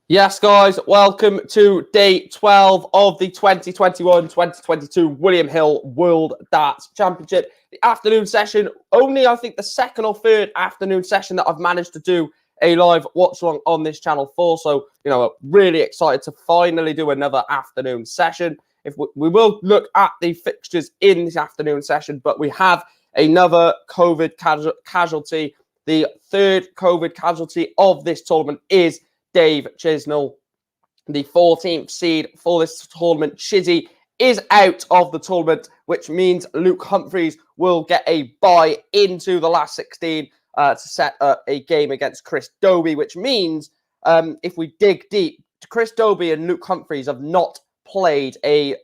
Yes, guys, welcome to day 12 of the 2021-2022 William Hill World Darts Championship. The afternoon session, only I think the second or third afternoon session that I've managed to do a live watch along on this channel for. So, really excited to finally do another afternoon session. We will look at the fixtures in this afternoon session, but we have another COVID casualty. The third COVID casualty of this tournament is Dave Chisnall, the 14th seed for this tournament. Chizzy is out of the tournament, which means Luke Humphries will get a bye into the last 16 to set up a game against Chris Dobie, which means if we dig deep, Chris Dobie and Luke Humphries have not played a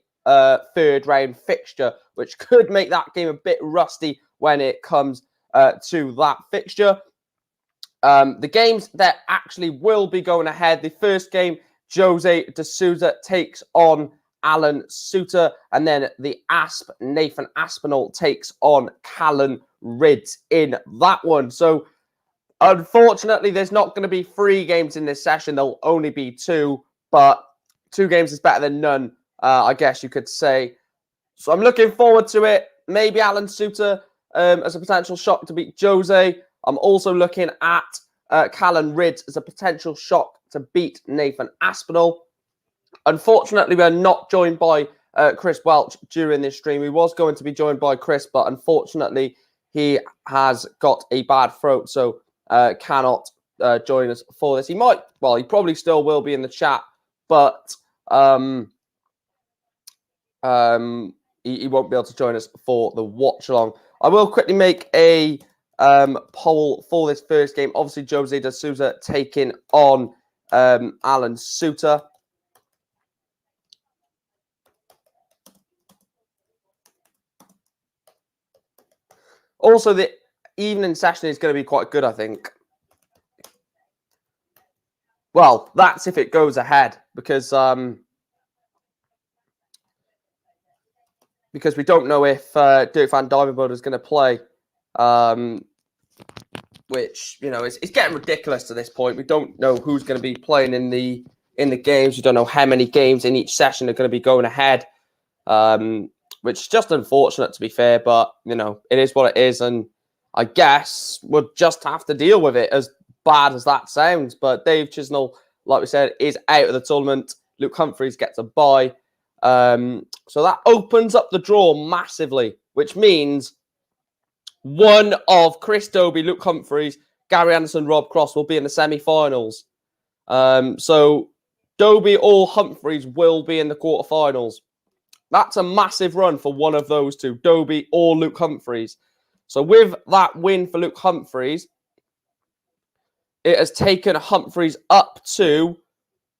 third round fixture, which could make that game a bit rusty when it comes to that fixture. The games that actually will be going ahead. The first game, Jose De Souza takes on Alan Suter, and then the Nathan Aspinall takes on Callan Ridds in that one. So, unfortunately, there's not going to be 3 games in this session. There'll only be 2, but 2 games is better than none, I guess you could say. So, I'm looking forward to it. Maybe Alan Suter as a potential shock to beat Jose. I'm also looking at Callan Ridds as a potential shock to beat Nathan Aspinall. Unfortunately, we're not joined by Chris Welch during this stream. He was going to be joined by Chris, but unfortunately, he has got a bad throat, so cannot join us for this. He probably still will be in the chat, but he won't be able to join us for the watch along. I will quickly make a poll for this first game. Obviously, Jose De Souza taking on Alan Suter. Also, the evening session is going to be quite good, I think. Well, that's if it goes ahead, because we don't know if Dirk van Dijvenbode is going to play. Which, it's getting ridiculous to this point. We don't know who's going to be playing in the games. We don't know how many games in each session are going to be going ahead, which is just unfortunate, to be fair. But, it is what it is. And I guess we'll just have to deal with it, as bad as that sounds. But Dave Chisnell, like we said, is out of the tournament. Luke Humphries gets a bye. So that opens up the draw massively, which means one of Chris Dobie, Luke Humphries, Gary Anderson, Rob Cross will be in the semi-finals. So Dobie or Humphries will be in the quarterfinals. That's a massive run for one of those two, Dobie or Luke Humphries. So with that win for Luke Humphries, it has taken Humphries up to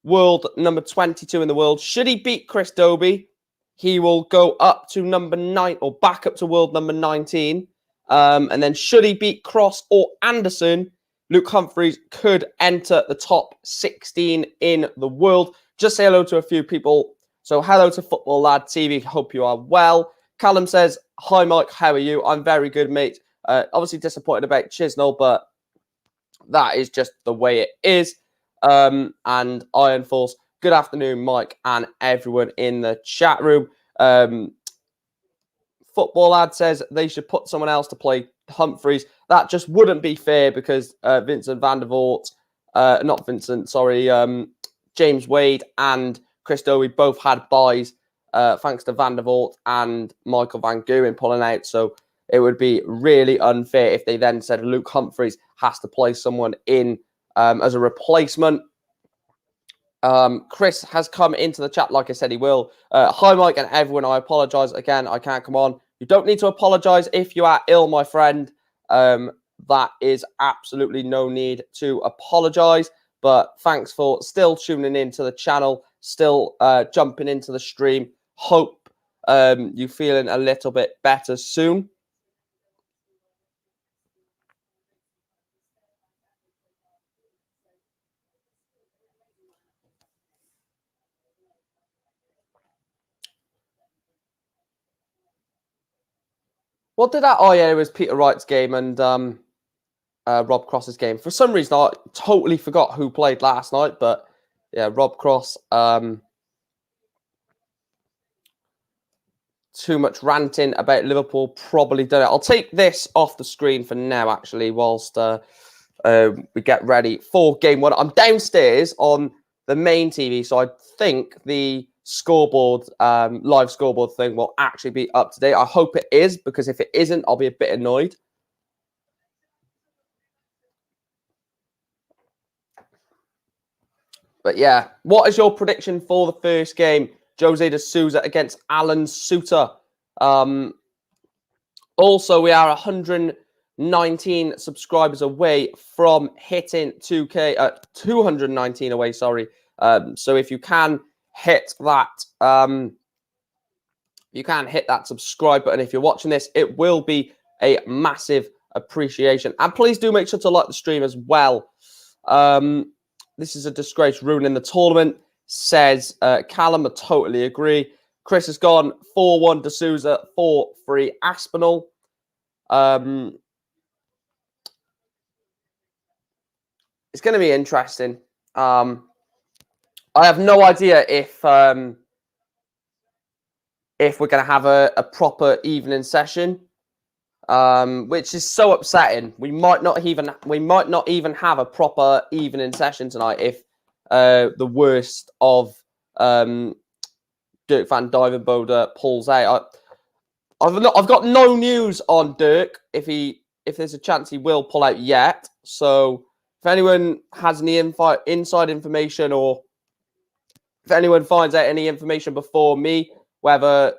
world number 22 in the world. Should he beat Chris Dobie, he will go up to number 9 or back up to world number 19. And then should he beat Cross or Anderson, Luke Humphries could enter the top 16 in the world. Just say hello to a few people. So hello to Football Lad TV. Hope you are well. Callum says, hi, Mike. How are you? I'm very good, mate. Obviously disappointed about Chisnell, but that is just the way it is. And Iron Force, good afternoon, Mike, and everyone in the chat room. Football Lad says they should put someone else to play Humphries. That just wouldn't be fair, because Vincent van der Voort, James Wade and Chris Dobie both had byes thanks to Van der Voort and Michael Van Geuwen pulling out. So it would be really unfair if they then said Luke Humphries has to play someone in as a replacement. Chris has come into the chat, like I said he will. Hi, Mike, and everyone. I apologise again. I can't come on. You don't need to apologise if you are ill, my friend. That is absolutely no need to apologise. But thanks for still tuning into the channel, still jumping into the stream. Hope you're feeling a little bit better soon. What did that? Oh, yeah, it was Peter Wright's game and Rob Cross's game. For some reason, I totally forgot who played last night, but Yeah, Rob Cross. Too much ranting about Liverpool. Probably done it. I'll take this off the screen for now, actually, whilst we get ready for game one. I'm downstairs on the main TV, so I think the scoreboard, live scoreboard thing will actually be up to date. I hope it is, because if it isn't, I'll be a bit annoyed. But yeah, what is your prediction for the first game? Jose de Souza against Alan Suter. Also, we are 119 subscribers away from hitting 2K, 219 away, sorry. So if you can hit that, you can hit that subscribe button if you're watching this. It will be a massive appreciation. And please do make sure to like the stream as well. This is a disgrace, ruining the tournament, says Callum. I totally agree. Chris has gone 4-1 de Souza, 4-3 Aspinall. It's going to be interesting. I have no idea if we're going to have a proper evening session, which is so upsetting. We might not even have a proper evening session tonight if the worst of Dirk van Dijvenbode pulls out. I've got no news on Dirk if there's a chance he will pull out yet. So if anyone has any inside information, or if anyone finds out any information before me, whether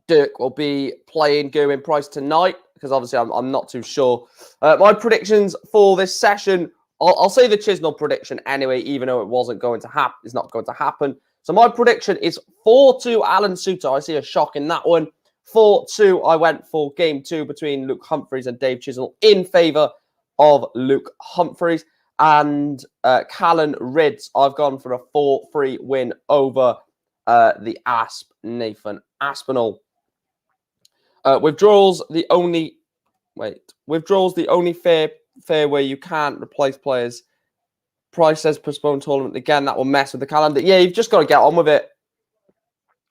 Dirk will be playing Gerwyn Price tonight, because obviously I'm not too sure. My predictions for this session, I'll say the Chisnell prediction anyway, even though it wasn't going to happen. It's not going to happen. So my prediction is 4-2 Alan Suter. I see a shock in that one. 4-2. I went for game 2 between Luke Humphries and Dave Chisnell in favour of Luke Humphries. And Callan Rids, I've gone for a 4-3 win over the Asp, Nathan Aspinall. Withdrawals the only fair way you can't replace players. Price says postpone tournament again. That will mess with the calendar. Yeah, you've just got to get on with it.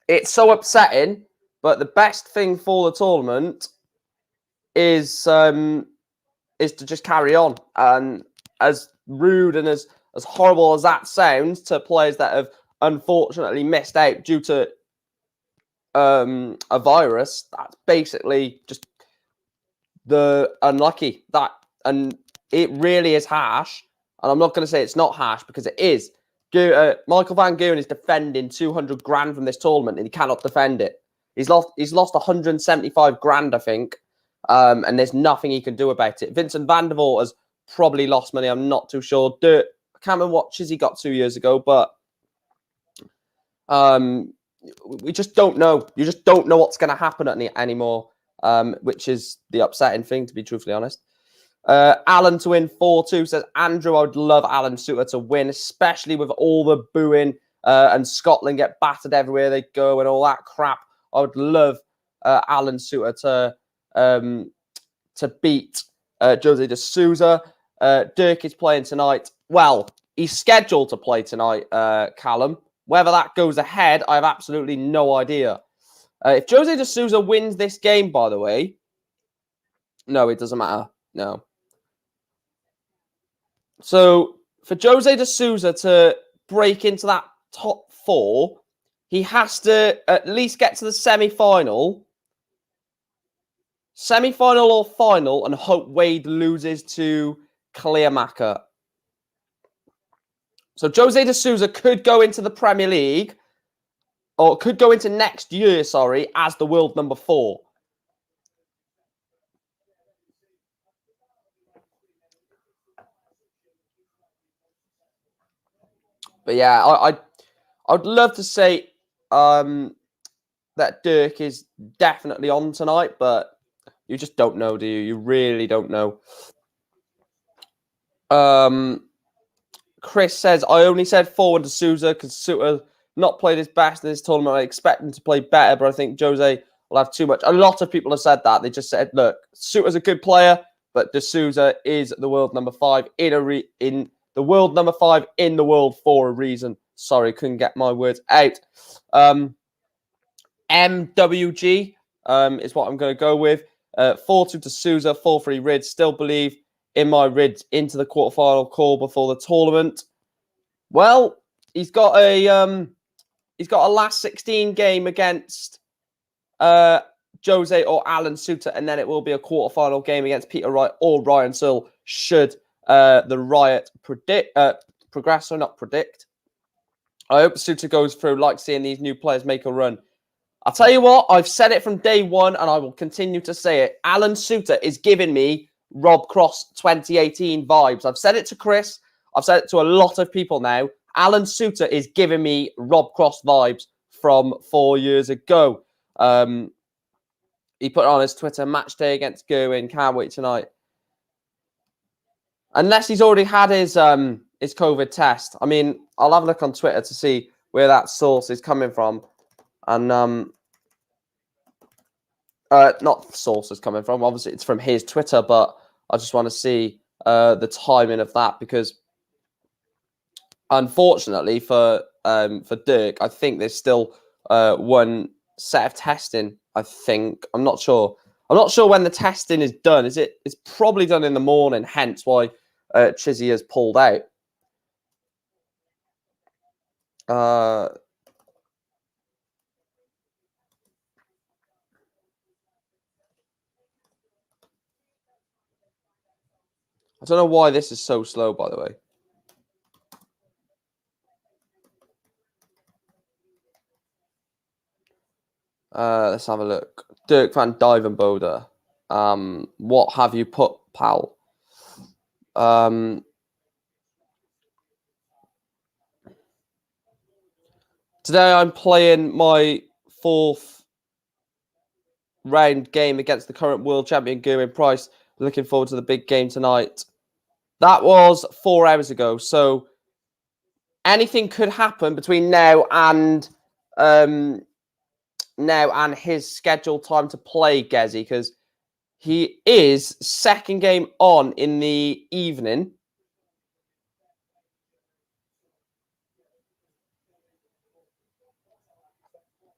It's so upsetting, but the best thing for the tournament is to just carry on. And as rude and as horrible as that sounds to players that have unfortunately missed out due to a virus, that's basically just the unlucky. And it really is harsh. And I'm not going to say it's not harsh, because it is. Michael Van Geuren is defending 200 grand from this tournament, and he cannot defend it. He's lost 175 grand, I think, and there's nothing he can do about it. Vincent van der Voort has probably lost money. I'm not too sure. I can't remember what Chizzy got 2 years ago, but we just don't know. You just don't know what's going to happen anymore, which is the upsetting thing, to be truthfully honest. Alan to win 4-2, says Andrew. I would love Alan Suter to win, especially with all the booing and Scotland get battered everywhere they go and all that crap. I would love Alan Suter to beat Jose de Souza. Dirk is playing tonight. Well, he's scheduled to play tonight, Callum. Whether that goes ahead, I have absolutely no idea. If Jose de Souza wins this game, by the way, no, it doesn't matter. No. So for Jose de Souza to break into that top 4, he has to at least get to the semi-final or final, and hope Wade loses to Clearmacher. So Jose de Souza could go into the Premier League, or could go into next year, sorry, as the world number 4. But yeah, I'd love to say that Dirk is definitely on tonight, but you just don't know, do you? You really don't know. Chris says, I only said forward to Souza because Suter not played his best in this tournament. I expect him to play better, but I think Jose will have too much. A lot of people have said that. They just said, look, Suter's a good player, but de Souza is the world number 5 in the world number 5 in the world for a reason. Sorry, couldn't get my words out. MWG is what I'm going to go with. 4-2 to Sousa, 4-3 Rids. Still believe in my Rids into the quarterfinal call before the tournament. Well, he's got a last 16 game against Jose or Alan Suter, and then it will be a quarterfinal game against Peter Wright or Ryan Searle should the Riot progress or not predict. I hope Suter goes through. Like seeing these new players make a run. I'll tell you what, I've said it from day one, and I will continue to say it. Alan Suter is giving me Rob Cross 2018 vibes. I've said it to Chris. I've said it to a lot of people now. Alan Suter is giving me Rob Cross vibes from 4 years ago. He put on his Twitter, match day against Gerwin. Can't wait tonight. Unless he's already had his COVID test. I mean, I'll have a look on Twitter to see where that source is coming from. And not the source is coming from. Obviously, it's from his Twitter, but I just want to see the timing of that because, unfortunately for Dirk, I think there's still one set of testing. I think I'm not sure. I'm not sure when the testing is done. It's probably done in the morning. Hence why Chizzy has pulled out. I don't know why this is so slow, by the way. Let's have a look. Dirk van Dijvenbode. What have you put, pal? Today I'm playing my 4th round game against the current world champion, Gerwin Price. Looking forward to the big game tonight. That was 4 hours ago, so anything could happen between now and his scheduled time to play Gezzy, because he is second game on in the evening.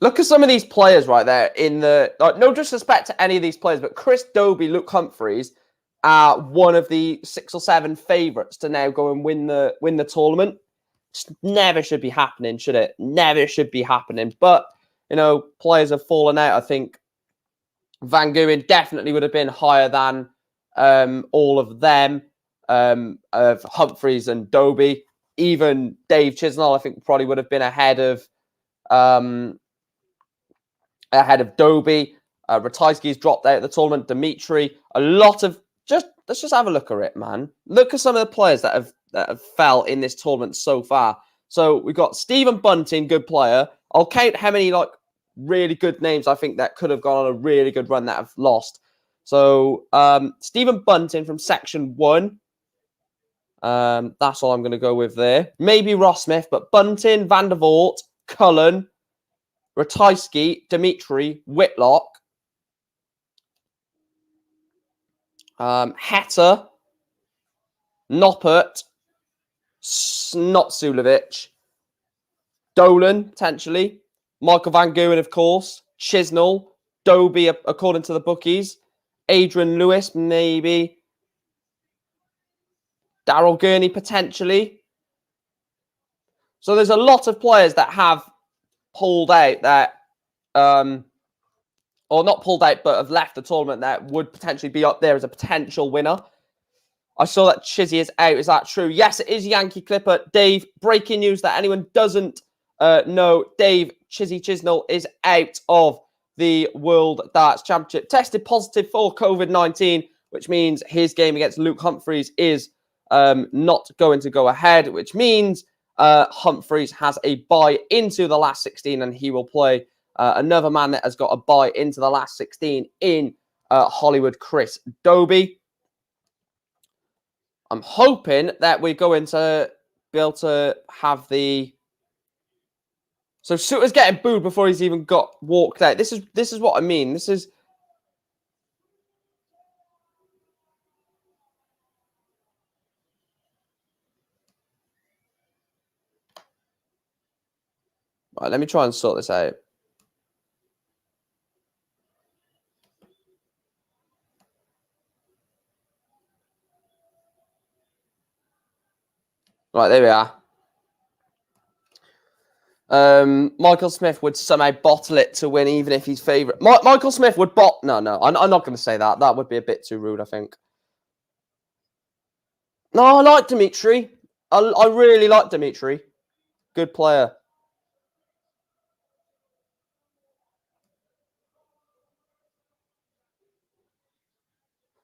Look at some of these players right there in the... no disrespect to any of these players, but Chris Dobie, Luke Humphries are one of the 6 or 7 favourites to now go and win the tournament. Just never should be happening, should it? Never should be happening. But, you know, players have fallen out. I think Van Goghen definitely would have been higher than all of them, of Humphries and Dobie. Even Dave Chisnall, I think, probably would have been ahead of Dobie. Ratajski's dropped out of the tournament. Dimitri, a lot of let's just have a look at it, man. Look at some of the players that have fell in this tournament so far. So we've got Stephen Bunting, good player. I'll count how many really good names I think that could have gone on a really good run that have lost. So Stephen Bunting from Section 1. That's all I'm going to go with there. Maybe Ross Smith, but Bunting, Van der Voort, Cullen, Ratajski, Dimitri, Whitlock, Heta, Noppert, Snotsulovic, Dolan, potentially, Michael Van Goghen, of course, Chisnall, Dobie, according to the bookies, Adrian Lewis, maybe, Daryl Gurney, potentially. So there's a lot of players that have pulled out that, or not pulled out, but have left the tournament that would potentially be up there as a potential winner. I saw that Chizzy is out. Is that true? Yes, it is Yankee Clipper. Dave, breaking news that anyone doesn't know. Dave Chizzy Chisnall is out of the World Darts Championship. Tested positive for COVID-19, which means his game against Luke Humphries is not going to go ahead, which means Humphries has a bye into the last 16 and he will play another man that has got a bye into the last 16 in Hollywood, Chris Dobie. I'm hoping that we're going to be able to have the... So Suter's getting booed before he's even got walked out. This is what I mean. This is... Right, let me try and sort this out. Right, there we are. Michael Smith would somehow bottle it to win, even if he's favourite. Michael Smith would No, I'm not going to say that. That would be a bit too rude, I think. No, I like Dimitri. I really like Dimitri. Good player.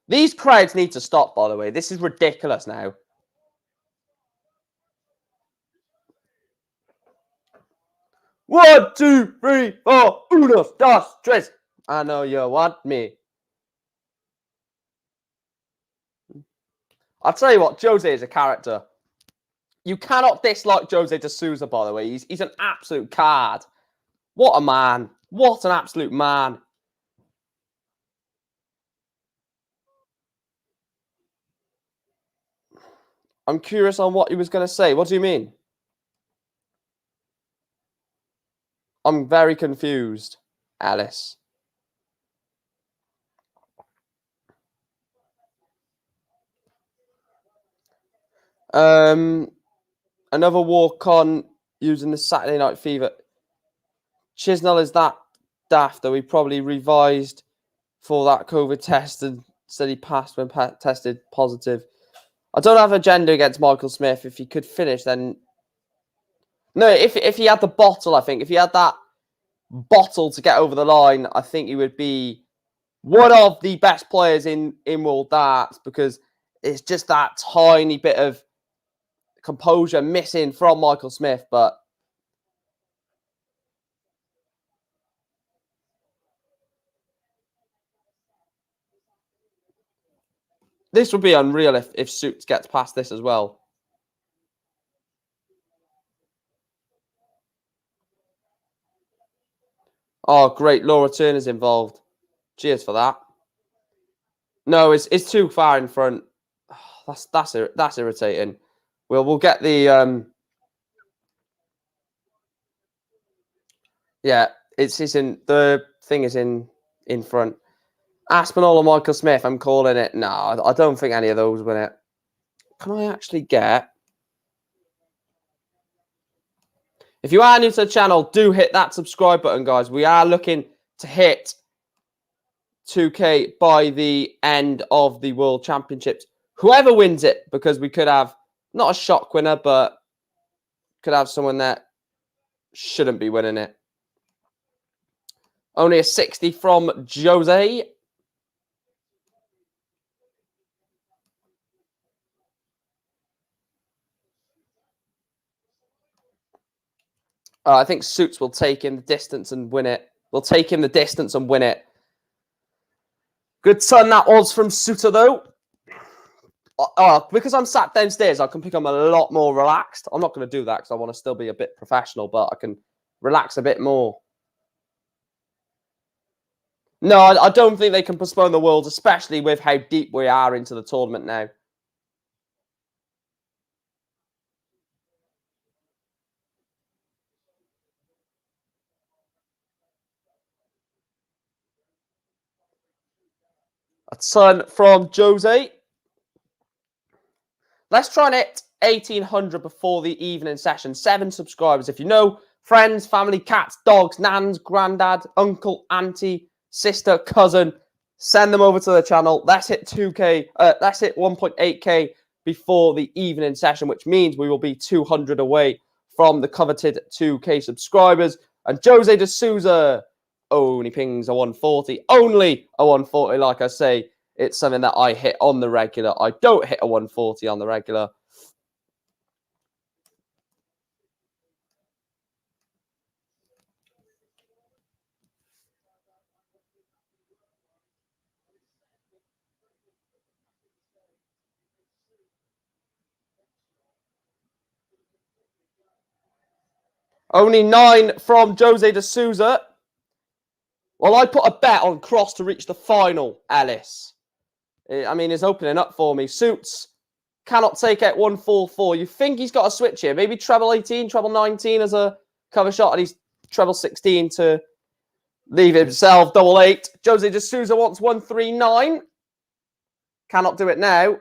These crowds need to stop, by the way. This is ridiculous now. One, two, three, four. Uno, dos, tres. I know you want me. I'll tell you what, Jose is a character. You cannot dislike Jose de Souza, by the way. He's an absolute card. What a man. What an absolute man. I'm curious on what he was going to say. What do you mean? I'm very confused, Alice. Another walk-on using the Saturday Night Fever. Chisnell is that daft that we probably revised for that COVID test and said he passed when tested positive. I don't have an agenda against Michael Smith. If he could finish, then... No, if he had the bottle, I think. If he had that bottle to get over the line, I think he would be one of the best players in World Darts, because it's just that tiny bit of composure missing from Michael Smith. But this would be unreal if Suits gets past this as well. Oh, great. Laura Turner's involved. Cheers for that. No, it's too far in front. Oh, that's irritating. We'll get the yeah. It's in the thing is in front. Aspinall or Michael Smith. I'm calling it. No, I don't think any of those win it. Can I actually get? If you are new to the channel, do hit that subscribe button, guys. We are looking to hit 2K by the end of the World Championships. Whoever wins it, because we could have not a shock winner, but could have someone that shouldn't be winning it. Only a 60 from Jose. I think Suits will take him the distance and win it. We'll take him the distance and win it. Good turn that was from Suter, though. Because I'm sat downstairs, I can become a lot more relaxed. I'm not going to do that because I want to still be a bit professional, but I can relax a bit more. No, I don't think they can postpone the Worlds, especially with how deep we are into the tournament now. A turn from Jose. Let's try and hit 1,800 before the evening session. 7 subscribers. If you know friends, family, cats, dogs, nans, granddad, uncle, auntie, sister, cousin, send them over to the channel. Let's hit 2K. Let's hit 1.8K before the evening session, which means we will be 200 away from the coveted 2K subscribers. And Jose de Souza only pings a 140. Only a 140, like I say. It's something that I hit on the regular. I don't hit a 140 on the regular. Only 9 from Jose de Souza. Well, I put a bet on Cross to reach the final, Ellis. I mean, it's opening up for me. Suits cannot take out 144. You think he's got a switch here? Maybe treble 18, treble 19 as a cover shot, and he's treble 16 to leave himself double 8. Jose de Souza wants 139. Cannot do it now.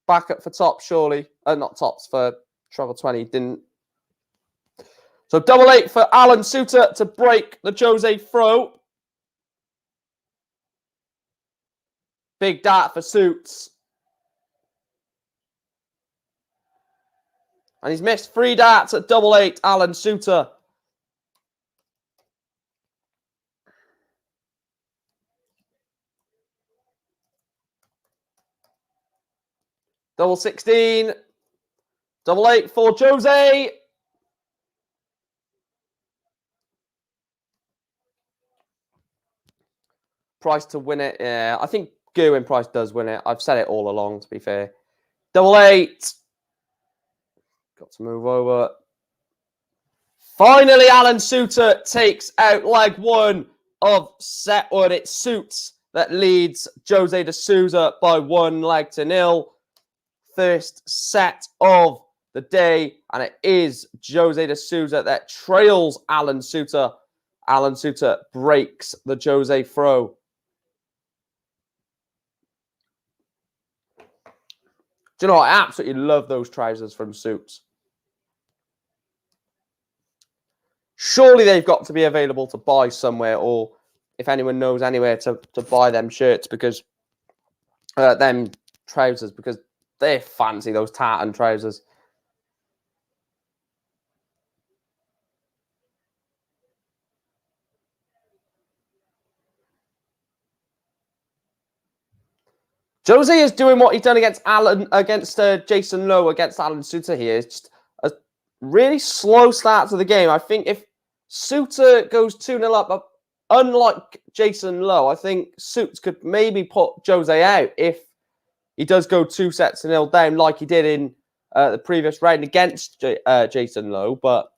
Back up for top, surely. Not tops for treble 20. Didn't. So double 8 for Alan Suter to break the Jose throw. Big dart for Suits. And he's missed 3 darts at double 8, Alan Suter. Double 16. Double 8 for Jose. Price to win it. Yeah, I think Gerwin Price does win it. I've said it all along, to be fair. Double 8. Got to move over. Finally, Alan Suter takes out leg 1 of set 1. It's Suits that leads Jose de Souza by 1 leg to 0. First set of the day, and it is Jose de Souza that trails Alan Suter. Alan Suter breaks the Jose throw. Do you know what? I absolutely love those trousers from Suits. Surely they've got to be available to buy somewhere, or if anyone knows anywhere to buy them shirts, because them trousers, because they're fancy, those tartan trousers. Jose is doing what he's done against Jason Lowe, against Alan Suter here. It's just a really slow start to the game. I think if Suter goes 2-0 up, unlike Jason Lowe, I think Suits could maybe put Jose out if he does go 2-0 down like he did in the previous round against Jason Lowe. But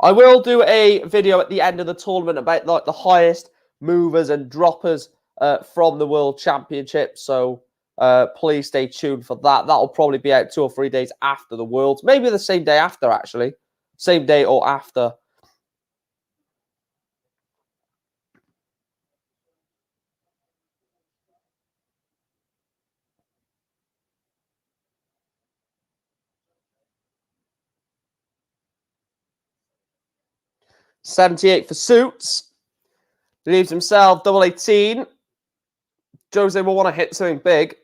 I will do a video at the end of the tournament about like the highest movers and droppers from the World Championship. So please stay tuned for that. That'll probably be out 2 or 3 days after the Worlds. Maybe the same day after, actually. Same day or after. $78 for Suits. Leaves himself double 18. Jose will want to hit something big.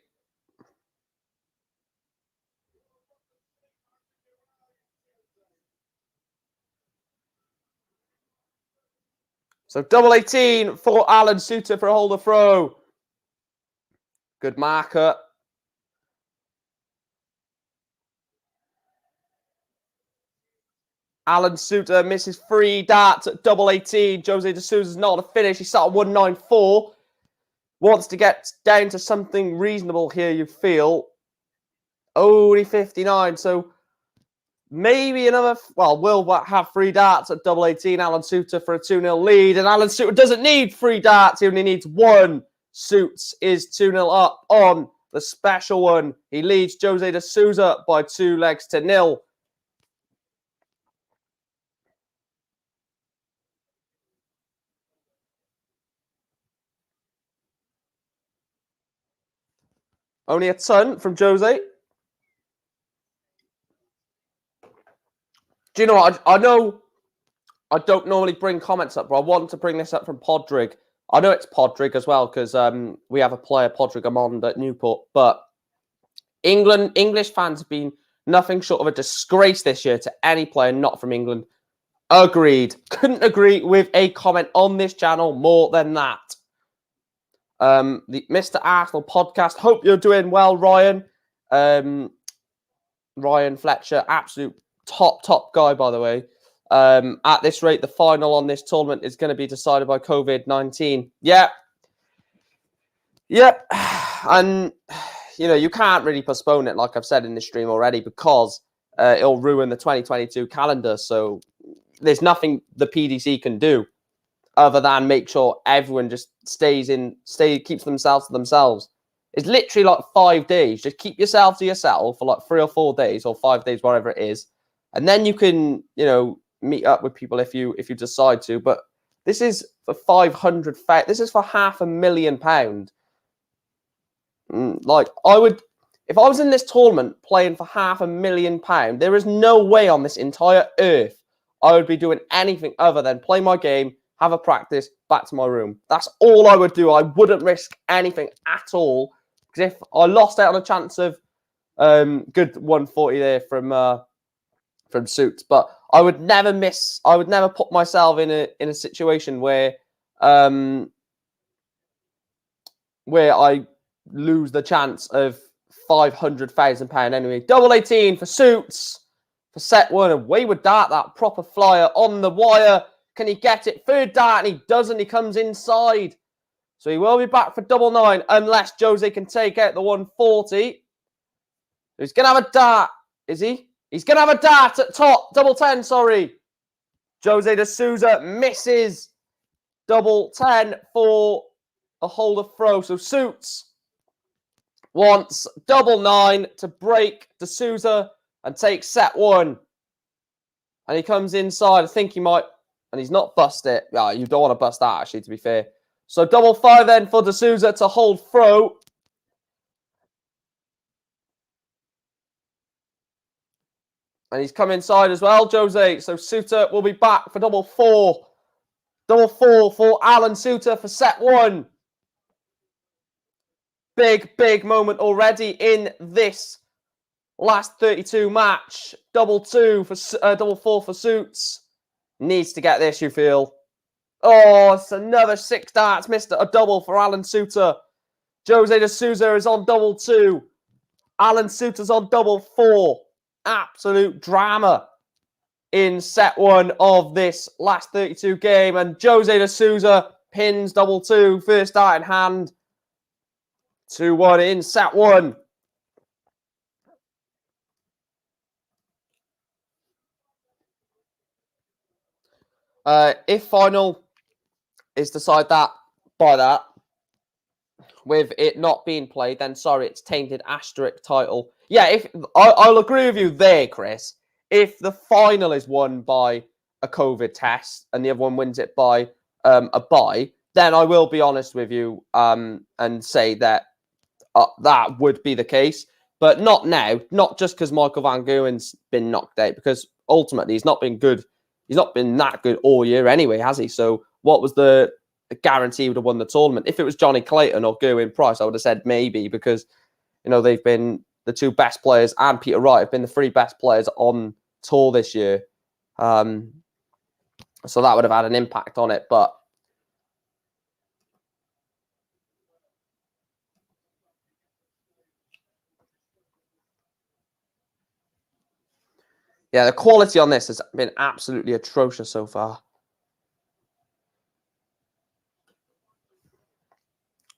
So double 18 for Alan Suter for a holder throw. Good marker. Alan Suter misses 3 darts at double 18. Jose de Souza's not to finish. He started 194. Wants to get down to something reasonable here, you feel. Only 59. So maybe another... Well, will have 3 darts at double 18. Alan Suter for a 2-0 lead. And Alan Suter doesn't need 3 darts. He only needs 1. Suits is 2-0 up on the special one. He leads Jose de Souza by 2 legs to 0. Only a ton from Jose. Do you know what? I know I don't normally bring comments up, but I want to bring this up from Podrig. I know it's Podrig as well, because we have a player, Podrig Amond at Newport. But English fans have been nothing short of a disgrace this year to any player not from England. Agreed. Couldn't agree with a comment on this channel more than that. The Mr. Arsenal podcast. Hope you're doing well, Ryan. Ryan Fletcher, absolute top guy, by the way. At this rate, the final on this tournament is going to be decided by COVID-19. Yep. And, you know, you can't really postpone it, like I've said in this stream already, because it'll ruin the 2022 calendar. So there's nothing the PDC can do other than make sure everyone just keeps themselves to themselves. It's literally like 5 days. Just keep yourself to yourself for like 3 or 4 days or 5 days, whatever it is. And then you can, meet up with people if you decide to. But this is for 500. This is for £500,000. Like, if I was in this tournament playing for £500,000, there is no way on this entire earth I would be doing anything other than play my game, have a practice, back to my room. That's all I would do. I wouldn't risk anything at all. Because if I lost out on a chance of good 140 there from Suits, but I would never put myself in a situation where I lose the chance of £500,000 anyway. Double 18 for Suits for set one. Away with that proper flyer on the wire. Can he get it? Third dart, and he doesn't. He comes inside. So he will be back for double 9 unless Jose can take out the 140. He's going to have a dart, is he? He's going to have a dart at top. Double 10, sorry. Jose de Souza misses. Double 10 for a holder throw. So Suits wants double 9 to break de Souza and take set 1. And he comes inside. I think he might. And he's not bust it. Yeah, you don't want to bust that, actually, to be fair. So double 5 then for de Souza to hold throw. And he's come inside as well, Jose. So Suter will be back for double 4. Double 4 for Alan Suter for set 1. Big moment already in this last 32 match. Double 4 for Suits. Needs to get this, you feel. Oh, it's another 6 darts. Missed a double for Alan Suter. Jose de Souza is on double 2. Alan Suter's on double 4. Absolute drama in set 1 of this last 32 game. And Jose de Souza pins double 2. First dart in hand. 2-1 in set 1. If final is decided by that, with it not being played, then sorry, it's tainted asterisk title. Yeah, I'll agree with you there, Chris. If the final is won by a COVID test and the other one wins it by a bye, then I will be honest with you and say that that would be the case. But not now, not just because Michael Van Geeuwen's been knocked out, because ultimately he's not been good. He's not been that good all year anyway, has he? So what was the guarantee he would have won the tournament? If it was Johnny Clayton or Gerwyn Price, I would have said maybe, because they've been the 2 best players, and Peter Wright have been the 3 best players on tour this year. So that would have had an impact on it. But yeah, the quality on this has been absolutely atrocious so far.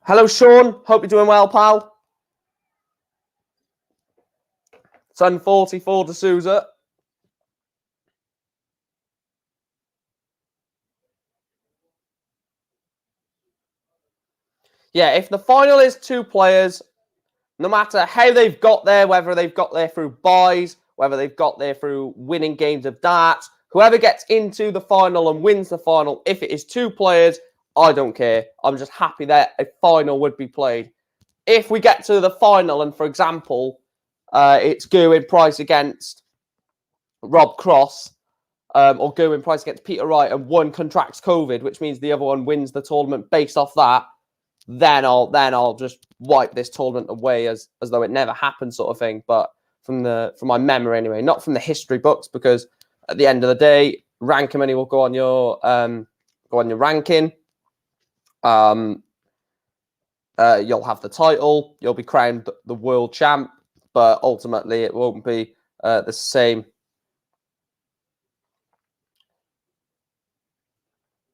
Hello, Sean. Hope you're doing well, pal. Sun 44 de Souza. Yeah, if the final is 2 players, no matter how they've got there, whether they've got there through buys, whether they've got there through winning games of darts, whoever gets into the final and wins the final, if it is 2 players, I don't care. I'm just happy that a final would be played. If we get to the final and, for example, it's Gerwyn Price against Rob Cross, or Gerwyn Price against Peter Wright, and one contracts COVID, which means the other one wins the tournament based off that, then I'll just wipe this tournament away as though it never happened, sort of thing. But from my memory anyway, not from the history books, because at the end of the day, ranking money will go on your ranking. You'll have the title, you'll be crowned the world champ, but ultimately it won't be the same.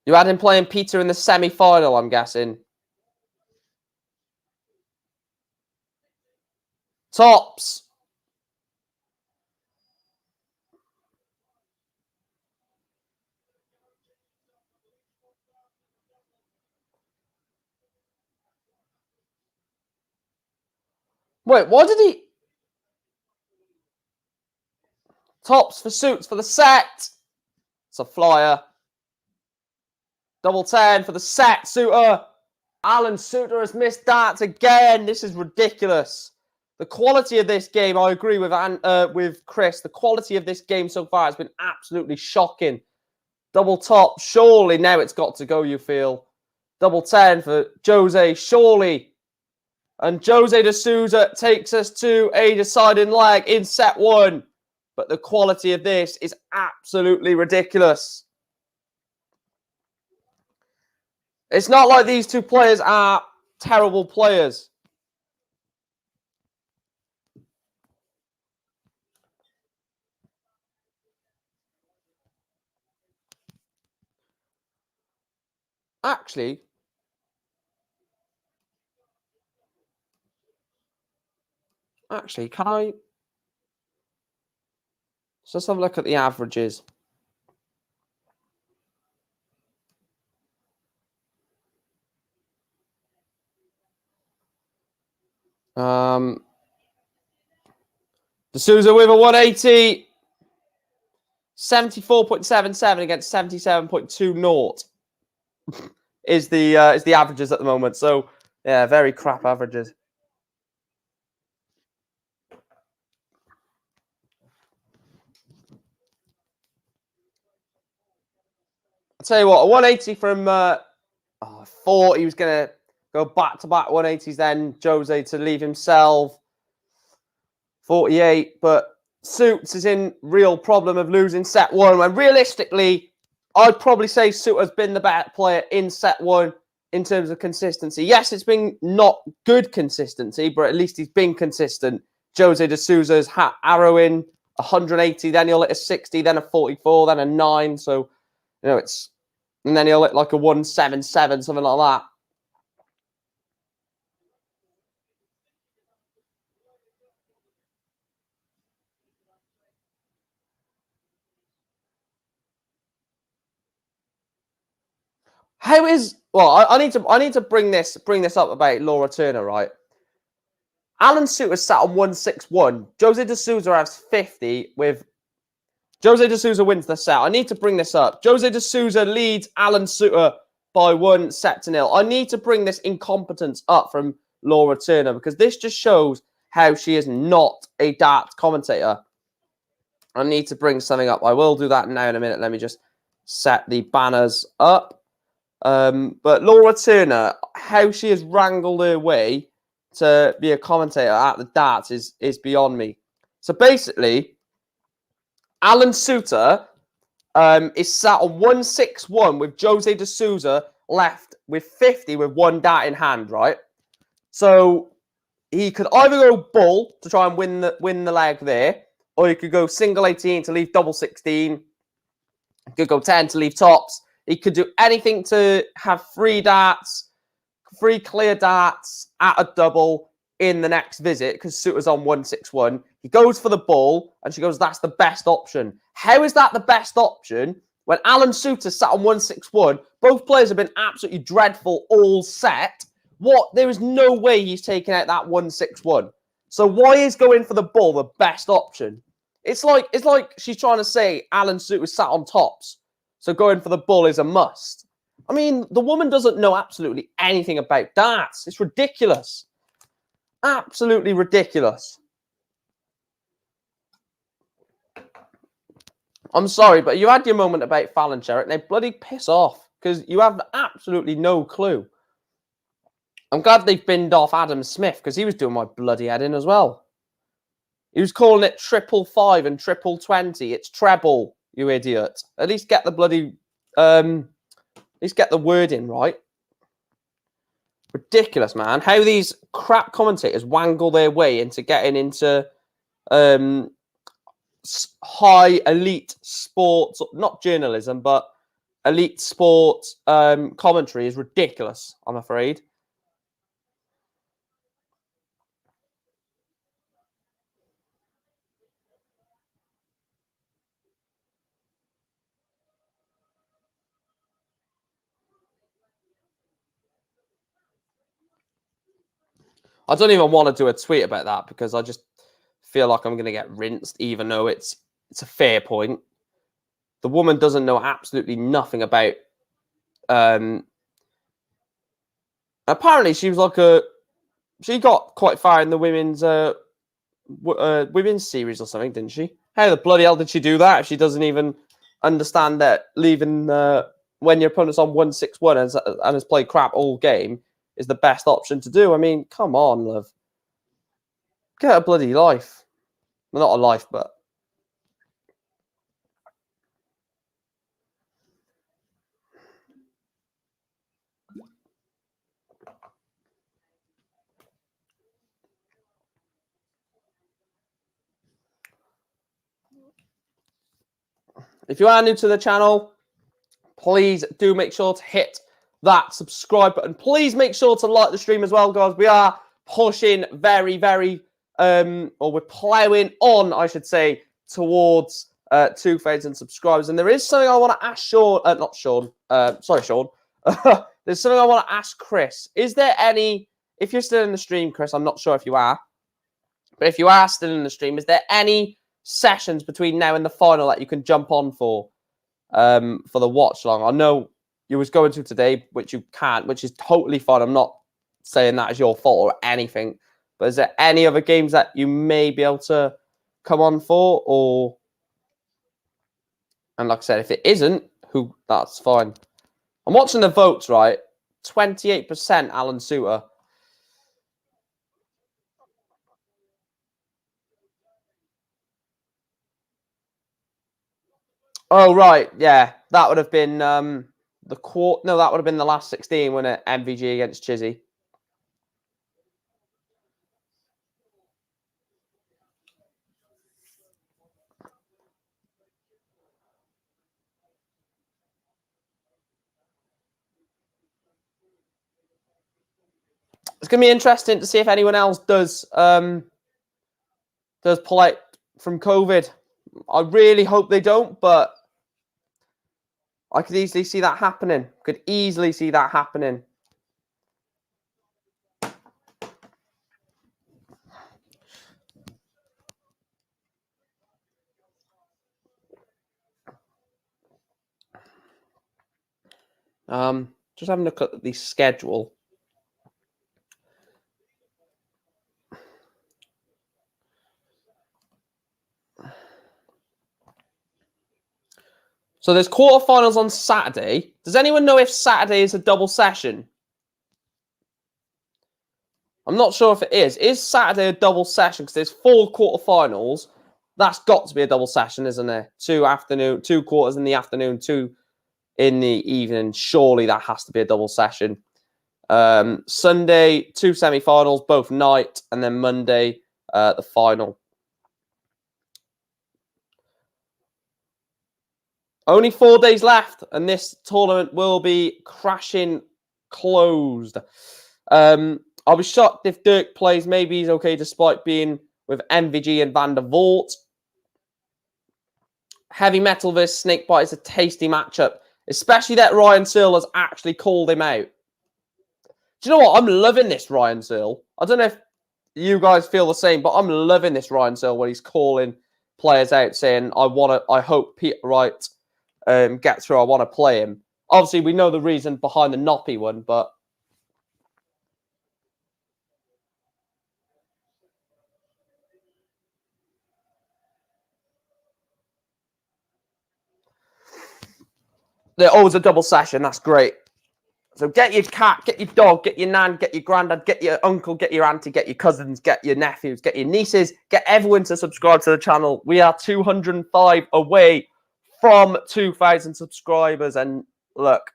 You had him playing Peter in the semi-final, I'm guessing. Tops. Wait, what did he... Tops for Suits for the set. It's a flyer. Double 10 for the set. Suter. Alan Suter has missed darts again. This is ridiculous. The quality of this game, I agree with Chris. The quality of this game so far has been absolutely shocking. Double top. Surely now it's got to go, you feel. Double 10 for Jose. Surely. And Jose de Souza takes us to a deciding leg in set one. But the quality of this is absolutely ridiculous. It's not like these two players are terrible players. Actually, can I... So let's have a look at the averages. De Souza with a 180. 74.77 against 77.20 is the averages at the moment. So yeah, very crap averages. I'll tell you what, a 180 from I thought he was gonna go back-to-back 180s then, Jose to leave himself 48, but Suits is in real problem of losing set one when realistically I'd probably say Suter's been the better player in set one in terms of consistency. Yes, it's been not good consistency, but at least he's been consistent. Jose de Souza's arrowing 180, then he'll hit a 60, then a 44, then a 9. So, you know, it's... And then he'll hit like a 177, something like that. How is... Well, I need to bring this up about Laura Turner, right? Alan Suter sat on 161. Jose de Souza has 50 with... Jose de Souza wins the set. I need to bring this up. Jose de Souza leads Alan Suter by 1-0. I need to bring this incompetence up from Laura Turner because this just shows how she is not a darts commentator. I need to bring something up. I will do that now in a minute. Let me just set the banners up. But Laura Turner, how she has wrangled her way to be a commentator at the darts is beyond me. So basically, Alan Suter is sat on 161 with Jose de Souza left with 50 with one dart in hand, right? So he could either go bull to try and win the leg there, or he could go single 18 to leave double 16. He could go 10 to leave tops. He could do anything to have 3 darts, 3 clear darts at a double in the next visit because Suter's on 161. He goes for the bull and she goes, that's the best option. How is that the best option when Alan Suter sat on 161? Both players have been absolutely dreadful all set. What? There is no way he's taking out that 161. So why is going for the bull the best option? It's like she's trying to say Alan Suter sat on tops, so going for the bull is a must. I mean, the woman doesn't know absolutely anything about darts. It's ridiculous. Absolutely ridiculous. I'm sorry, but you had your moment about Fallon Sherritt. Now bloody piss off, because you have absolutely no clue. I'm glad they've binned off Adam Smith, because he was doing my bloody head in as well. He was calling it 555 and 2020. It's treble, you idiot. At least get the bloody... at least get the word in right. Ridiculous, man. How these crap commentators wangle their way into getting into high elite sports, not journalism, but elite sport commentary is ridiculous, I'm afraid. I don't even want to do a tweet about that because I just feel like I'm going to get rinsed, even though it's a fair point. The woman doesn't know absolutely nothing about. Apparently, she was like she got quite far in the women's series or something, didn't she? How the bloody hell did she do that if she doesn't even understand that leaving when your opponent's on 1-6-1 and has played crap all game is the best option to do? I mean, come on, love. Get a bloody life. Well, not a life, but... If you are new to the channel, please do make sure to hit that subscribe button. Please make sure to like the stream as well, guys. We are pushing very, very, or we're ploughing on, I should say, towards 2,000 subscribers. And there is something I want to ask Sean, not Sean, sorry, Sean. There's something I want to ask Chris. Is there any, if you're still in the stream, Chris, I'm not sure if you are, but if you are still in the stream, is there any sessions between now and the final that you can jump on for the watch long? I know you was going to today, which you can't, which is totally fine. I'm not saying that is your fault or anything, but is there any other games that you may be able to come on for? Or, and like I said, if it isn't, that's fine. I'm watching the votes, right? 28% Alan Suter. Oh, right. Yeah. That would have been that would have been the last 16, wasn't it? MVG against Chizzy. It's going to be interesting to see if anyone else does pull out from COVID. I really hope they don't, but I could easily see that happening. Just having a look at the schedule. So there's quarterfinals on Saturday. Does anyone know if Saturday is a double session? I'm not sure if it is. Is Saturday a double session? Because there's 4 quarterfinals. That's got to be a double session, isn't there? 2 quarters in the afternoon, 2 in the evening. Surely that has to be a double session. Sunday, 2 semi-finals, both night, and then Monday, the final. Only 4 days left, and this tournament will be crashing closed. I'll be shocked if Dirk plays. Maybe he's okay despite being with MVG and Van der Voort. Heavy Metal versus Snakebite is a tasty matchup, especially that Ryan Searle has actually called him out. Do you know what? I'm loving this Ryan Searle. I don't know if you guys feel the same, but I'm loving this Ryan Searle when he's calling players out, saying, I hope Peter Wright gets through. I want to play him. Obviously, we know the reason behind the Noppy one, but they're always a double session. That's great. So get your cat, get your dog, get your nan, get your granddad, get your uncle, get your auntie, get your cousins, get your nephews, get your nieces, get everyone to subscribe to the channel. We are 205 away from 2,000 subscribers. And look,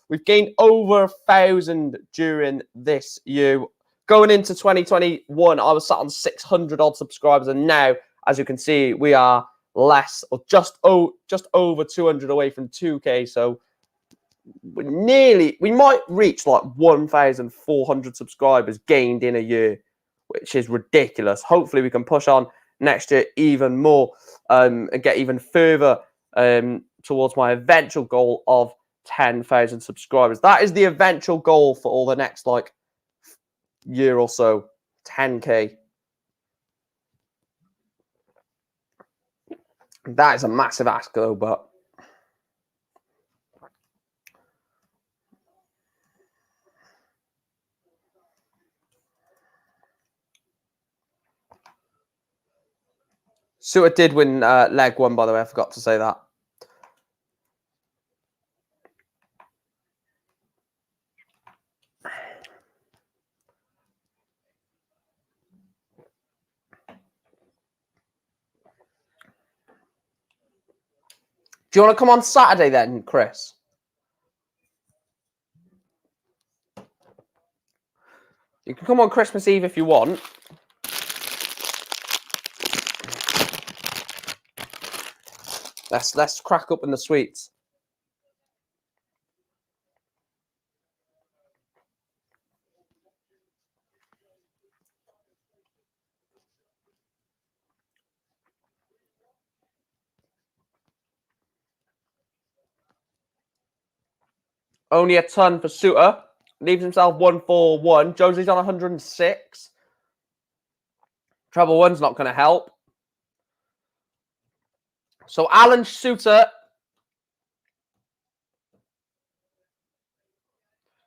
we've gained over 1,000 during this year. Going into 2021, I was sat on 600 odd subscribers. And now, as you can see, we are less or just over 200 away from 2K. So we might reach like 1,400 subscribers gained in a year, which is ridiculous. Hopefully we can push on next year even more and get even further towards my eventual goal of 10,000 subscribers. That is the eventual goal for all the next like year or so, 10k. That is a massive ask, though, but... Suter did win leg 1, by the way. I forgot to say that. Do you want to come on Saturday then, Chris? You can come on Christmas Eve if you want. Let's crack up in the sweets. Only a ton for Suter. Leaves himself 141. Josie's on 106. Treble 1's not going to help. So Alan Suter.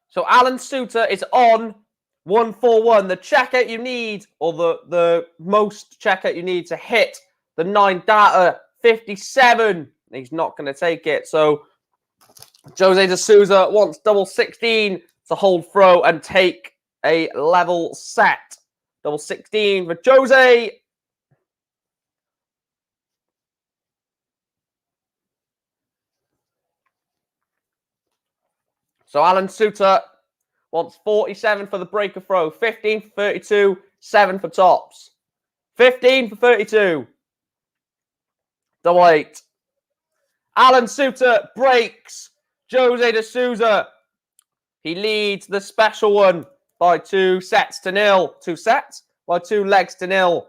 So Alan Suter is on 141. The checkout you need, or the most checkout you need to hit the 9 data 57. He's not going to take it. So Jose de Souza wants double 16 to hold throw and take a level set. Double 16 for Jose. So Alan Suter wants 47 for the breaker throw. 15 for 32. 7 for tops. 15 for 32. Double 8. Alan Suter breaks Jose de Souza. He leads the special one by 2 sets to 0. 2 sets by 2 legs to 0.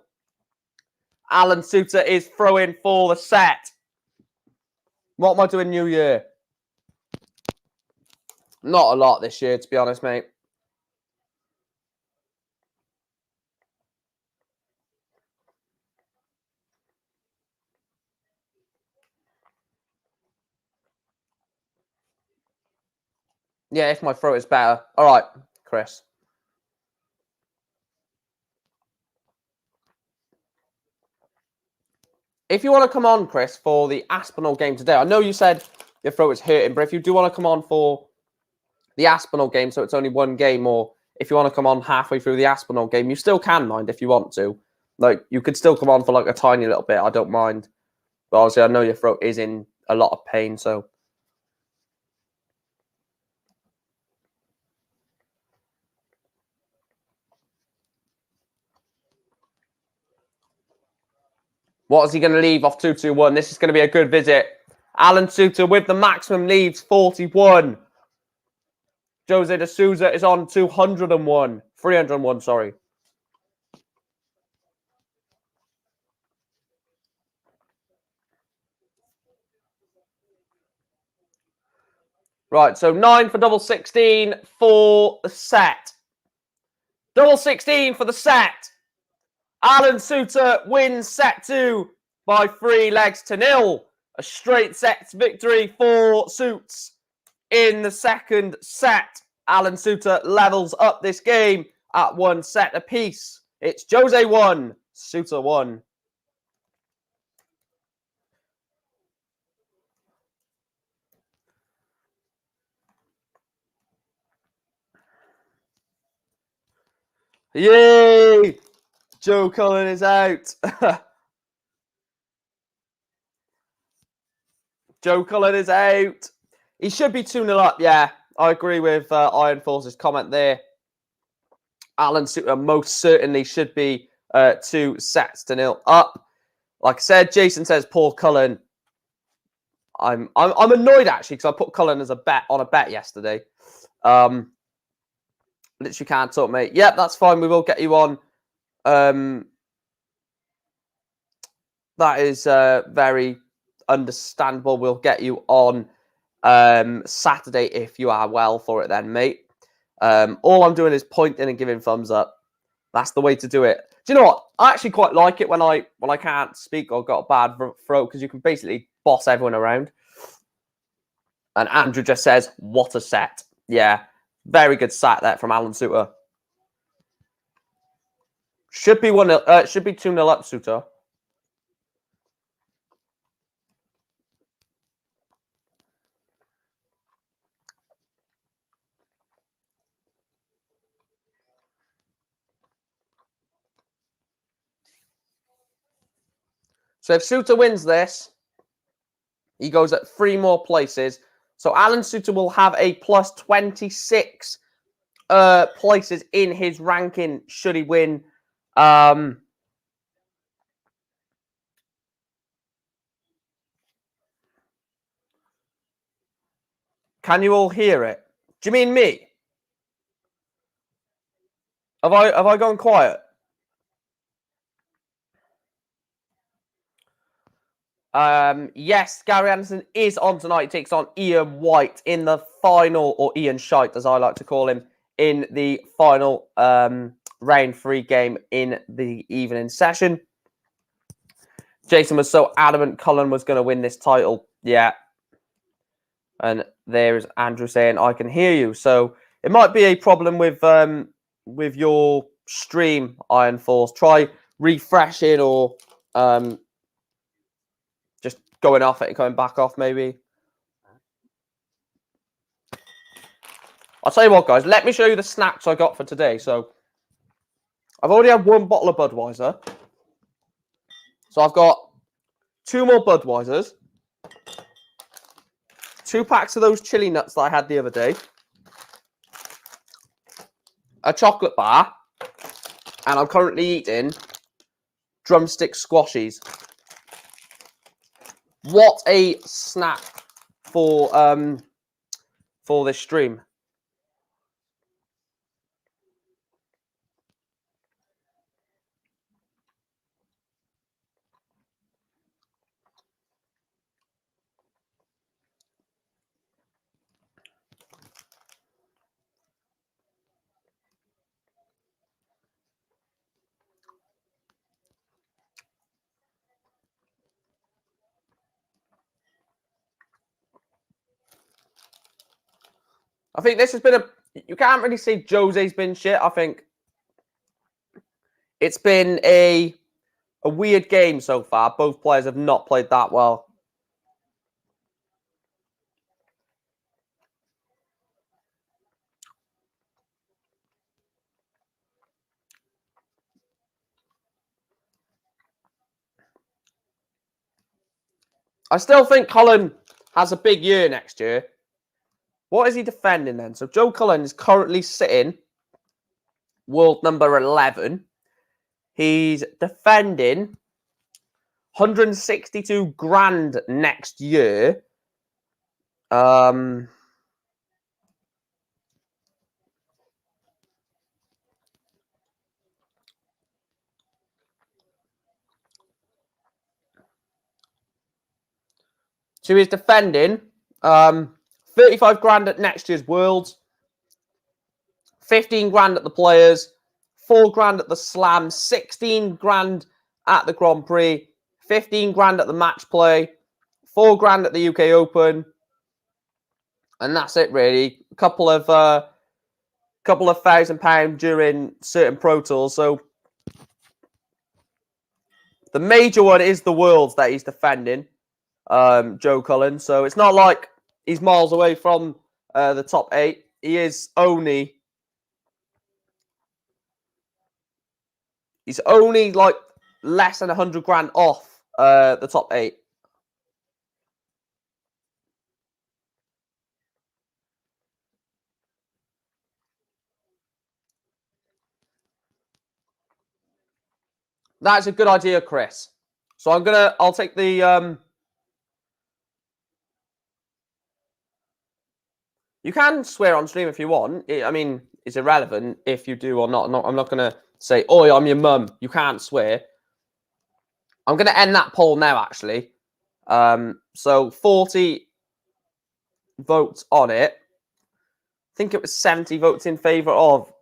Alan Suter is throwing for the set. What am I doing New Year? Not a lot this year, to be honest, mate. Yeah, if my throat is better. All right, Chris. If you want to come on, Chris, for the Aspinall game today, I know you said your throat is hurting, but if you do want to come on for the Aspinall game, so it's only 1 game, or if you want to come on halfway through the Aspinall game, you still can, mind, if you want to. Like, you could still come on for like a tiny little bit. I don't mind. But obviously, I know your throat is in a lot of pain, so... What is he going to leave off 221? This is going to be a good visit. Alan Suter with the maximum leads, 41. Jose de Souza is on 201. 301, sorry. Right, so 9 for double 16 for the set. Double 16 for the set. Alan Suter wins set 2 by 3 legs to 0. A straight sets victory for Suits in the second set. Alan Suter levels up this game at 1 set apiece. It's Jose 1, Suter 1. Yay! Joe Cullen is out. Joe Cullen is out. He should be 2-0 up, yeah. I agree with Iron Force's comment there. Alan Suter most certainly should be 2 sets to 0 up. Like I said, Jason says Paul Cullen. I'm annoyed actually because I put Cullen as a bet on a bet yesterday. Literally can't talk, mate. Yep, that's fine. We will get you on. That is very understandable. We'll get you on Saturday if you are well for it then, mate. All I'm doing is pointing and giving thumbs up. That's the way to do it. Do you know what? I actually quite like it when I can't speak or got a bad throat, because you can basically boss everyone around. And Andrew just says, "What a set!" Yeah, very good set there from Alan Suter. Should be 1-0. Should be 2-0 up, Suter. So if Suter wins this, he goes at 3 more places. So Alan Suter will have a plus 26 places in his ranking should he win. Can you all hear it? Do you mean me? Have I gone quiet? Yes, Gary Anderson is on tonight. He takes on Ian White in the final, or Ian Shite, as I like to call him, in the final round 3 game in the evening session. Jason was so adamant Cullen was going to win this title. Yeah. And there's Andrew saying, "I can hear you." So it might be a problem with your stream, Iron Force. Try refreshing or just going off it and coming back off, maybe. I'll tell you what, guys. Let me show you the snacks I got for today. So I've already had 1 bottle of Budweiser. So I've got 2 more Budweisers, 2 packs of those chili nuts that I had the other day, a chocolate bar, and I'm currently eating drumstick squashies. What a snack for this stream. I think this has been you can't really say Jose's been shit. I think it's been a weird game so far. Both players have not played that well. I still think Cullen has a big year next year. What is he defending then? So Joe Cullen is currently sitting world number 11. He's defending 162 grand next year. So he's defending 35 grand at next year's Worlds, 15 grand at the Players, 4 grand at the Slam, 16 grand at the Grand Prix, 15 grand at the Match Play, 4 grand at the UK Open, and that's it really. A couple of £1,000 during certain Pro Tours. So the major one is the Worlds that he's defending, Joe Cullen. So it's not like he's miles away from the top 8. He is only... He's only like less than 100 grand off the top 8. That's a good idea, Chris. So I'll take the... You can swear on stream if you want. I mean, it's irrelevant if you do or not. I'm not going to say, "Oi, I'm your mum." You can't swear. I'm going to end that poll now, actually. So 40 votes on it. I think it was 70 votes in favour of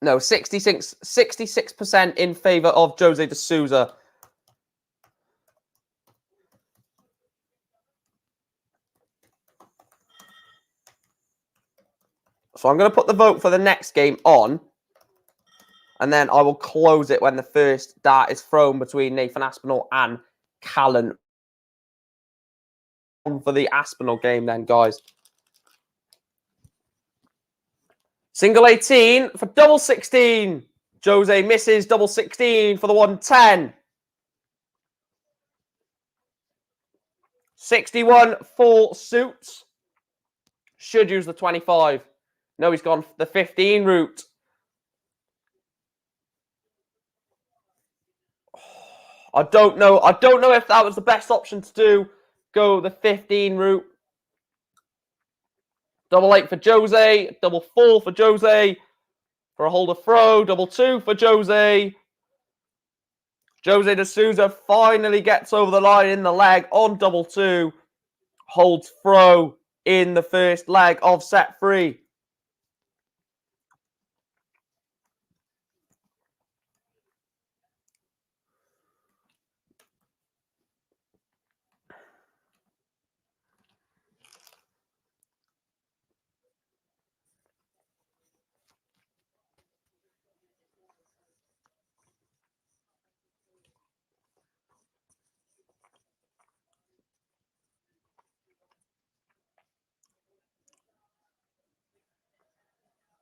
No, 66% in favour of Jose de Souza. So I'm going to put the vote for the next game on. And then I will close it when the first dart is thrown between Nathan Aspinall and Callan. For the Aspinall game then, guys. Single 18 for double 16. Jose misses double 16 for the 110. 61 for Suits. Should use the 25. No, he's gone the 15 route. I don't know. I don't know if that was the best option to do. Go the 15 route. Double 8 for Jose. Double 4 for Jose. For a hold of throw. Double 2 for Jose. Jose de Souza finally gets over the line in the leg on double 2. Holds throw in the first leg of set 3.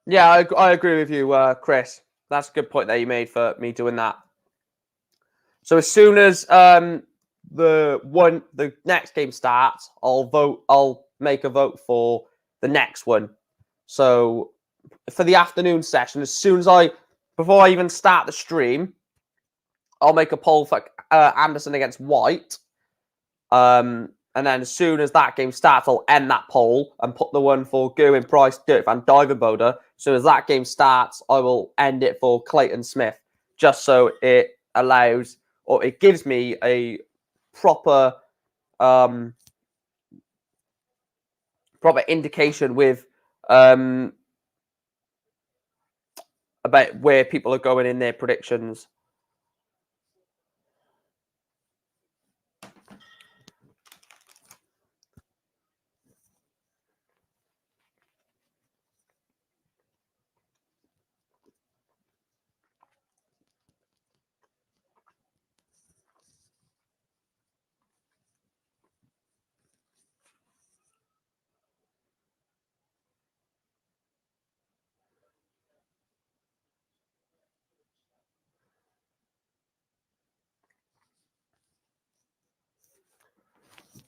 Yeah, I agree with you, Chris. That's a good point that you made for me doing that. So as soon as the next game starts, I'll make a vote for the next one. So for the afternoon session, before I even start the stream, I'll make a poll for Anderson against White. And then as soon as that game starts, I'll end that poll and put the one for Gerwin Price, Dirk van Dijvenbode. As soon as that game starts, I will end it for Clayton Smith, just so it allows, or it gives me a proper indication with about where people are going in their predictions.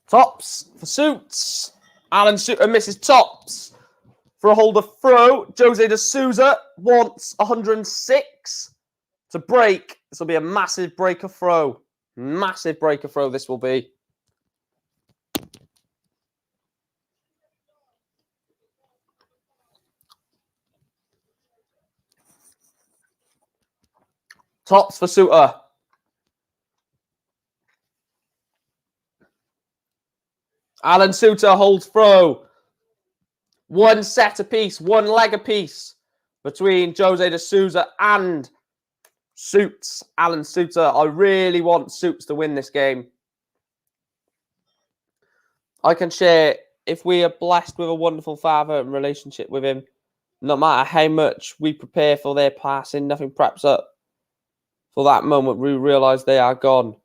Tops for Suits. Alan Suter misses tops. For a hold of throw, Jose de Souza wants 106 to break. This will be a massive breaker throw. Massive breaker throw this will be. Tops for Suter. Alan Suter holds throw. One set apiece, one leg apiece between Jose de Souza and Suits. Alan Suter. I really want Suits to win this game. I can share, if we are blessed with a wonderful father and relationship with him, no matter how much we prepare for their passing, nothing preps up for that moment we realise they are gone.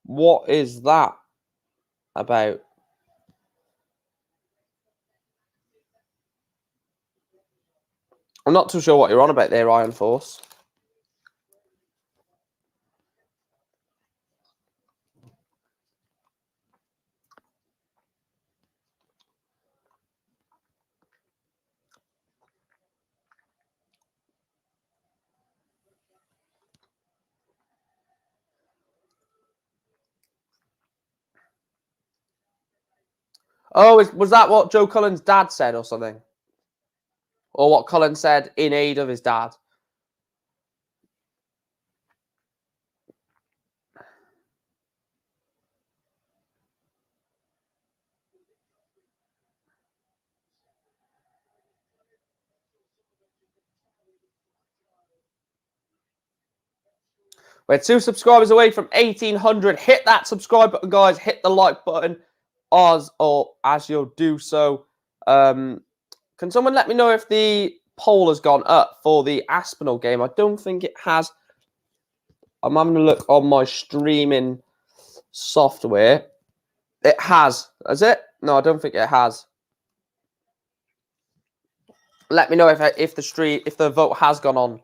What is that about? I'm not too sure what you're on about there, Iron Force. Oh, was that what Joe Cullen's dad said or something? Or what Cullen said in aid of his dad? We're 2 subscribers away from 1,800. Hit that subscribe button, guys. Hit the like button as you'll do so. Can someone let me know if the poll has gone up for the Aspinall game? I don't think it has. I'm having a look on my streaming software. It has. Has it? No, I don't think it has. Let me know if the vote has gone on.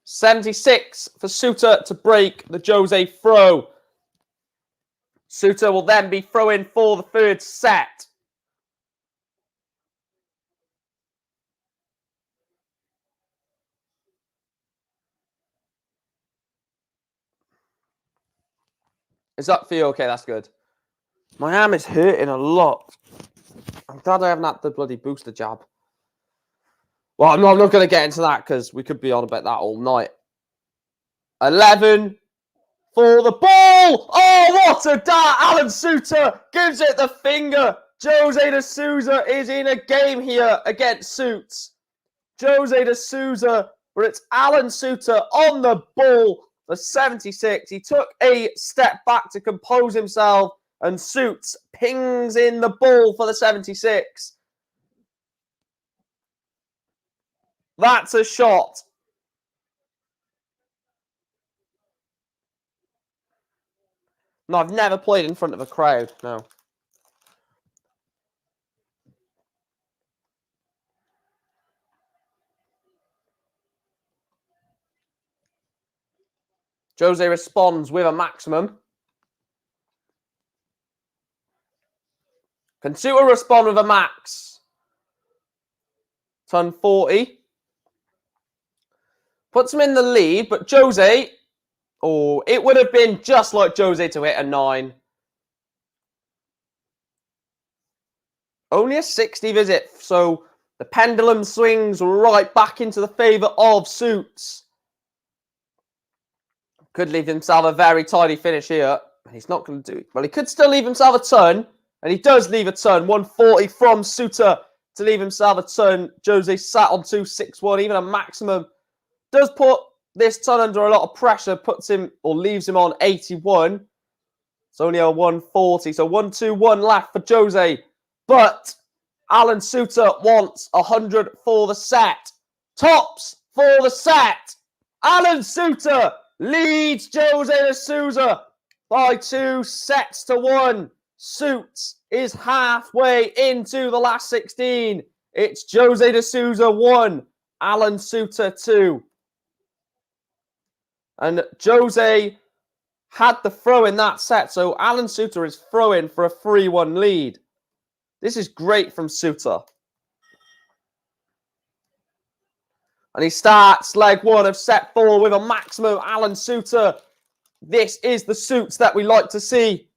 $76 for Suter to break the Jose throw. Suter will then be throwing for the third set. Is that for you? Okay, that's good. My arm is hurting a lot. I'm glad I haven't had the bloody booster jab. Well, I'm not going to get into that because we could be on about that all night. 11 for the ball. Oh, what a dart. Alan Suter gives it the finger. Jose de Souza is in a game here against Suits. Jose de Souza, but it's Alan Suter on the ball for 76. He took a step back to compose himself, and Suits pings in the ball for the 76. That's a shot. No, I've never played in front of a crowd, no. Jose responds with a maximum. Can Suter respond with a max? Ton 40. Puts him in the lead, but Jose... Oh, it would have been just like Jose to hit a 9. Only a 60 visit, so the pendulum swings right back into the favour of Suits. Could leave himself a very tidy finish here. He's not going to do it. Well, he could still leave himself a ton, and he does leave a ton. 140 from Suter to leave himself a ton. Jose sat on 261, even a maximum. Does put this ton under a lot of pressure, puts him or leaves him on 81. It's only a 140, so 121 left for Jose. But Alan Suter wants 100 for the set. Tops for the set. Alan Suter leads Jose de Souza by 2 sets to 1. Suits is halfway into the last 16. It's Jose de Souza 1, Alan Suter 2. And Jose had the throw in that set, so Alan Suter is throwing for a 3-1 lead. This is great from Suter. And he starts leg 1 of set 4 with a maximum. Alan Suter. This is the Suits that we like to see.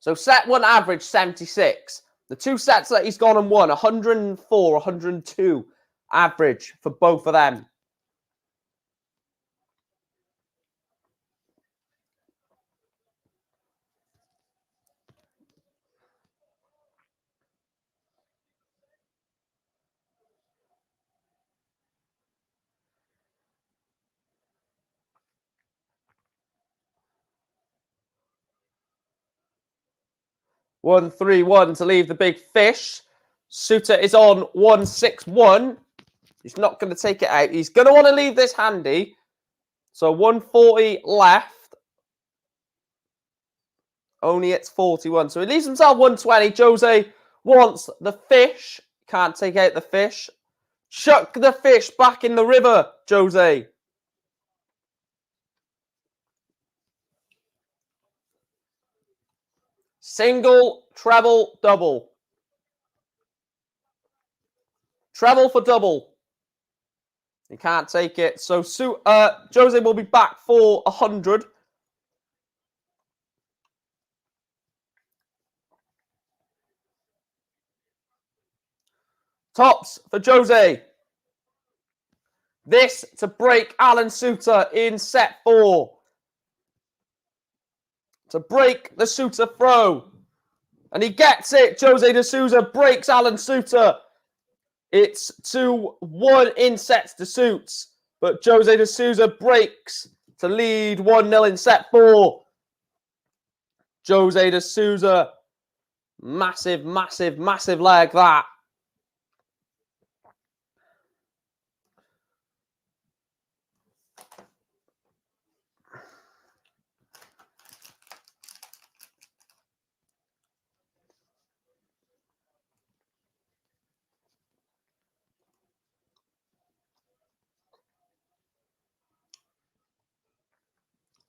So set 1 average 76. The 2 sets that he's gone and won, 104, 102 average for both of them. One 3-1 to leave the big fish. Suter is on 161. He's not going to take it out. He's going to want to leave this handy. So 140 left. Only it's 41. So he leaves himself 120. Jose wants the fish. Can't take out the fish. Chuck the fish back in the river, Jose. Single, treble, double. Treble for double. You can't take it. So Jose will be back for 100. Tops for Jose. This to break Alan Suter in set 4. To break the Suter throw. And he gets it. Jose de Souza breaks Alan Suter. It's 2-1 in sets to Suits. But Jose de Souza breaks to lead 1-0 in set 4. Jose de Souza. Massive, massive, massive leg that.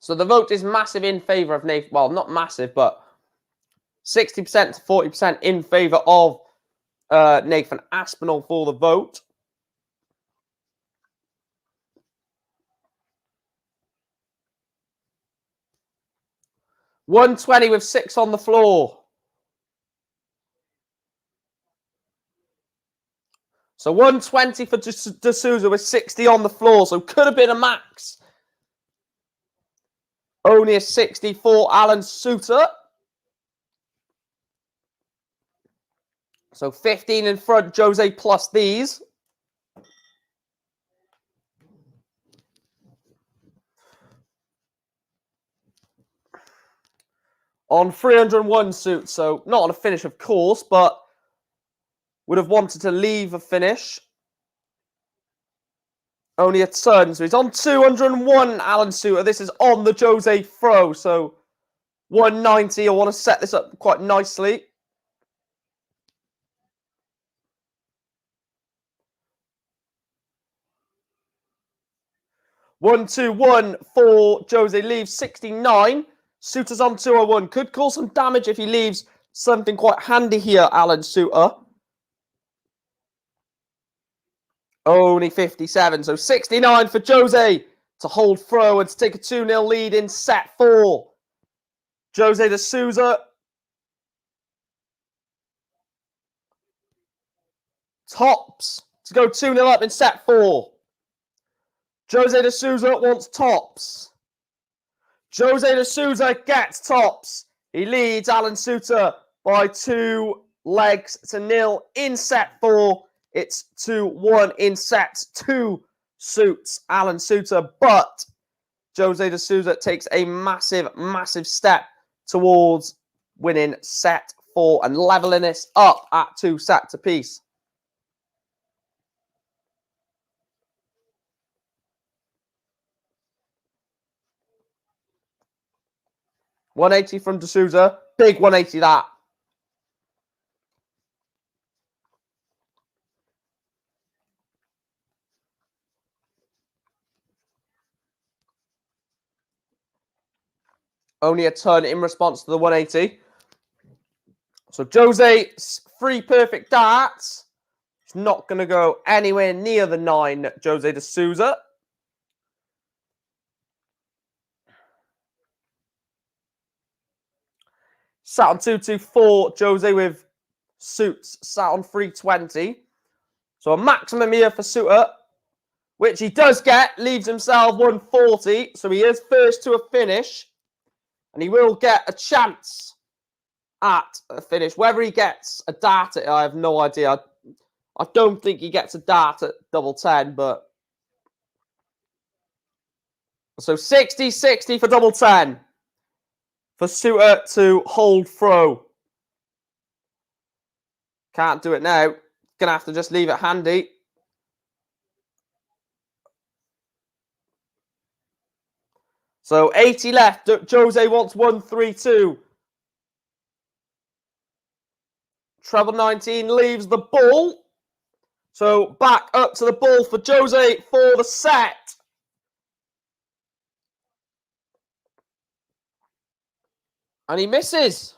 So the vote is massive in favour of Nathan. Well, not massive, but 60% to 40% in favour of Nathan Aspinall for the vote. $120 with 6 on the floor. So $120 for de Souza with 60 on the floor. So could have been a max. Only a 60 for Alan Suter. So 15 in front, Jose plus these. On 301 Suit. So not on a finish, of course, but would have wanted to leave a finish. Only a turn. So he's on 201, Alan Suter. This is on the Jose throw. So 190. I want to set this up quite nicely. One, 2, 1 for Jose. Leaves 69. Suter's on 201. Could cause some damage if he leaves something quite handy here, Alan Suter. Only 57. So 69 for Jose to hold throw and to take a 2-0 lead in set 4. Jose de Souza. Tops to go 2-0 up in set 4. Jose de Souza wants tops. Jose de Souza gets tops. He leads Alan Suter by 2 legs to 0 in set 4. It's 2-1 in set 2 suits Alan Suter, but Jose de Souza takes a massive, massive step towards winning set 4 and leveling this up at 2 sets apiece. $180 from de Souza. Big 180 that. Only a turn in response to the 180. So Jose's 3 perfect darts. He's not going to go anywhere near the 9, Jose de Souza. Sat on 224, Jose with Suits sat on 320. So a maximum here for Suter, which he does get, leaves himself 140. So he is first to a finish. And he will get a chance at a finish. Whether he gets a dart at it, I have no idea. I don't think he gets a dart at double 10, but... So 60-60 for double 10. For Suter to hold throw. Can't do it now. Gonna have to just leave it handy. So 80 left. Jose wants 132. Treble 19 leaves the ball. So back up to the ball for Jose for the set. And he misses.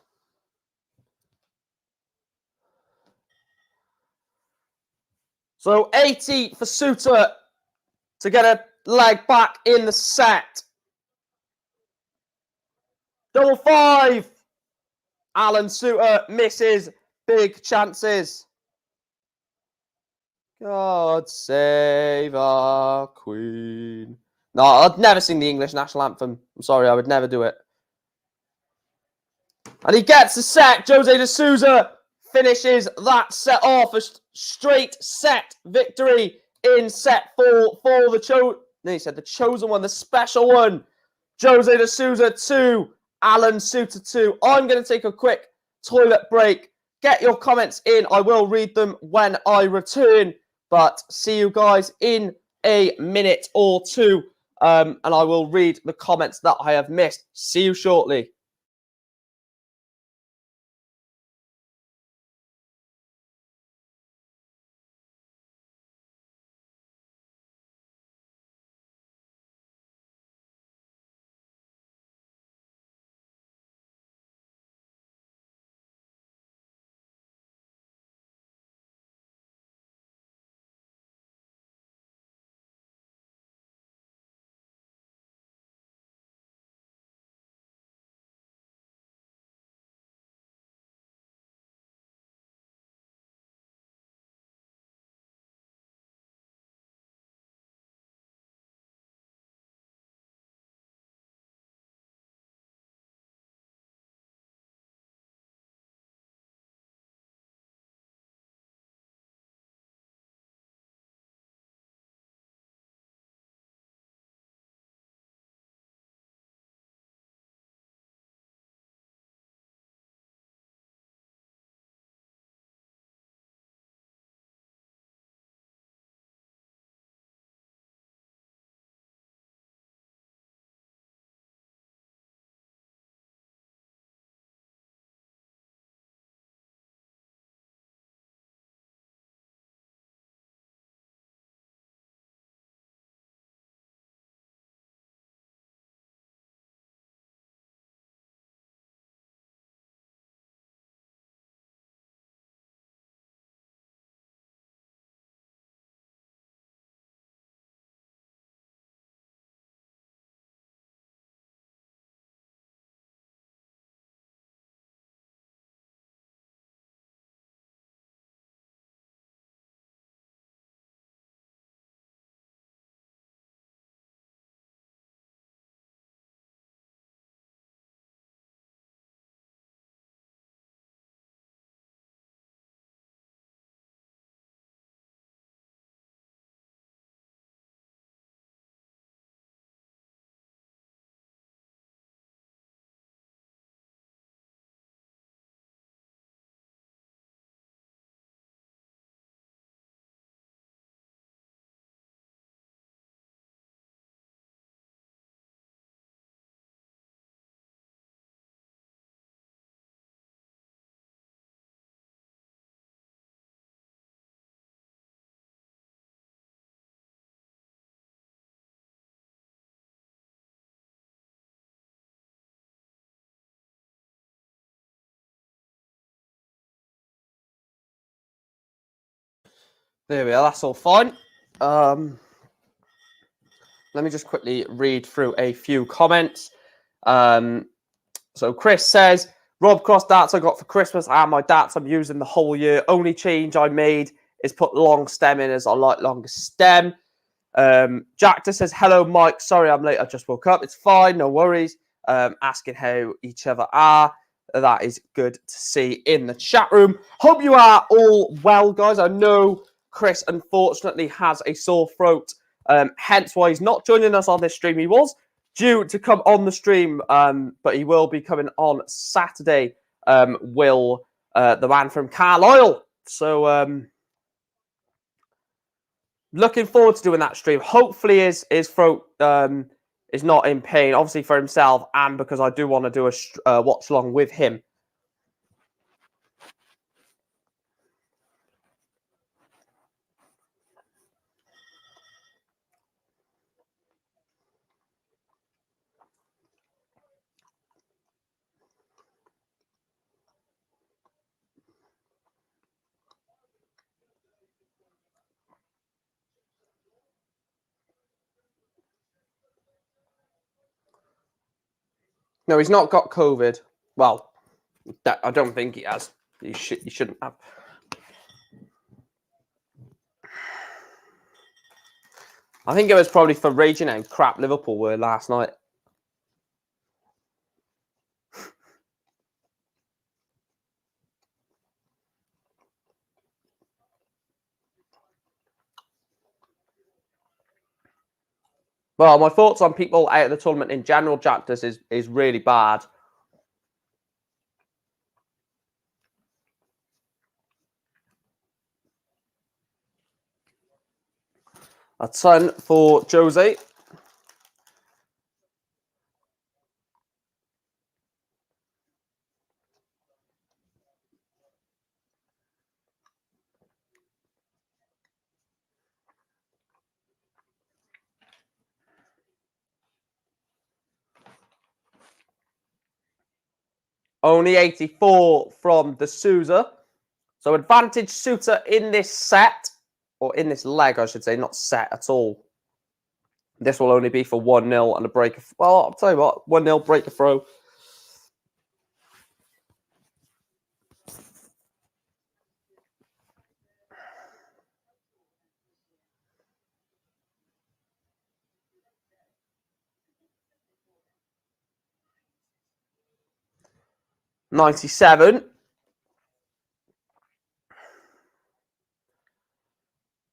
So 80 for Suter to get a leg back in the set. Double 5. Alan Suter misses big chances. God save our Queen. No, I'd never sing the English national anthem. I'm sorry, I would never do it. And he gets the set. Jose de Souza finishes that set off. A straight set victory in set 4 for the chosen one, the special one. Jose de Souza 2, Alan Suter 2. I'm going to take a quick toilet break. Get your comments in. I will read them when I return. But see you guys in a minute or two. And I will read the comments that I have missed. See you shortly. There we are. That's all fine. Let me just quickly read through a few comments. So Chris says, Rob Cross darts I got for Christmas and my darts I'm using the whole year. Only change I made is put long stem in as I like longer stem. Jack just says, hello, Mike. Sorry I'm late. I just woke up. It's fine. No worries. Asking how each other are. That is good to see in the chat room. Hope you are all well, guys. I know Chris, unfortunately, has a sore throat. Hence why he's not joining us on this stream. He was due to come on the stream, but he will be coming on Saturday. Will the man from Carlisle? So looking forward to doing that stream. Hopefully, his throat is not in pain. Obviously for himself, and because I do want to do a watch along with him. No, he's not got COVID. Well, I don't think he has. He shouldn't have. I think it was probably for raging how crap Liverpool were last night. Well, my thoughts on people out of the tournament in general, chapters, is really bad. A ton for Jose. Only 84 from the Sousa. So advantage Suter in this set, or in this leg, I should say, not set at all. This will only be for 1-0 and a break. Well, I'll tell you what, 1-0 break a throw. $97.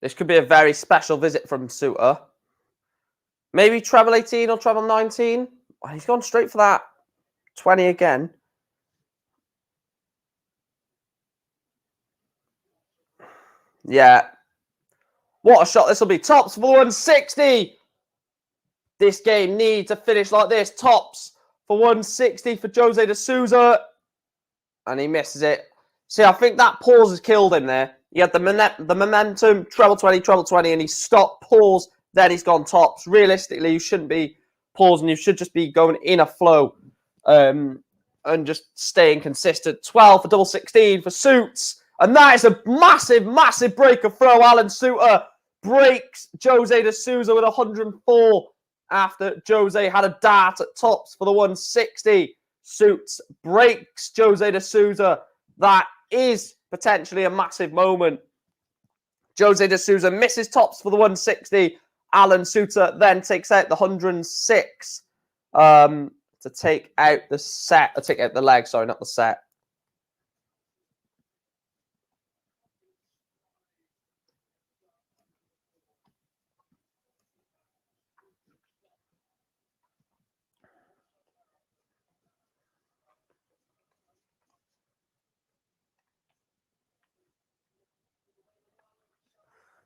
This could be a very special visit from Suter. Maybe treble 18 or treble 19. Oh, he's gone straight for that 20 again. Yeah. What a shot this will be. Tops for 160. This game needs a finish like this. Tops for 160 for Jose de Sousa. And he misses it. See, I think that pause has killed him there. He had the momentum, treble 20, and he stopped, pause, then he's gone tops. Realistically, you shouldn't be pausing. You should just be going in a flow and just staying consistent. 12 for double 16 for Suits. And that is a massive, massive break of throw. Alan Suter breaks Jose de Sousa with 104 after Jose had a dart at tops for the 160. Suits breaks Jose de Sousa. That is potentially a massive moment. Jose de Sousa misses tops for the 160. Alan Suter then takes out the 106 to take out the set. Take out the leg, sorry, not the set.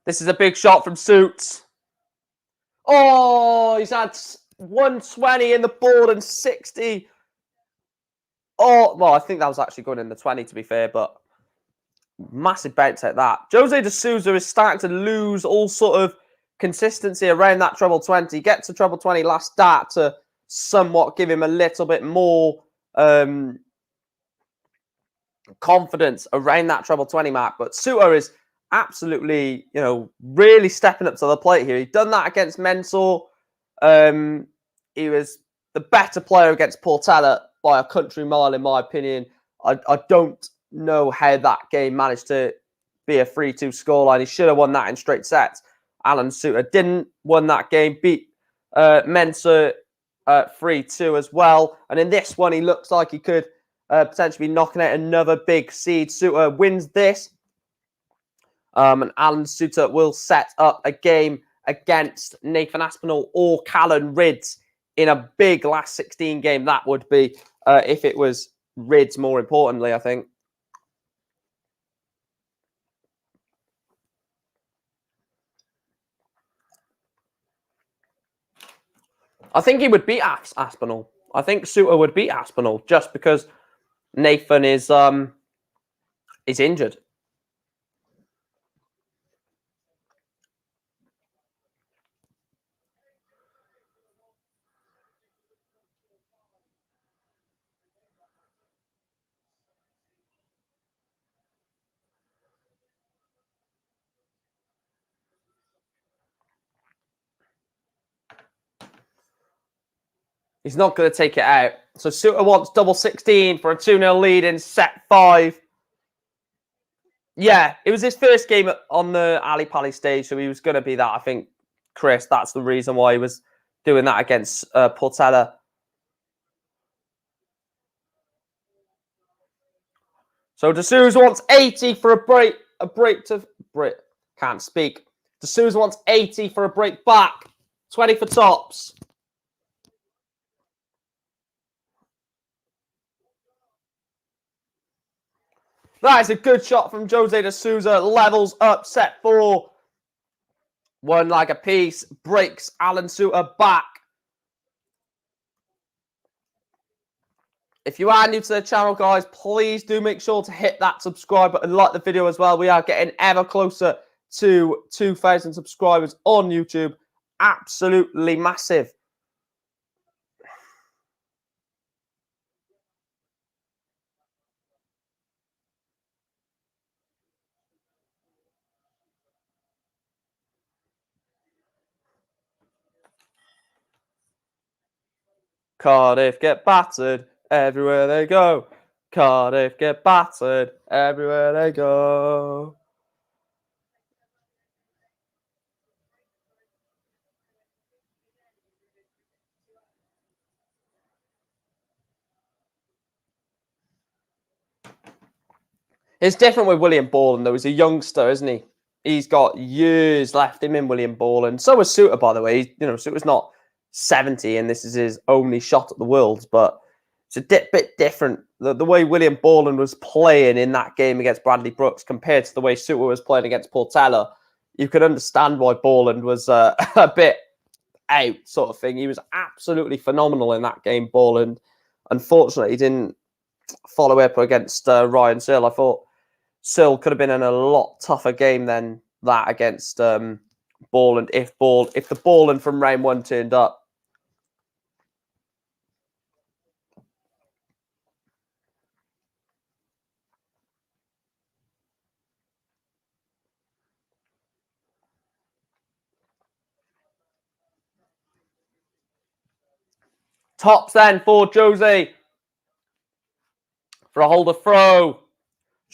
This is a big shot from Suits. Oh, he's had 120 in the board and 60. Oh, well, I think that was actually going in the 20, to be fair, but massive bounce at that. Jose de Sousa is starting to lose all sort of consistency around that treble 20. Gets to treble 20 last start to somewhat give him a little bit more confidence around that treble 20 mark. But Suter is absolutely, really stepping up to the plate here. He's done that against Mensah. He was the better player against Portela by a country mile, in my opinion. I don't know how that game managed to be a 3-2 scoreline. He should have won that in straight sets. Alan Suter didn't. Won that game. Beat Mensah 3-2 as well. And in this one, he looks like he could potentially be knocking out another big seed. Suter wins this. And Alan Suter will set up a game against Nathan Aspinall or Callan Rids in a big last 16 game. That would be if it was Rids, more importantly, I think. I think he would beat Aspinall. I think Suter would beat Aspinall just because Nathan is injured. He's not going to take it out. So Suter wants double 16 for a 2-0 lead in set 5. Yeah, it was his first game on the Ali Pali stage, so he was going to be that. I think, Chris, that's the reason why he was doing that against Portela. So D'Souza wants 80 for a break to... Can't speak. D'Souza wants 80 for a break back. 20 for tops. That is a good shot from Jose D'Souza. Levels up set 4. One like a piece. Breaks Alan Suter back. If you are new to the channel, guys, please do make sure to hit that subscribe button and like the video as well. We are getting ever closer to 2,000 subscribers on YouTube. Absolutely massive. Cardiff get battered everywhere they go. Cardiff get battered everywhere they go. It's different with William Borland, though. He's a youngster, isn't he? He's got years left in William Borland. So was Suter, by the way. Suter's not 70, and this is his only shot at the Worlds, but it's a bit different. The way William Borland was playing in that game against Bradley Brooks compared to the way Suter was playing against Portela, you could understand why Borland was a bit out, sort of thing. He was absolutely phenomenal in that game, Borland. Unfortunately, he didn't follow up against Ryan Searle. I thought Searle could have been in a lot tougher game than that against Borland if the Borland from round 1 turned up. Tops then for Jose for a holder throw.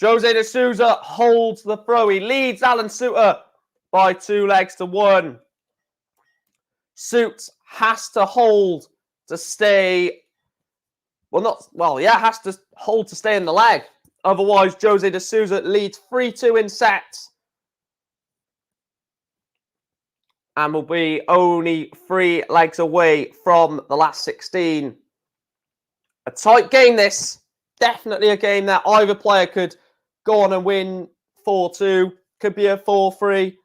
Jose D'Souza holds the throw. He leads Alan Suter by 2 legs to 1. Suits has to hold to stay. Has to hold to stay in the leg. Otherwise, Jose D'Souza leads 3-2 in sets. And will be only 3 legs away from the last 16. A tight game, this. Definitely a game that either player could go on and win 4-2. Could be a 4-3.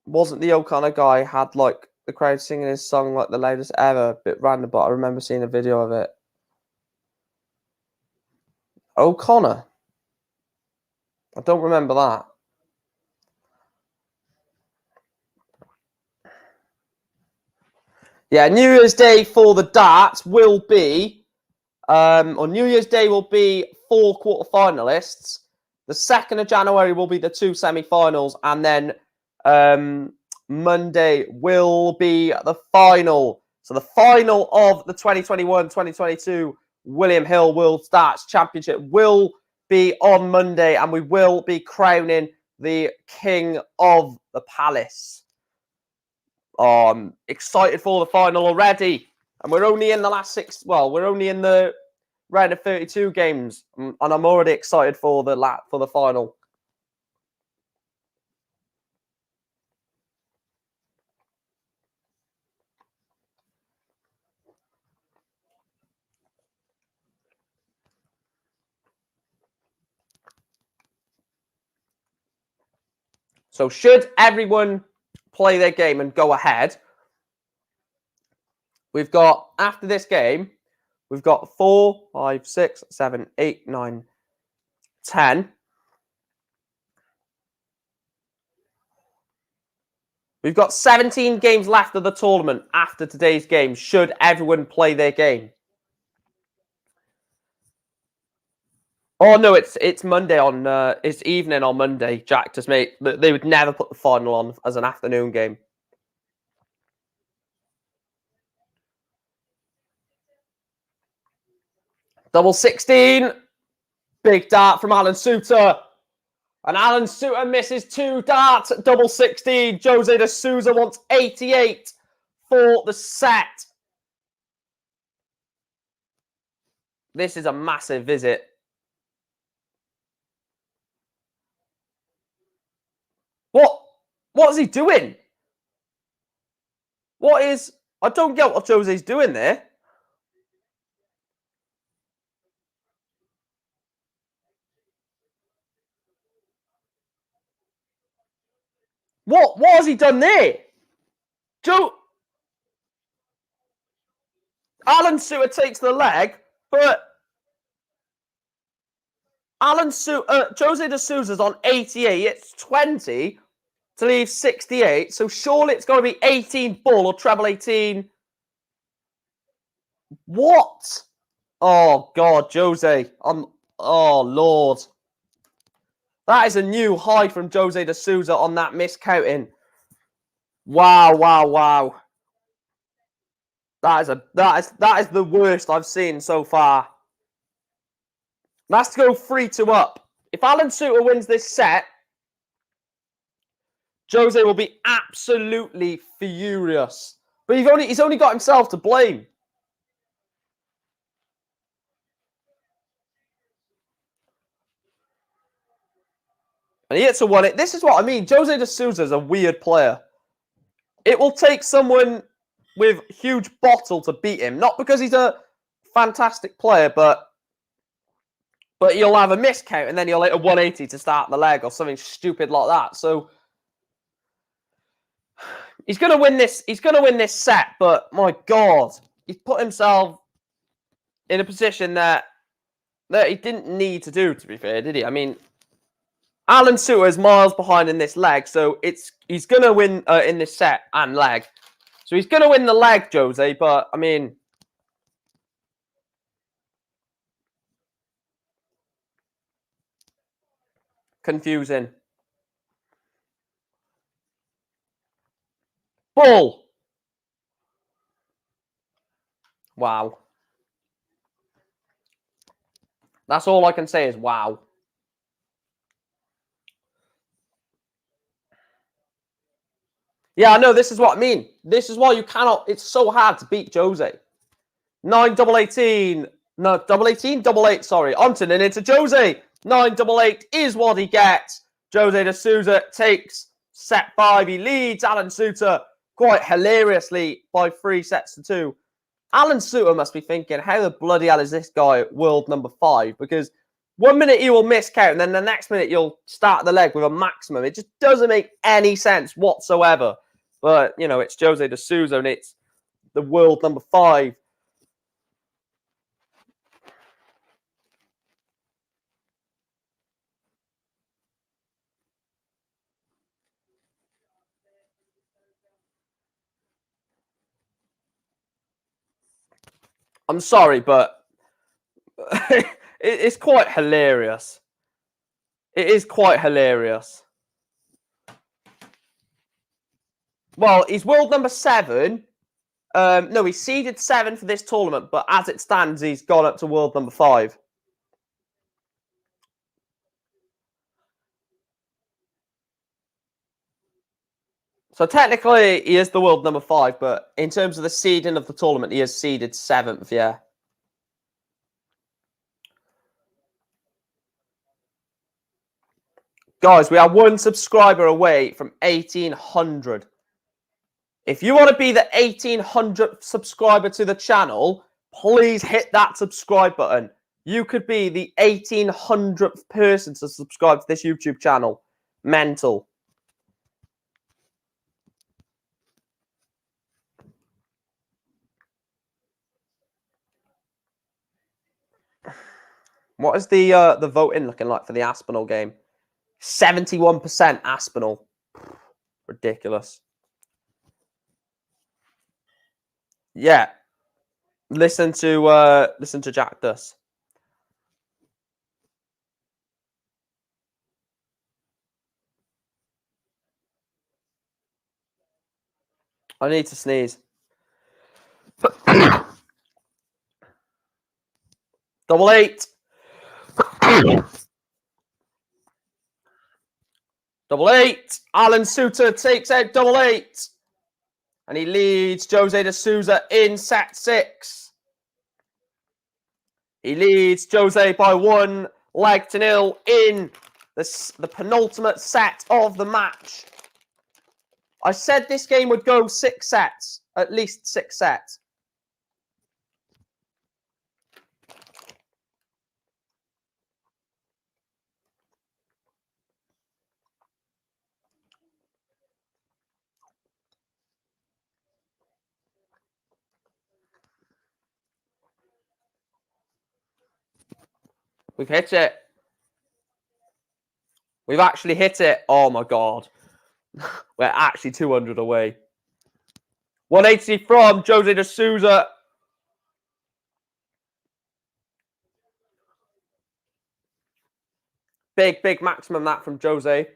Wasn't the O'Connor guy had like the crowd singing his song like the loudest ever? A bit random, but I remember seeing a video of it. O'Connor? I don't remember that. Yeah, New Year's Day for the darts will be, on New Year's Day will be 4 quarterfinalists. The 2nd of January will be the 2 semi-finals, and then Monday will be the final. So the final of the 2021-2022 William Hill World Darts Championship will be on Monday, and we will be crowning the King of the Palace. Excited for the final already, and we're only in the last 6. Well, we're only in the round of 32 games, and I'm already excited for the final. So, should everyone play their game and go ahead, we've got, after this game, we've got 4, 5, 6, 7, 8, 9, 10. We've got 17 games left of the tournament after today's game, should everyone play their game. Oh, no, it's Monday on, it's evening on Monday, Jack. Just mate, they would never put the final on as an afternoon game. Double 16. Big dart from Alan Suter. And Alan Suter misses 2 darts at double 16. Jose de Souza wants 88 for the set. This is a massive visit. What is he doing? I don't get what Jose's doing there. What has he done there? Alan Suter takes the leg, but Jose de Souza's on 88. It's 20 to leave 68. So surely it's got to be 18 ball or treble 18. What? Oh, God, Jose. Oh, Lord. That is a new high from Jose de Souza on that miscounting. Wow. That is the worst I've seen so far. That's to go 3-2 up. If Alan Suter wins this set, Jose will be absolutely furious. But he's only got himself to blame. And he hits a 1-8. This is what I mean. Jose de Souza is a weird player. It will take someone with huge bottle to beat him. Not because he's a fantastic player, but he'll have a miscount and then he'll hit a 180 to start the leg or something stupid like that. So he's going to win this. He's going to win this set, but my God, he's put himself in a position that he didn't need to do, to be fair, did he? I mean, Alan Suter is miles behind in this leg, so he's going to win in this set and leg. So he's going to win the leg, Jose, but, I mean, confusing. Bull. Wow. That's all I can say is wow. Yeah, I know. This is what I mean. This is why you cannot. It's so hard to beat Jose. 9 double 18. No, double 18? Double 8, sorry. Onton and into Jose. 9 double 8 is what he gets. Jose de Souza takes set 5. He leads Alan Suter quite hilariously by 3-2. Alan Suter must be thinking, how the bloody hell is this guy world number 5? Because 1 minute he will miscount, and then the next minute you'll start the leg with a maximum. It just doesn't make any sense whatsoever. But, you know, it's Jose de Souza, and it's the world number 5. I'm sorry, but it's quite hilarious. It is quite hilarious. Well, he's world number 7. No, he's seeded 7 for this tournament, but as it stands, he's gone up to world number 5. So technically, he is the world number 5, but in terms of the seeding of the tournament, he is seeded 7th, yeah. Guys, we are 1 subscriber away from 1,800. If you want to be the 1,800th subscriber to the channel, please hit that subscribe button. You could be the 1,800th person to subscribe to this YouTube channel. Mental. What is the voting looking like for the Aspinall game? 71% Aspinall. Ridiculous. Yeah. Listen to Jack Duss. I need to sneeze. Double 8. Double 8. Alan Suter takes out double 8. And he leads Jose de Souza in set 6. He leads Jose by 1 leg to 0 in the penultimate set of the match. I said this game would go 6 sets, at least 6 sets. We've hit it. We've actually hit it. Oh my God. We're actually 200 away. 180 from Jose de Souza. Big maximum that from Jose.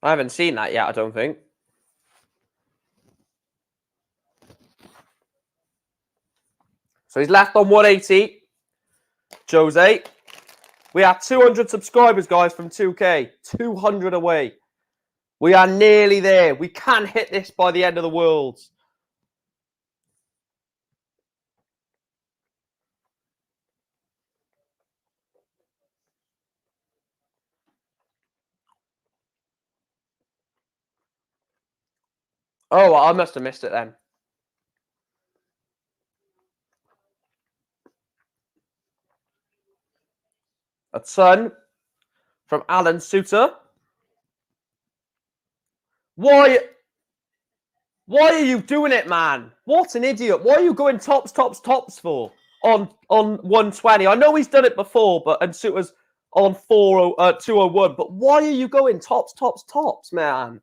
I haven't seen that yet, I don't think. So he's left on 180. Jose. We are 200 subscribers, guys, from 2K. 200 away. We are nearly there. We can hit this by the end of the Worlds. Oh, I must have missed it then. A ton from Alan Suter. Why are you doing it, man? What an idiot. What are you going tops for on 120? I know he's done it before, and Suter's on 201, but why are you going tops, man?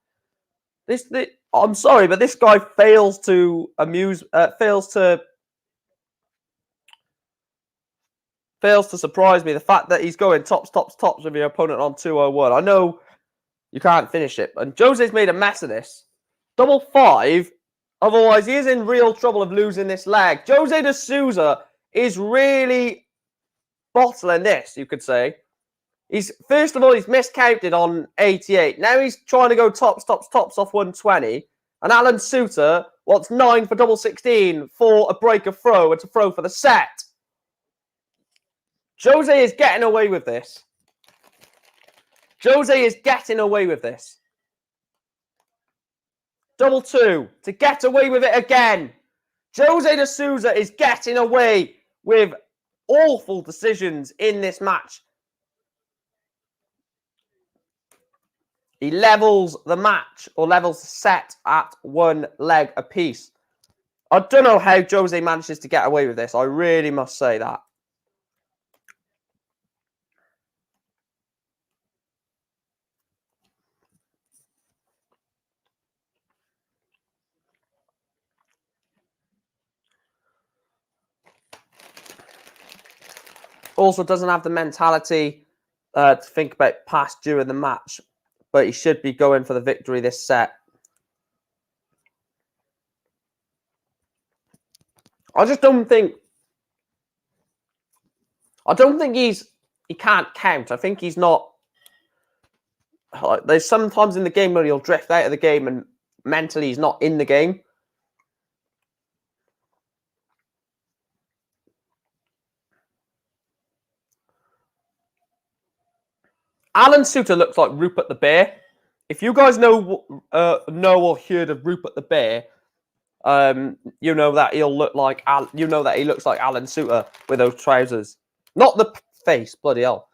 I'm sorry, but this guy fails to surprise me. The fact that he's going tops with your opponent on 201. I know you can't finish it, and Jose's made a mess of this. Double 5. Otherwise, he is in real trouble of losing this leg. Jose de Souza is really bottling this, you could say. First of all, he's miscounted on 88. Now he's trying to go tops off 120. And Alan Suter wants 9 for double 16 for a break of throw and to throw for the set. Jose is getting away with this. Jose is getting away with this. Double 2 to get away with it again. Jose de Souza is getting away with awful decisions in this match. He levels the match, or levels the set at 1 leg apiece. I don't know how Jose manages to get away with this. I really must say that. Also doesn't have the mentality to think about pass during the match, but he should be going for the victory this set. I don't think he can't count. I think he's not. There's sometimes in the game where he'll drift out of the game and mentally he's not in the game. Alan Suter looks like Rupert the Bear. If you guys know or heard of Rupert the Bear, you know that he looks like Alan Suter with those trousers. Not the face, bloody hell.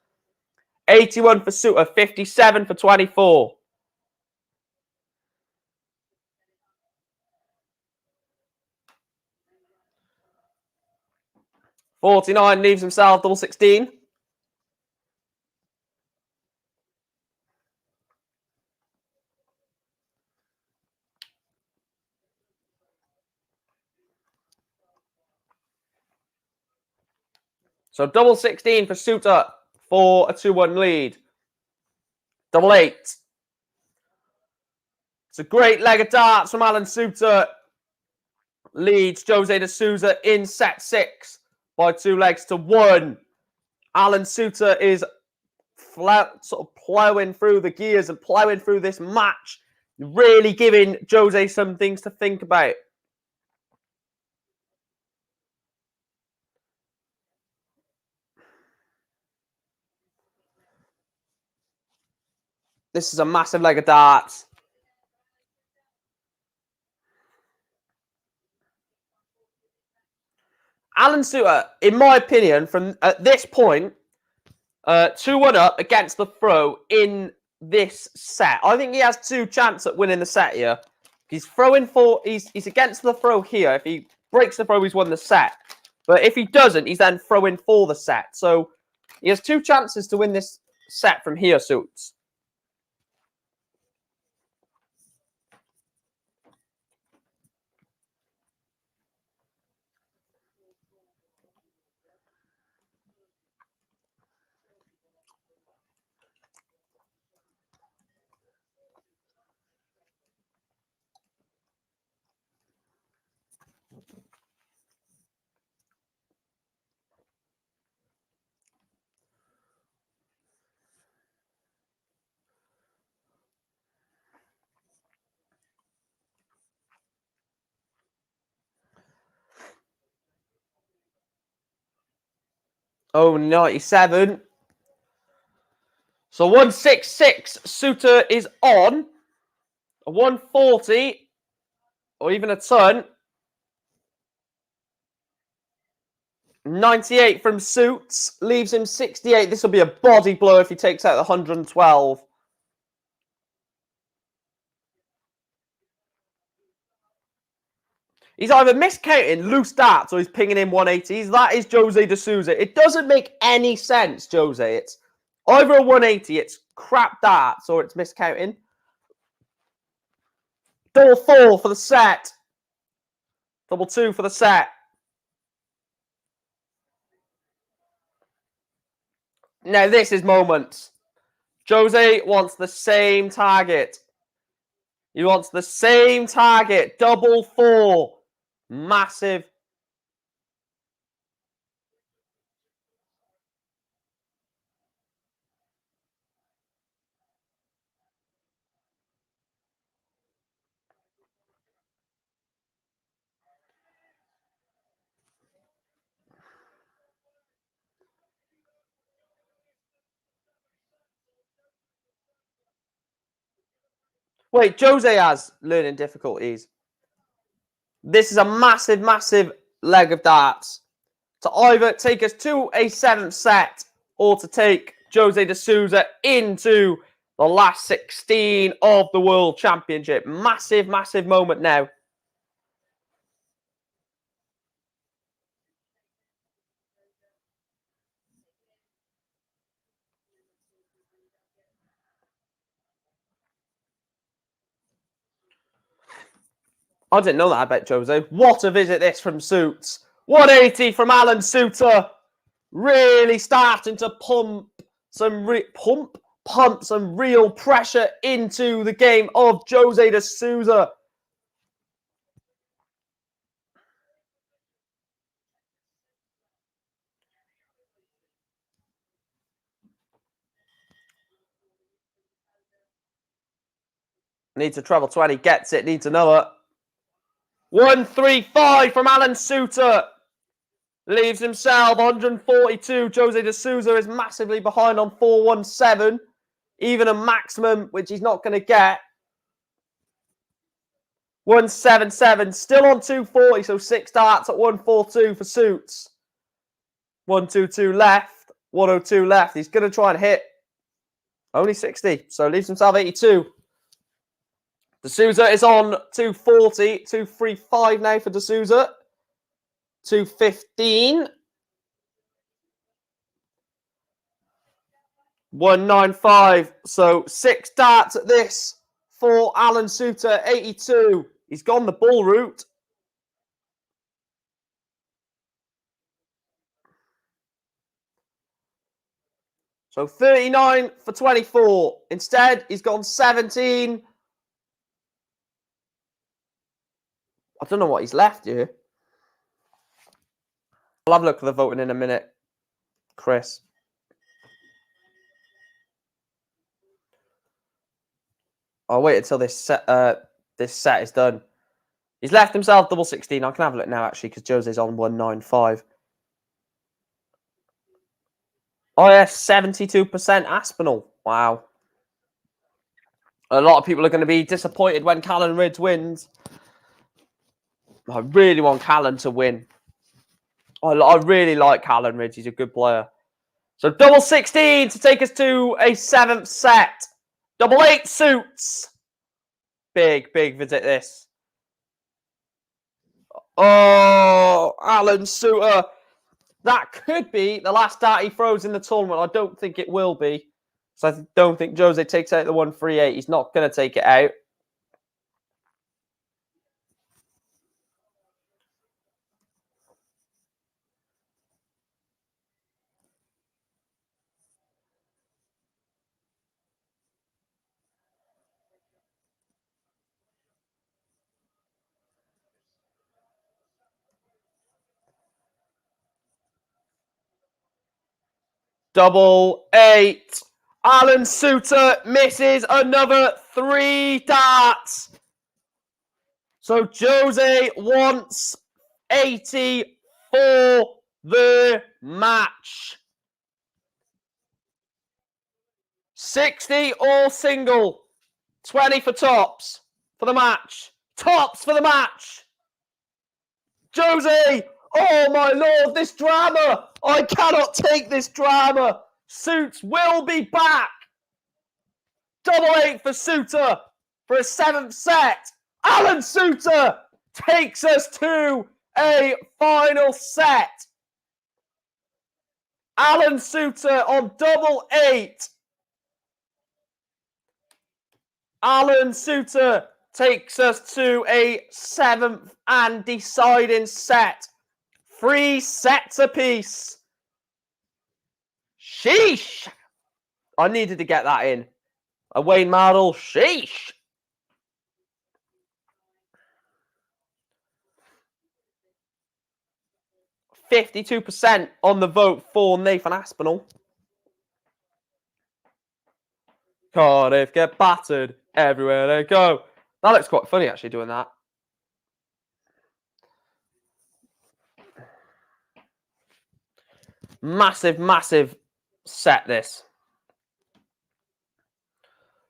81 for Suter, 57 for 24. $49 leaves himself double 16. So double 16 for Suter for a 2-1 lead. Double 8. It's a great leg of darts from Alan Suter. Leads Jose de Souza in set 6 by 2 legs to 1. Alan Suter is sort of ploughing through the gears and ploughing through this match, really giving Jose some things to think about. This is a massive leg of darts. Alan Suter, in my opinion, from at this point, 2-1 up against the throw in this set. I think he has 2 chances at winning the set here. He's throwing for, he's against the throw here. If he breaks the throw, he's won the set. But if he doesn't, he's then throwing for the set. So he has 2 chances to win this set from here, Suits. Oh, 97. So 166, Suter is on. A 140, or even a ton. 98 from Suits, leaves him 68. This will be a body blow if he takes out the 112. He's either miscounting loose darts or he's pinging in 180s. That is Jose de Souza. It doesn't make any sense, Jose. It's either a 180, it's crap darts, or it's miscounting. Double 4 for the set. Double 2 for the set. Now this is moments. Jose wants the same target. He wants the same target. Double 4. Massive. Wait, Jose has learning difficulties. This is a massive, massive leg of darts. To either take us to a 7th set or to take Jose de Souza into the last 16 of the World Championship. Massive, massive moment now. I didn't know that about Jose. What a visit this from Suits. 180 from Alan Suter. Really starting to pump some real pressure into the game of Jose de Souza. Needs a treble 20, gets it, needs another. 135 from Alan Suter. Leaves himself 142. Jose de Souza is massively behind on 417. Even a maximum, which he's not going to get. 177. Still on 240, so 6 darts at 142 for Suits. 122 left. 102 left. He's going to try and hit only 60, so leaves himself 82. De Souza is on 240. 235 now for De Souza. 215. 195. So 6 darts at this for Alan Suter. 82. He's gone the ball route. So 39 for 24. Instead, he's gone 17. I don't know what he's left here. I'll have a look at the voting in a minute, Chris. I'll wait until this set is done. He's left himself double 16. I can have a look now, actually, because Jose's on 195. Oh, yeah, 72% Aspinall. Wow. A lot of people are going to be disappointed when Callan Ridge wins. I really want Callan to win. I really like Callan Ridge. He's a good player. So double 16 to take us to a 7th set. Double 8 suits. Big visit this. Oh, Alan Suter. That could be the last dart he throws in the tournament. I don't think it will be. So I don't think Jose takes out the 138. He's not going to take it out. Double 8. Alan Suter misses another 3 darts. So Jose wants 80 for the match. 60 all single. 20 for tops for the match. Tops for the match. Jose! Oh my lord, this drama! I cannot take this drama! Suits will be back! Double 8 for Suter for a 7th set. Alan Suter takes us to a final set. Alan Suter on double 8. Alan Suter takes us to a 7th and deciding set. 3 sets apiece. Sheesh! I needed to get that in. A Wayne Mardle, sheesh! %52% on the vote for Nathan Aspinall. Cardiff get battered everywhere they go. That looks quite funny, actually, doing that. Massive set, this.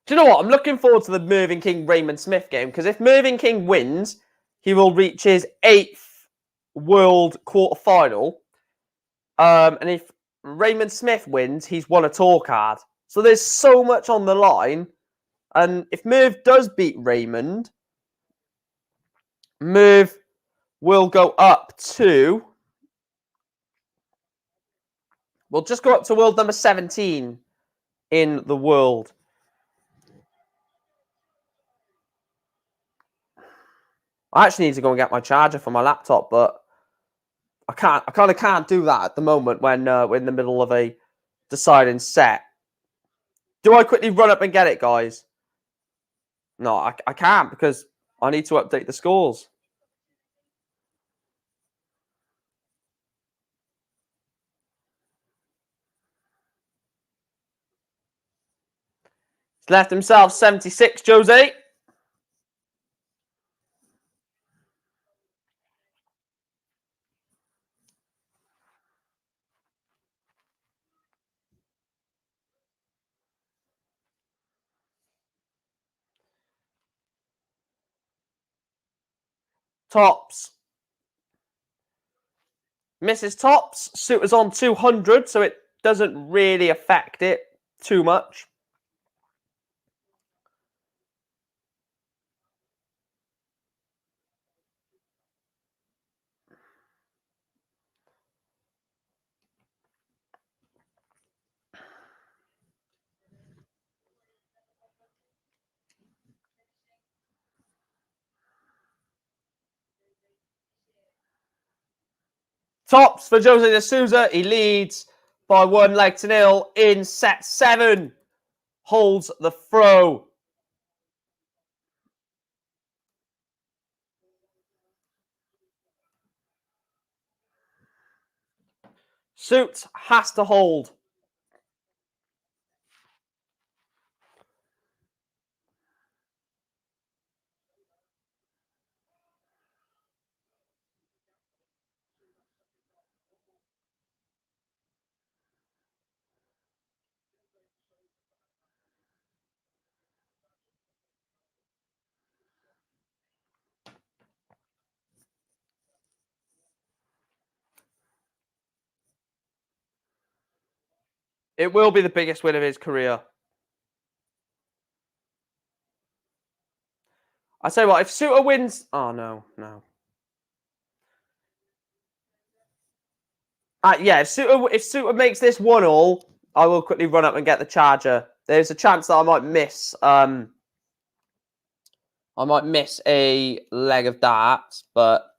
Do you know what? I'm looking forward to the Mervyn King Raymond Smith game, because if Mervyn King wins, he will reach his 8th World quarterfinal. And if Raymond Smith wins, he's won a tour card. So there's so much on the line. And if Merv does beat Raymond, Merv will go up to... We'll just go up to world number 17 in the world. I actually need to go and get my charger for my laptop, but I kind of can't do that at the moment when we're in the middle of a deciding set. Do I quickly run up and get it, guys? No, I can't, because I need to update the scores. He's left himself 76, Jose. Tops. Misses tops. Suiter's on 200, so it doesn't really affect it too much. Tops for Jose de Souza. He leads by 1 leg to 0 in set 7. Holds the throw. Suit has to hold. It will be the biggest win of his career. I tell you what, if Suter wins... Oh, no. Yeah, if Suter makes this 1-1, I will quickly run up and get the charger. There's a chance that I might miss... I might miss a leg of darts, but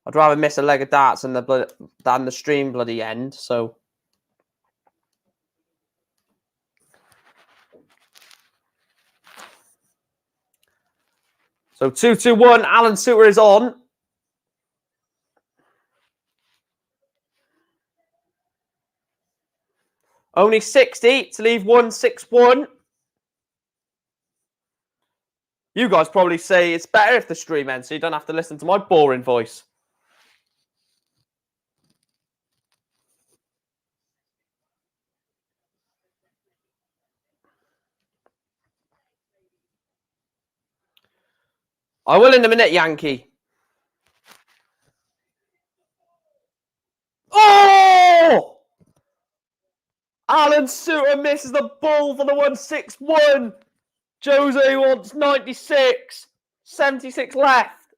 I'd rather miss a leg of darts than the stream bloody end, so... So 2-2-1, Alan Suter is on. Only 60 to leave 1-6-1. You guys probably say it's better if the stream ends, so you don't have to listen to my boring voice. I will in a minute, Yankee. Oh! Alan Suter misses the ball for the 1-6-1. Jose wants 96. 76 left.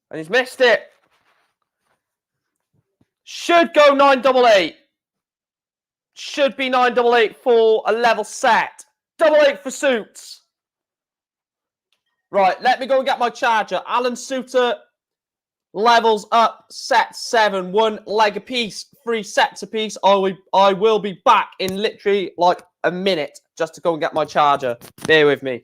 And he's missed it. Should go 9-8. Should be 9-8 for a level set. 8-8 for Suits. Right, let me go and get my charger. Alan Suter levels up set 7. 1 leg apiece. 3 sets apiece. I will be back in literally like a minute just to go and get my charger. Bear with me.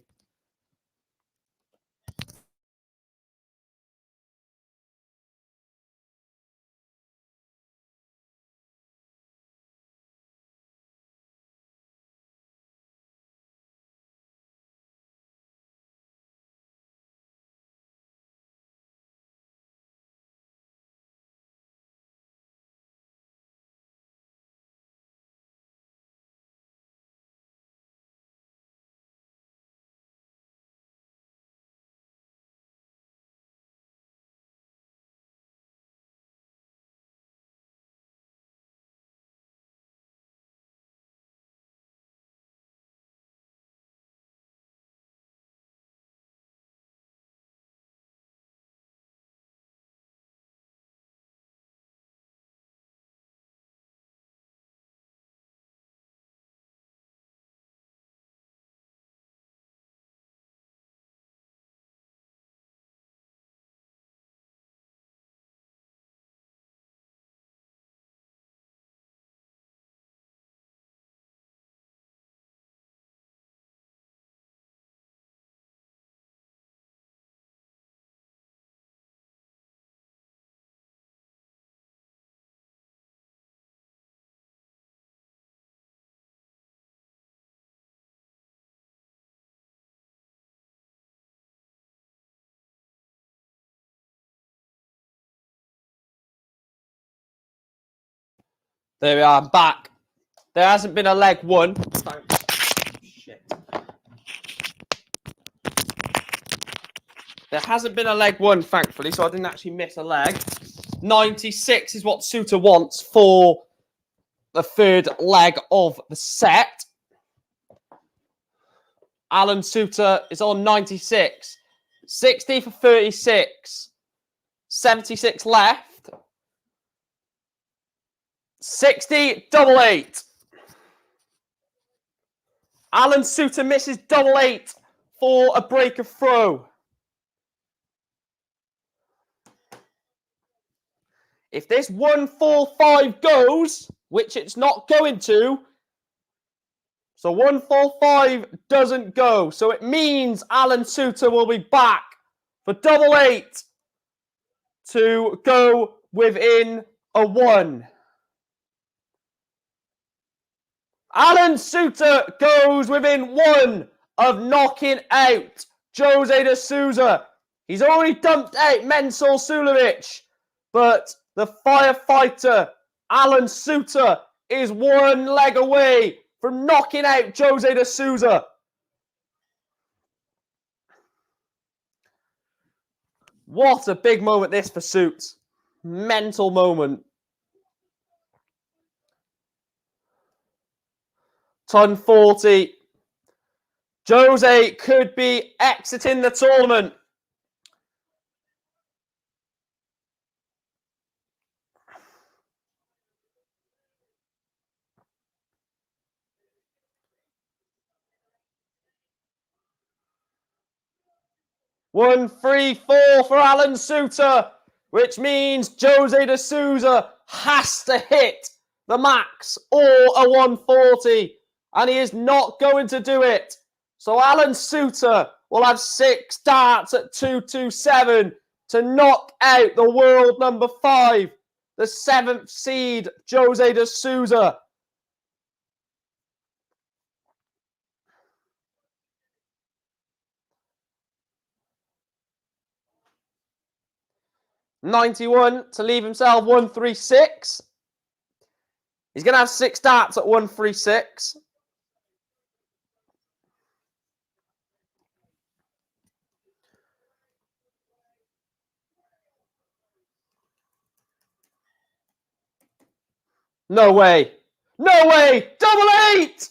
There we are, I'm back. There hasn't been a leg won. Shit. There hasn't been a leg won, thankfully, so I didn't actually miss a leg. 96 is what Suter wants for the 3rd leg of the set. Alan Suter is on 96. 60 for 36. 76 left. 60, 8-8. Alan Suter misses 8-8 for a break of throw. If this 145 goes, which it's not going to, so 145 doesn't go. So it means Alan Suter will be back for double 8 to go within a 1. Alan Suter goes within 1 of knocking out Jose de Souza. He's already dumped out Mensur Suljovic, but the firefighter Alan Suter is 1 leg away from knocking out Jose de Souza. What a big moment this for Suits. Mental moment. Ton 40. Jose could be exiting the tournament. One, 3, 4 for Alan Suter, which means Jose de Souza has to hit the max or a 140, and he is not going to do it. So Alan Suter will have 6 darts at 227 to knock out the world number 5, the 7th seed Jose de Souza. $91 to leave himself 136. He's going to have 6 darts at 136. No way. No way. Double 8.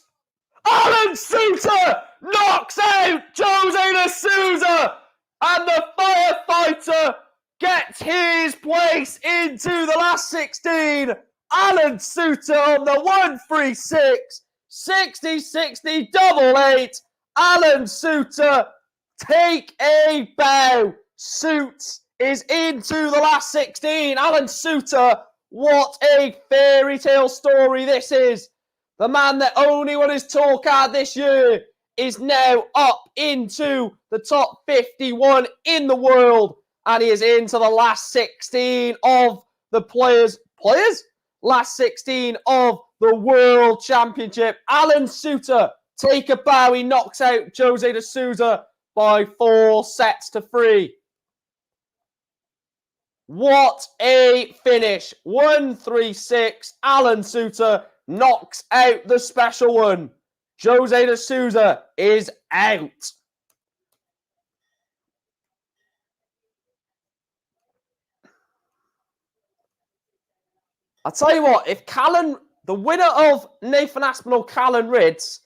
Alan Suter knocks out Jose de Souza. And the firefighter gets his place into the last 16. Alan Suter on the 136. 60-60 double 8. Alan Suter, take a bow. Suits is into the last 16. Alan Suter, what a fairy tale story this is. The man that only won his tour card this year is now up into the top 51 in the world. And he is into the last 16 of the players? Last 16 of the World Championship. Alan Suter, take a bow. He knocks out Jose de Souza by 4-3. What a finish. 136. Alan Suter knocks out the special one. Jose de Souza is out. I'll tell you what, if the winner of Nathan Aspinall, Callan Ridds,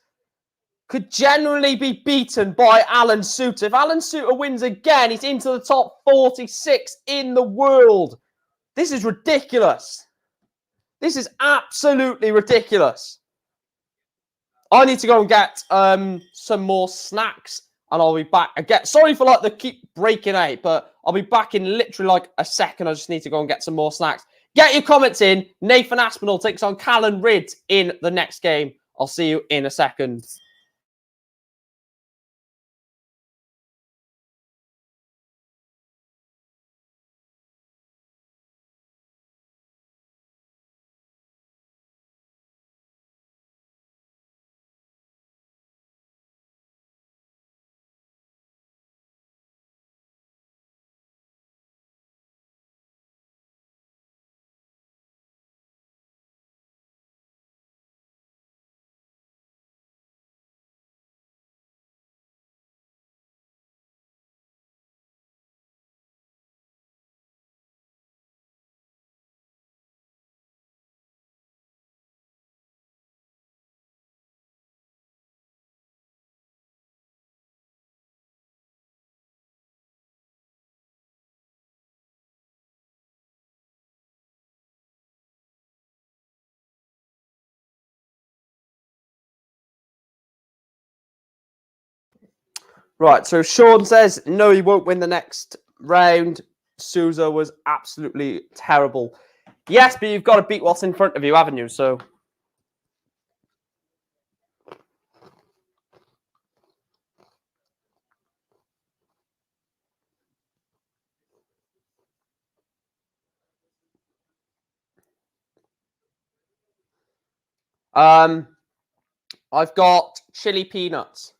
could generally be beaten by Alan Suter. If Alan Suter wins again, he's into the top 46 in the world. This is ridiculous. This is absolutely ridiculous. I need to go and get some more snacks, and I'll be back again. Sorry for the keep breaking out, but I'll be back in literally a second. I just need to go and get some more snacks. Get your comments in. Nathan Aspinall takes on Callan Ridds in the next game. I'll see you in a second. Right, so Sean says, no, he won't win the next round. Souza was absolutely terrible. Yes, but you've got to beat what's in front of you, haven't you? So. I've got chili peanuts.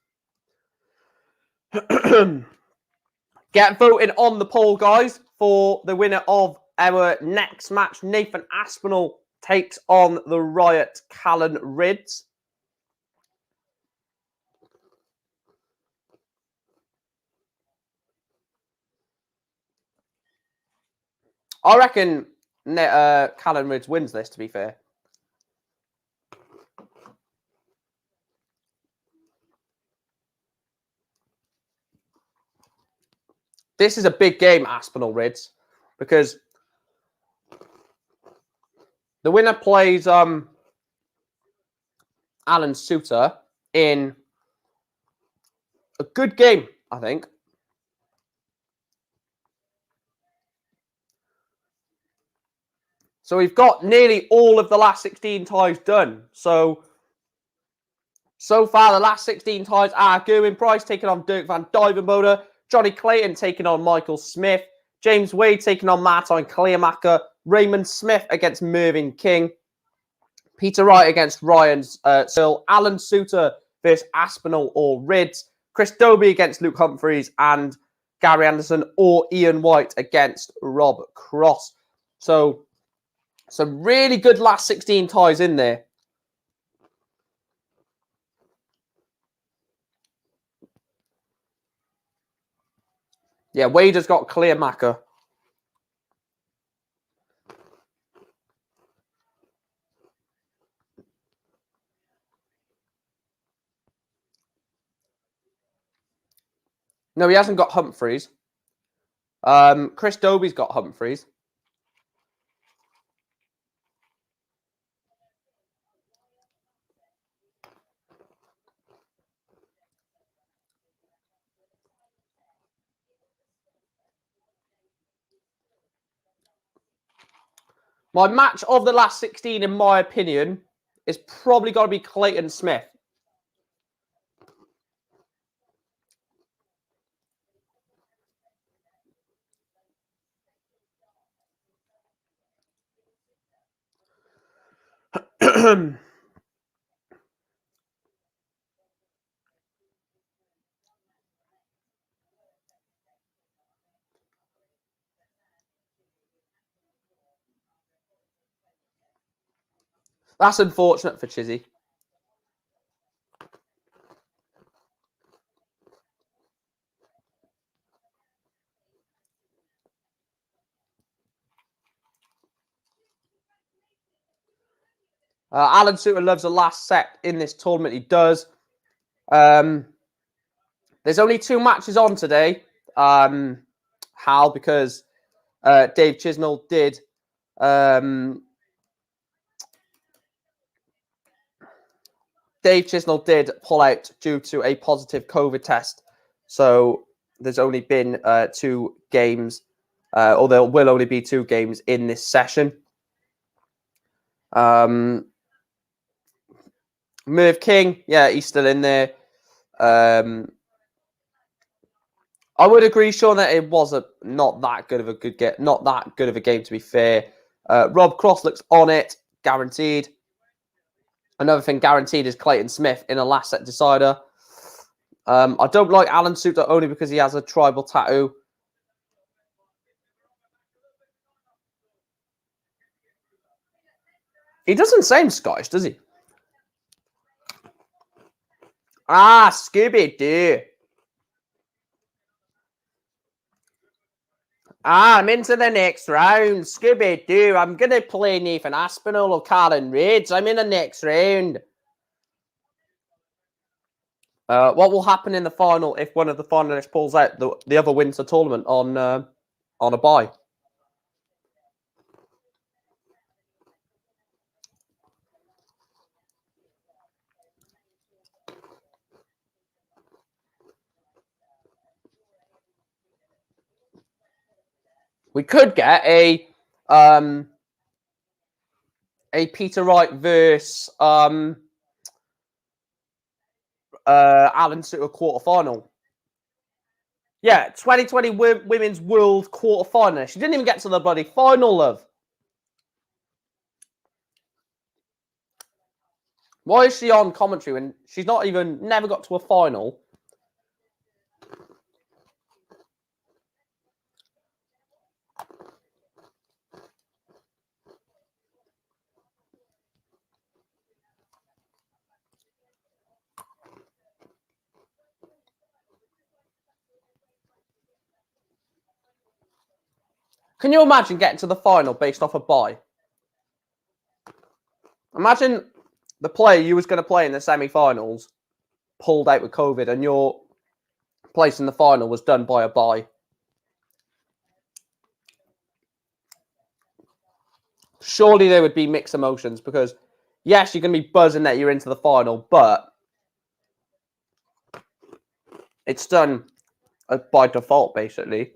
Get voting on the poll, guys, for the winner of our next match. Nathan Aspinall takes on the Riot Callan Rids. I reckon Callan Rids wins this, to be fair. This is a big game, Aspinall Rids, because the winner plays Alan Suter in a good game, I think. So we've got nearly all of the last 16 ties done. So far, the last 16 ties are Gerwin Price taking on Dirk van Duivenbode, Johnny Clayton taking on Michael Smith, James Wade taking on Martin Kleermacher, Raymond Smith against Mervyn King, Peter Wright against Ryan Searle, Alan Suter versus Aspinall or Rids, Chris Dobie against Luke Humphries, and Gary Anderson or Ian White against Rob Cross. So some really good last 16 ties in there. Yeah, Wade has got Kleermacher. No, he hasn't got Humphries. Chris Dobie's got Humphries. My match of the last 16, in my opinion, is probably got to be Clayton Smith. That's unfortunate for Chizzy. Alan Suter loves the last set in this tournament. He does. There's only 2 matches on today. How? Because Dave Chisnell did pull out due to a positive COVID test. So there's only been 2 games, or there will only be 2 games in this session. Merv King, yeah, he's still in there. I would agree, Sean, that it was not that good of a game, to be fair. Rob Cross looks on it, guaranteed. Another thing guaranteed is Clayton Smith in a last set decider. I don't like Alan Suter only because he has a tribal tattoo. He doesn't sound Scottish, does he? Ah, Scooby-Doo. I'm into the next round. Scooby-Doo. I'm going to play Nathan Aspinall or Callan Rids. I'm in the next round. What will happen in the final if one of the finalists pulls out? The other wins the tournament on a bye. We could get a a Peter Wright versus Alan Suter quarterfinal. Yeah, 2020 Women's World quarterfinal. She didn't even get to the bloody final, love. Why is she on commentary when she's never got to a final? Can you imagine getting to the final based off a bye? Imagine the player you was going to play in the semi-finals pulled out with COVID and your place in the final was done by a bye. Surely there would be mixed emotions because, yes, you're going to be buzzing that you're into the final, but it's done by default, basically.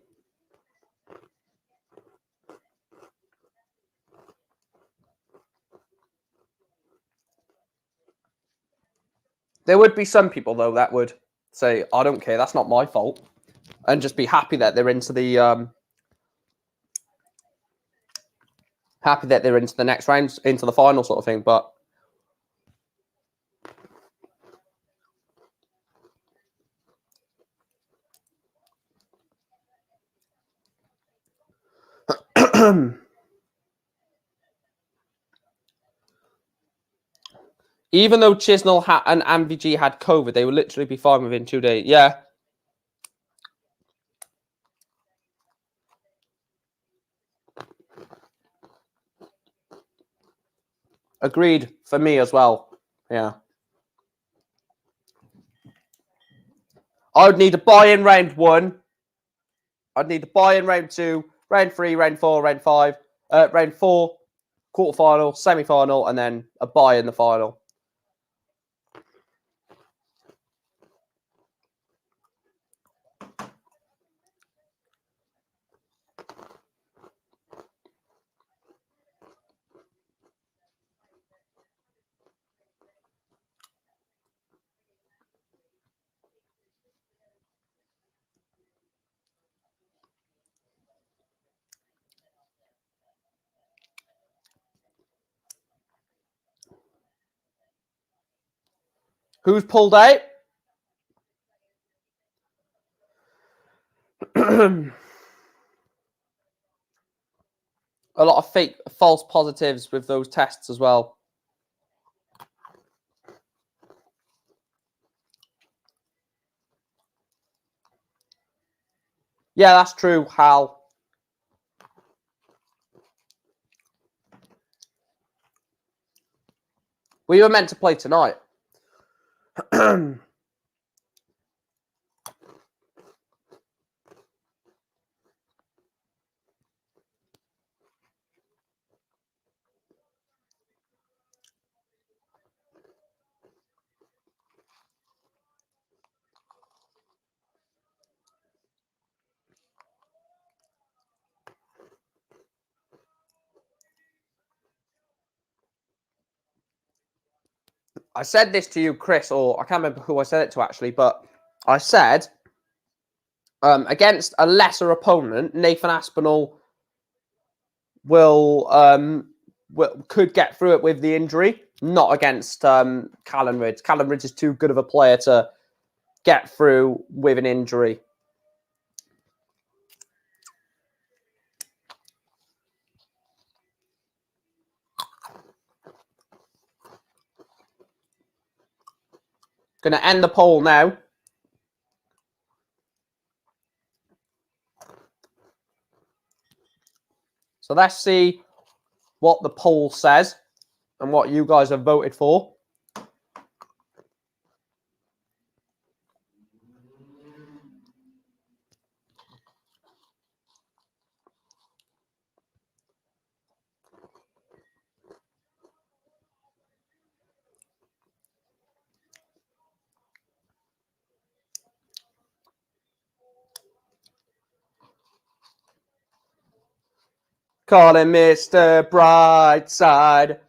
There would be some people, though, that would say, I don't care, that's not my fault, and just be happy that they're into the next round, into the final sort of thing, but even though Chisnall and MVG had COVID, they would literally be fine within 2 days. Yeah. Agreed for me as well. Yeah. I would need a buy-in round 1. I'd need the buy-in round 2, round 3, round 4, round 5, round 4, quarterfinal, semi-final, and then a buy in the final. Who's pulled out? A lot of fake, false positives with those tests as well. Yeah, that's true, Hal. We were meant to play tonight. I said this to you, Chris, or I can't remember who I said it to actually, but I said against a lesser opponent, Nathan Aspinall could get through it with the injury, not against Callum Ridge. Callum Ridge is too good of a player to get through with an injury. Going to end the poll now. So let's see what the poll says and what you guys have voted for. Call him Mr. Brightside.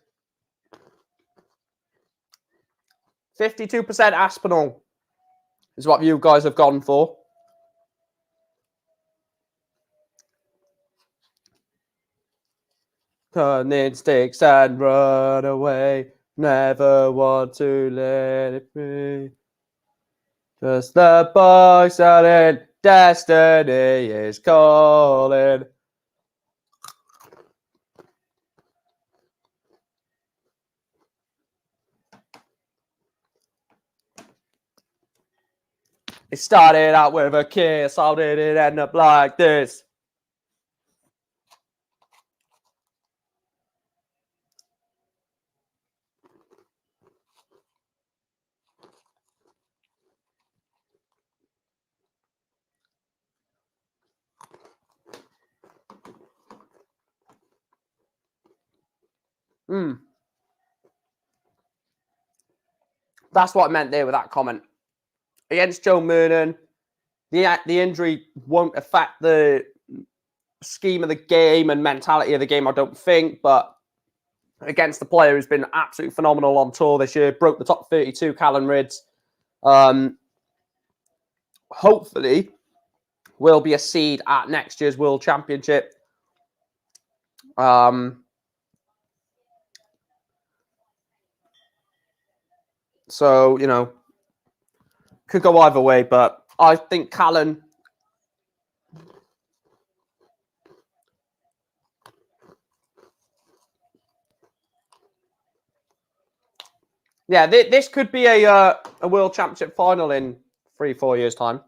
52% Aspinall is what you guys have gone for. Turn in sticks and run away. Never want to let it be. Just the boys out in destiny is calling. It started out with a kiss. How did it end up like this? That's what I meant there with that comment. Against Joe Murnan, the injury won't affect the scheme of the game and mentality of the game, I don't think. But against the player who's been absolutely phenomenal on tour this year, broke the top 32, Callan Ridds. Hopefully, will be a seed at next year's World Championship. So, you know, could go either way, but I think Callan... Yeah, this could be a World Championship final in 3-4 years' time.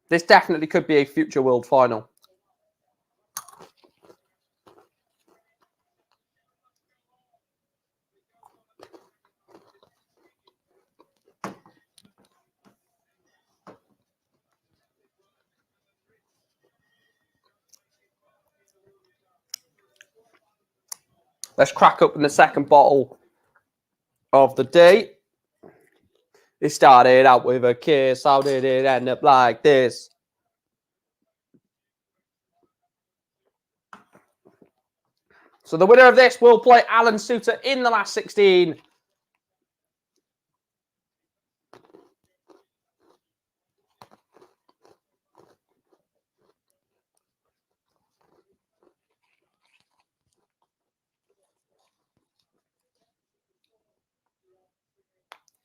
This definitely could be a future world final. Let's crack open the second bottle of the day. It started out with a kiss. How did it end up like this? So the winner of this will play Alan Suter in the last 16.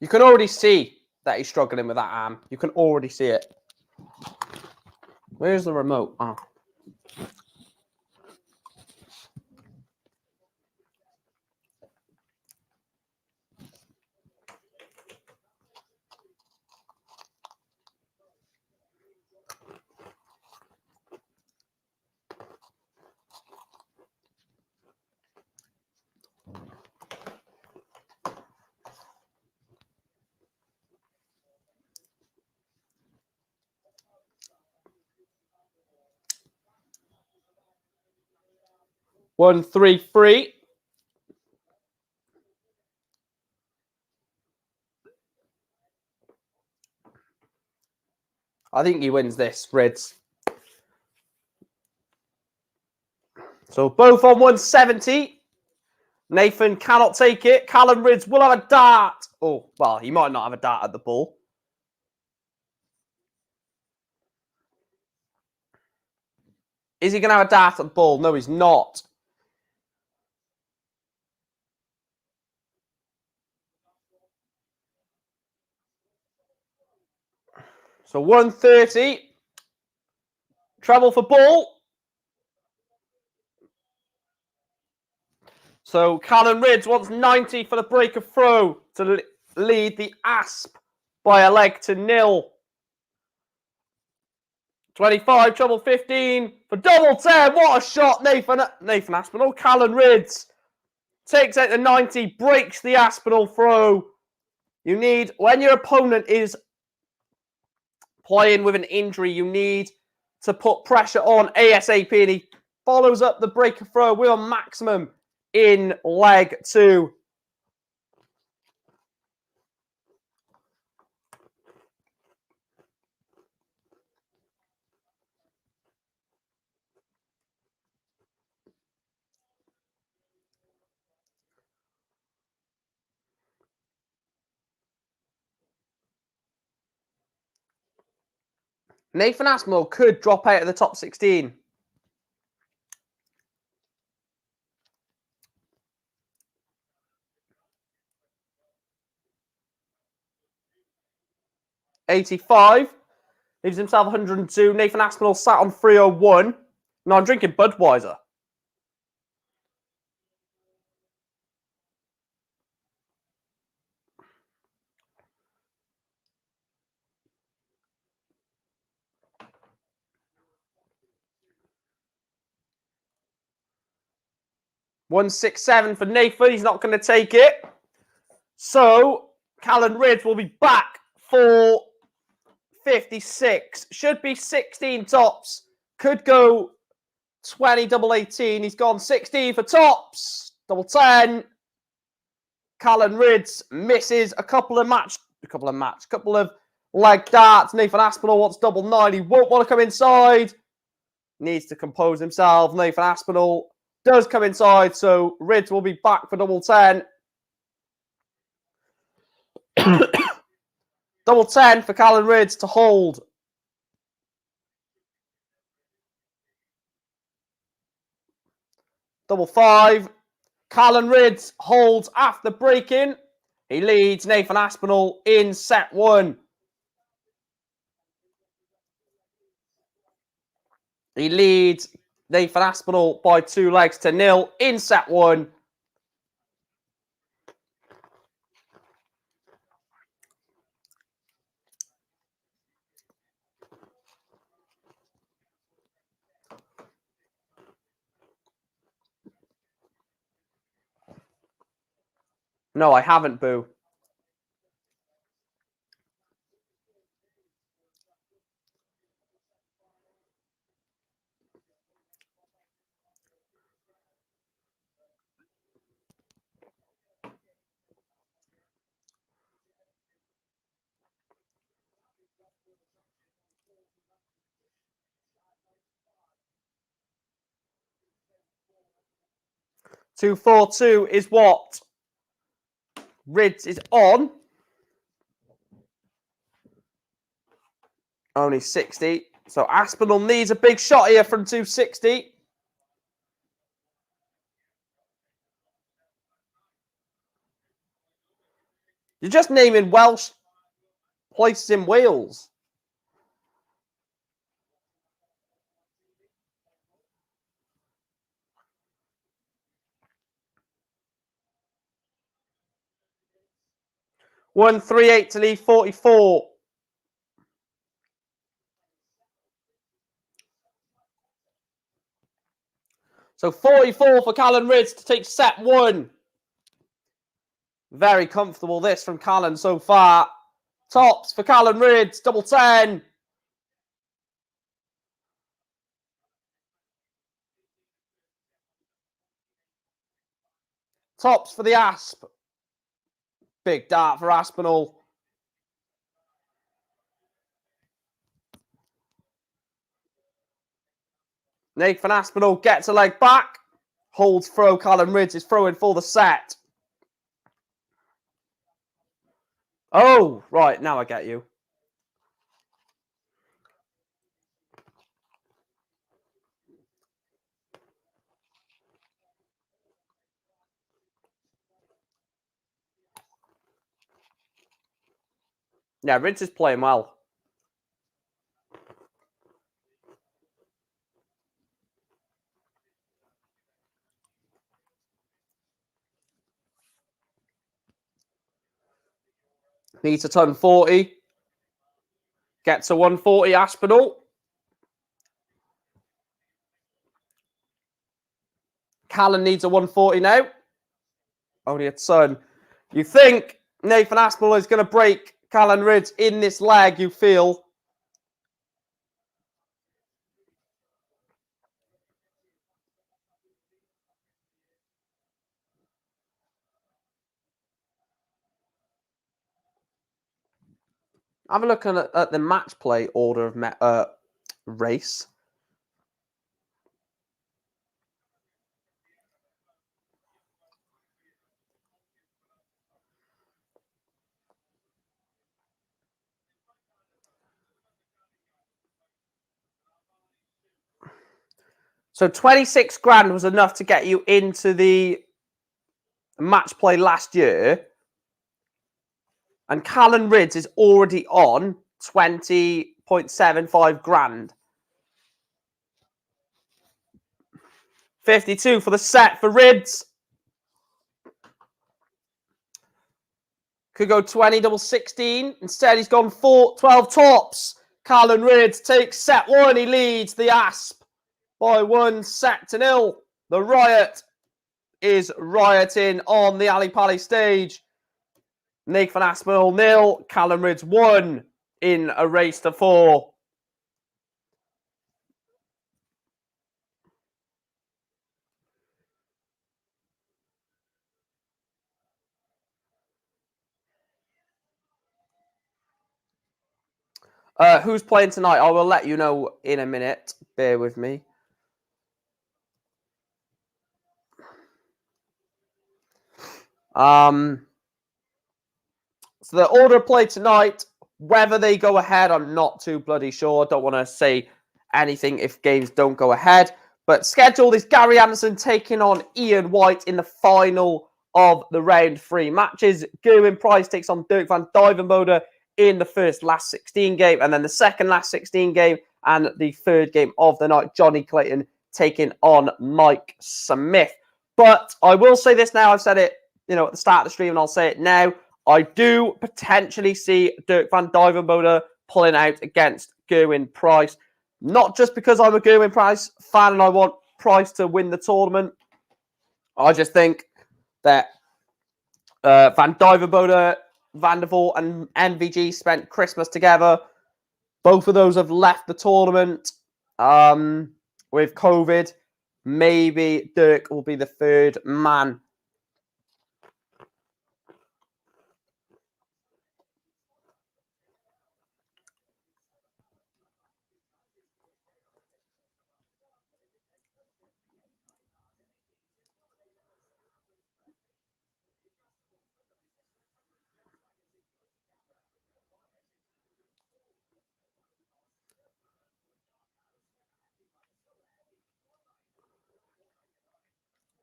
You can already see that he's struggling with that arm. You can already see it. Where's the remote? Oh. One, 3, 3. I think he wins this, Ridds. So both on 170. Nathan cannot take it. Callum Ridds will have a dart. Oh, well, he might not have a dart at the ball. Is he going to have a dart at the ball? No, he's not. So 130. Treble for ball. So Callum Ridds wants 90 for the break of throw to lead the Asp by a leg to 0. 25, treble 15 for double 10. What a shot, Nathan Aspinall. Callum Ridds takes out the 90, breaks the Aspinall throw. You need, when your opponent is playing with an injury, you need to put pressure on ASAP. And he follows up the break of throw with a maximum in leg 2. Nathan Aspinall could drop out of the top 16. $85. Leaves himself 102. Nathan Aspinall sat on 301. No, I'm drinking Budweiser. $167 for Nathan. He's not going to take it. So, Callan Ridge will be back for 56. Should be 16 tops. Could go 20 double 18. He's gone 16 for tops. Double 10. Callan Ridge misses a couple of leg darts. Nathan Aspinall wants double 9. He won't want to come inside. Needs to compose himself. Nathan Aspinall does come inside, so Ridge will be back for double 10. Double 10 for Callan Ridge to hold. Double 5. Callan Ridge holds after breaking. He leads Nathan Aspinall in set 1. He leads Nathan Aspinall by 2 legs to 0 in set 1. No, I haven't, Boo. $242 is what Ridge is on. Only 60. So Aspinall needs a big shot here from 260. You're just naming Welsh places in Wales. $138 to leave 44. So 44 for Callan Ridge to take set 1. Very comfortable this from Callan so far. Tops for Callan Ridge, double 10. Tops for the Asp. Big dart for Aspinall. Nathan Aspinall gets a leg back. Holds throw. Callan Ridge is throwing for the set. Oh, right. Now I get you. Yeah, Ridge is playing well. Needs a ton 40. Gets a 140 Aspinall. Callan needs a 140 now. Only a ton. You think Nathan Aspinall is going to break Callan Ridge in this leg, you feel? Have a look at the match play order of race. So 26 grand was enough to get you into the match play last year. And Callan Rids is already on 20.75 grand. 52 for the set for Rids. Could go 20 double 16. Instead, he's gone 12 tops. Callan Rids takes set one. He leads the Asp by 1-0. The Riot is rioting on the Ali Pali stage. Nick van Aspinall 0. Callan Rids 1 in a race to 4. Who's playing tonight? I will let you know in a minute. Bear with me. So the order of play tonight, whether they go ahead, I'm not too bloody sure. Don't want to say anything if games don't go ahead. But scheduled is Gary Anderson taking on Ian White in the final of the round 3 matches. Gerwin Price takes on Dirk van Duivenbode in the first last 16 game, and then the second last 16 game, and the third game of the night, Johnny Clayton taking on Mike Smith. But I will say this now, I've said it, at the start of the stream, and I'll say it now. I do potentially see Dirk van Duivenbode pulling out against Gerwin Price. Not just because I'm a Gerwin Price fan and I want Price to win the tournament. I just think that Van Duivenbode, Van der Voort and MVG spent Christmas together. Both of those have left the tournament with COVID. Maybe Dirk will be the third man.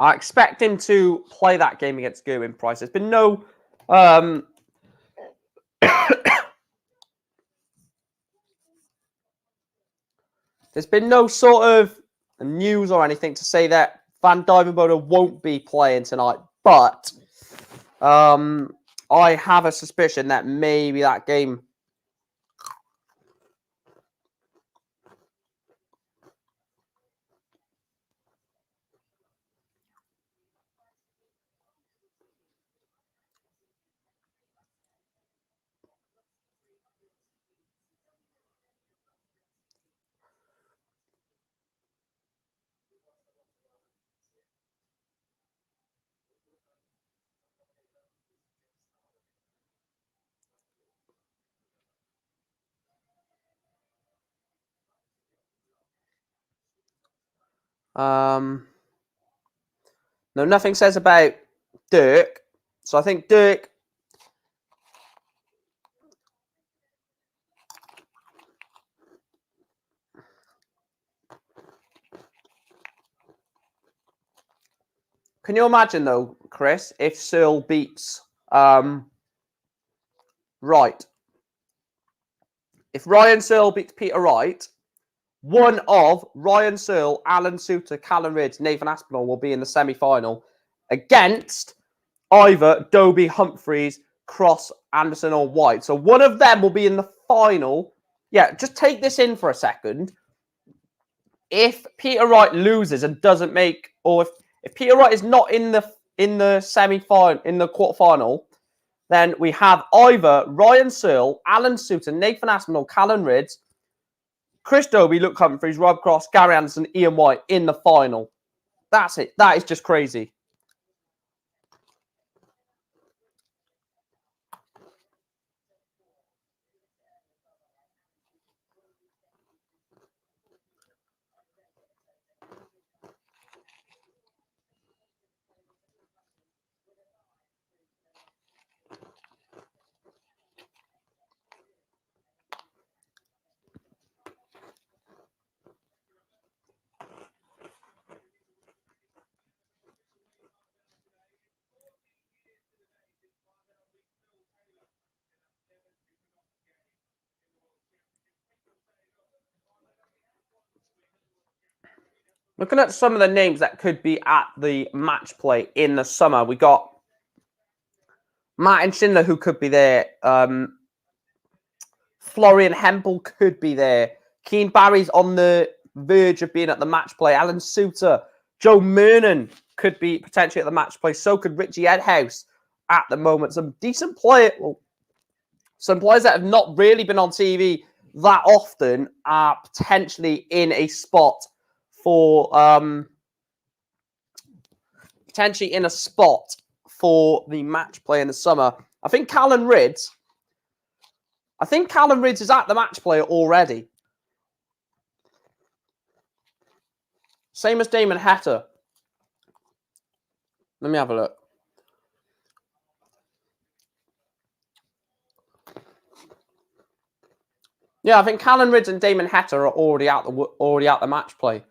I expect him to play that game against Gerwin Price. There's been no there's been no sort of news or anything to say that Van Duivenbode won't be playing tonight, but I have a suspicion that maybe that game. No, nothing says about Dirk. So I think Dirk. Can you imagine though, Chris, if Searle beats Wright? If Ryan Searle beats Peter Wright, one of Ryan Searle, Alan Suter, Callan Rids, Nathan Aspinall will be in the semi-final against either Dobie, Humphries, Cross, Anderson, or White. So one of them will be in the final. Yeah, just take this in for a second. If Peter Wright loses and doesn't make, or if Peter Wright is not in the semi-final, in the quarterfinal, then we have either Ryan Searle, Alan Suter, Nathan Aspinall, Callan Rids, Chris Dobie, Luke Humphries, Rob Cross, Gary Anderson, Ian White in the final. That's it. That is just crazy. Looking at some of the names that could be at the match play in the summer, we got Martin Schindler, who could be there. Florian Hempel could be there. Keane Barry's on the verge of being at the match play. Alan Suter, Joe Mernon could be potentially at the match play. So could Richie Edhouse at the moment. Some decent players, some players that have not really been on TV that often are potentially in a spot for the match play in the summer. I think Callum Ridds is at the match play already. Same as Damon Hatter. Let me have a look. Yeah, I think Callum Ridds and Damon Hatter are already out the match play.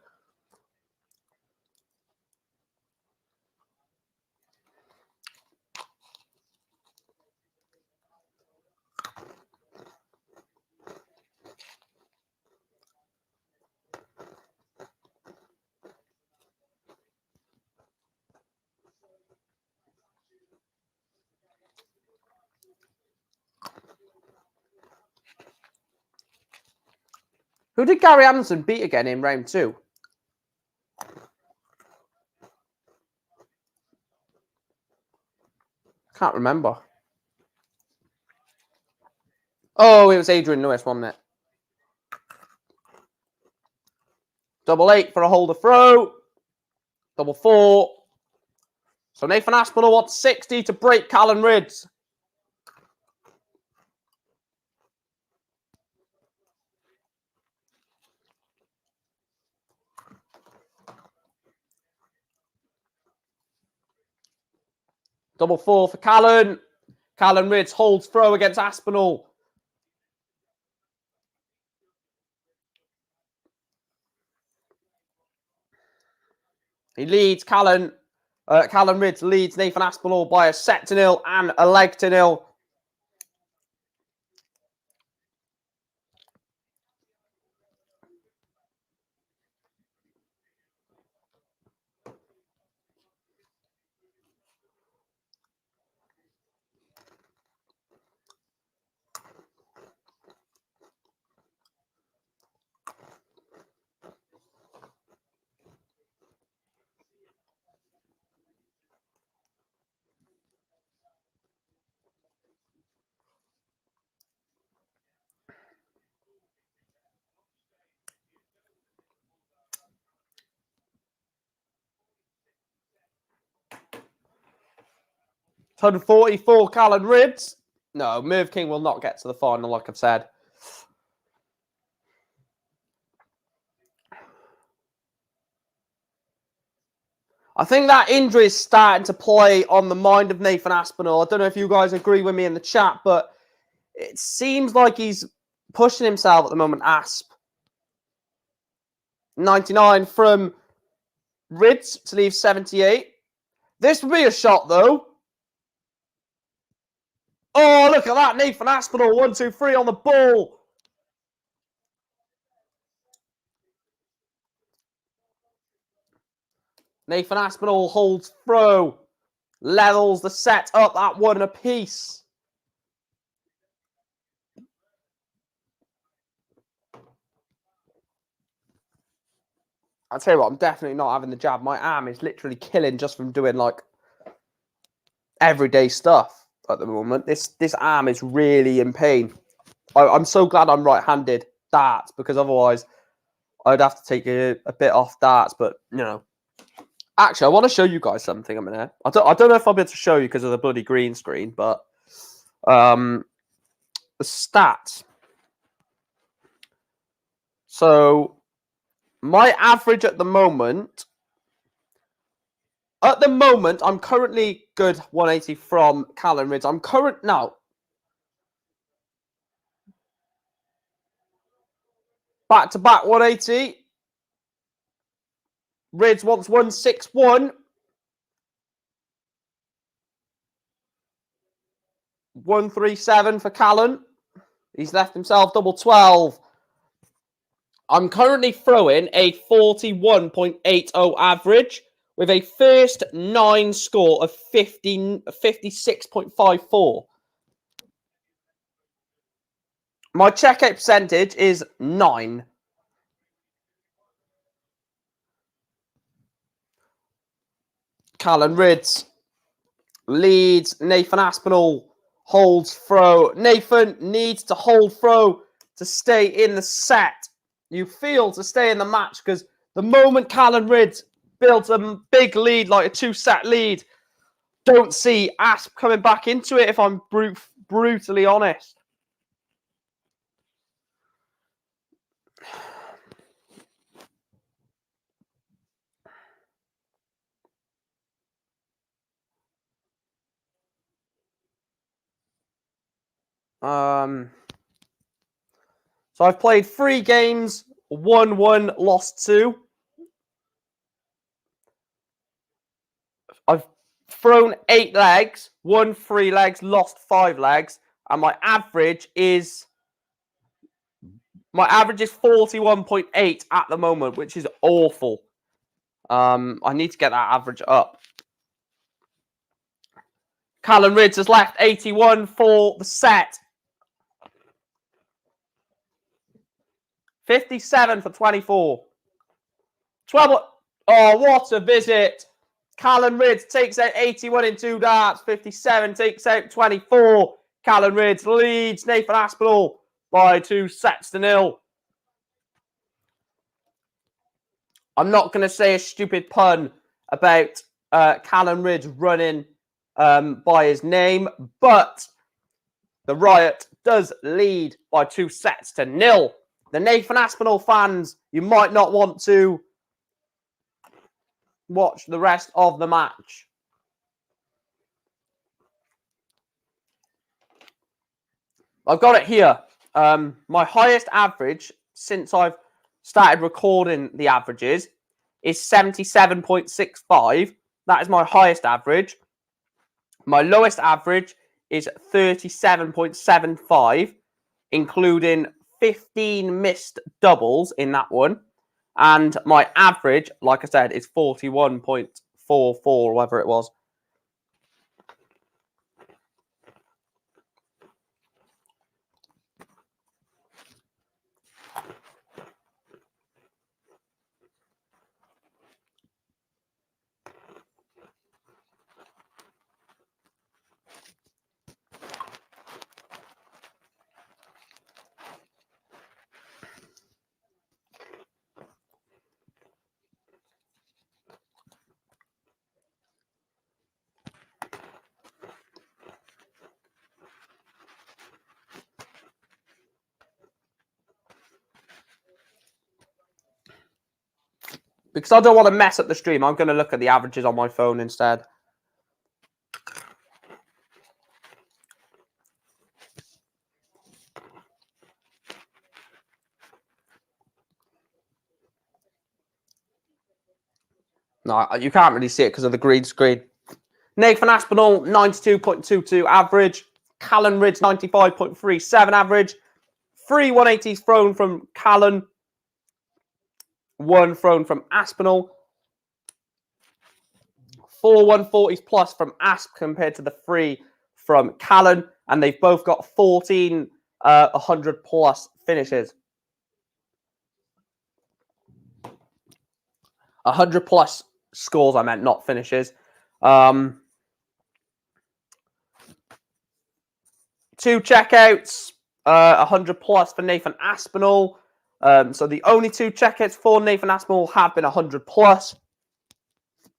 Who did Gary Anderson beat again in round 2? Can't remember. Oh, it was Adrian Lewis, wasn't it? Double 8 for a holder throw. Double 4. So Nathan Aspinall wants 60 to break Callum Ridds. Double 4 for Callum. Callum Ridds holds throw against Aspinall. He leads Callum Ridds leads Nathan Aspinall by a set to 0 and a leg to 0. $144 Callum Ridds. No, Merv King will not get to the final, like I've said. I think that injury is starting to play on the mind of Nathan Aspinall. I don't know if you guys agree with me in the chat, but it seems like he's pushing himself at the moment. Asp. 99 from Ridds to leave 78. This would be a shot, though. Oh, look at that. Nathan Aspinall, 1, 2, 3 on the ball. Nathan Aspinall holds throw. Levels the set up at 1 apiece. I'll tell you what, I'm definitely not having the jab. My arm is literally killing just from doing, like, everyday stuff at the moment. This arm is really in pain. I'm so glad I'm right-handed darts, because otherwise I'd have to take a bit off darts. But, you know. Actually, I want to show you guys something a minute. I don't know if I'll be able to show you because of the bloody green screen, but the stats. So my average at the moment, I'm currently good 180 from Callum Ridds. I'm current now. Back-to-back 180. Ridds wants 161. 137 for Callum. He's left himself double 12. I'm currently throwing a 41.80 average with a first 9 score of 56.54. My checkout percentage is 9. Callan Ridds leads. Nathan Aspinall holds throw. Nathan needs to hold throw to stay in the set. You feel to stay in the match because the moment Callan Ridds builds a big lead, like a 2-set lead, don't see Asp coming back into it, if I'm brutally honest. So I've played 3 games, won 1, lost 2. I've thrown 8 legs, won 3 legs, lost 5 legs, and my average is 41.8 at the moment, which is awful. I need to get that average up. Callan Ridds has left 81 for the set. 57 for 24. 12. Oh, what a visit. Callan Ridds takes out 81 in 2 darts. 57 takes out 24. Callan Ridds leads Nathan Aspinall by 2-0. I'm not going to say a stupid pun about Callan Ridds running by his name, but the Riot does lead by 2-0. The Nathan Aspinall fans, you might not want to watch the rest of the match. I've got it here. My highest average since I've started recording the averages is 77.65. That is my highest average. My lowest average is 37.75, including 15 missed doubles in that one. And my average, like I said, is 41.44, or whatever it was. Because I don't want to mess up the stream, I'm going to look at the averages on my phone instead. No, you can't really see it because of the green screen. Nathan Aspinall, 92.22 average. Callan Ridds, 95.37 average. 3 180s thrown from Callan. 1 thrown from Aspinall. 4 140s plus from Asp compared to the 3 from Callan. And they've both got 14 100 plus finishes. 100 plus scores, I meant, not finishes. 2 checkouts, 100 plus for Nathan Aspinall. So the only 2 checkouts for Nathan Aspinall have been 100 plus.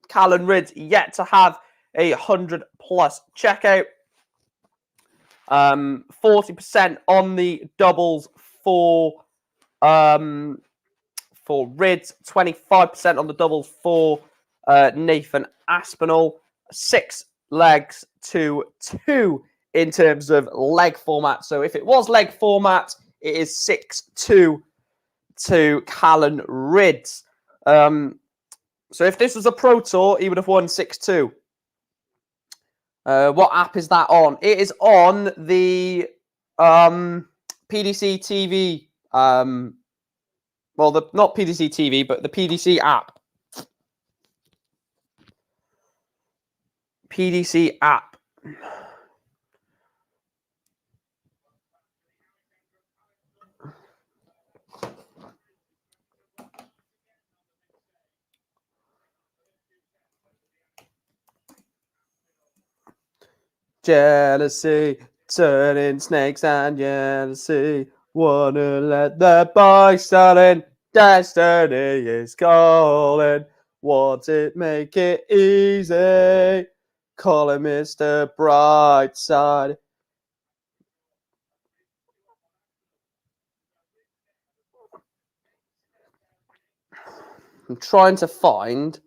Callan Ridds yet to have a 100 plus checkout. 40% on the doubles for Ridds, 25% on the doubles for Nathan Aspinall. 6 legs to 2 in terms of leg format. So if it was leg format, it is 6-2 to Callan Ridds. So if this was a Pro Tour, he would have won 6-2. What app is that on? It is on the PDC TV Well, not PDC TV, but the PDC app. PDC app. Jealousy, turning snakes and jealousy. Wanna let the boys start in. Destiny is calling. Want it, make it easy. Call him Mr. Brightside. I'm trying to find.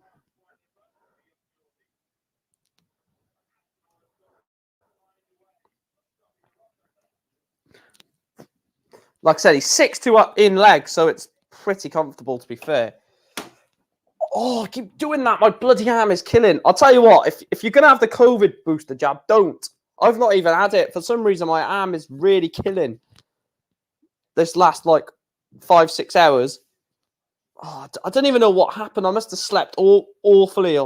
Like I said, he's 6'2" up in legs, so it's pretty comfortable, to be fair. Oh, I keep doing that. My bloody arm is killing. I'll tell you what, if you're going to have the COVID booster jab, don't. I've not even had it. For some reason, my arm is really killing. This last, 5-6 hours. Oh, I don't even know what happened. I must have slept awfully.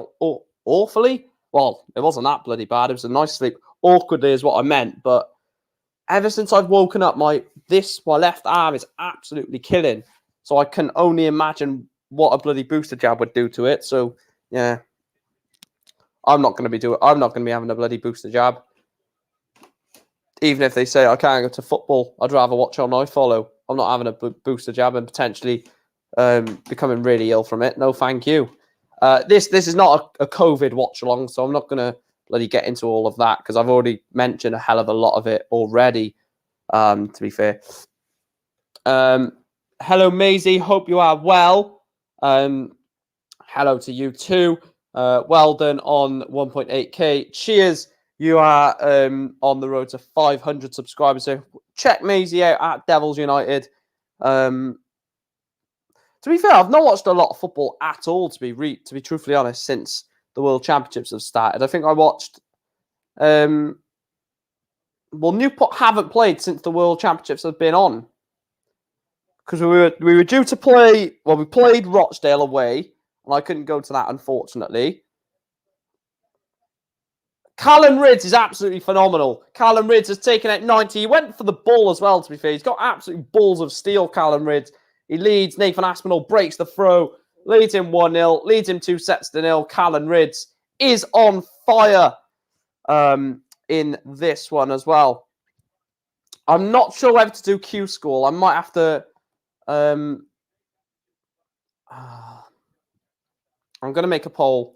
Awfully? Well, it wasn't that bloody bad. It was a nice sleep. Awkwardly is what I meant. But ever since I've woken up, my left arm is absolutely killing. So I can only imagine what a bloody booster jab would do to it. So yeah, I'm not going to be having a bloody booster jab. Even if they say I can't go to football, I'd rather watch on iFollow. I'm not having a booster jab and potentially becoming really ill from it. No, thank you. This is not a COVID watch along, so I'm not going to bloody get into all of that because I've already mentioned a hell of a lot of it already. To be fair. Hello, Maisie. Hope you are well. Hello to you too. Well done on 1.8k. Cheers. You are on the road to 500 subscribers. So check Maisie out at Devils United. To be fair, I've not watched a lot of football at all, to be truthfully honest, since the World Championships have started. I think I watched... Newport haven't played since the World Championships have been on. Because we were due to play... Well, we played Rochdale away, and I couldn't go to that, unfortunately. Callum Ridds is absolutely phenomenal. Callum Ridds has taken out 90. He went for the ball as well, to be fair. He's got absolute balls of steel, Callum Ridds. He leads. Nathan Aspinall breaks the throw. Leads him 1-0. Leads him 2-0. Callum Ridds is on fire in this one as well. I'm not sure whether to do Q score. I might have to... I'm going to make a poll.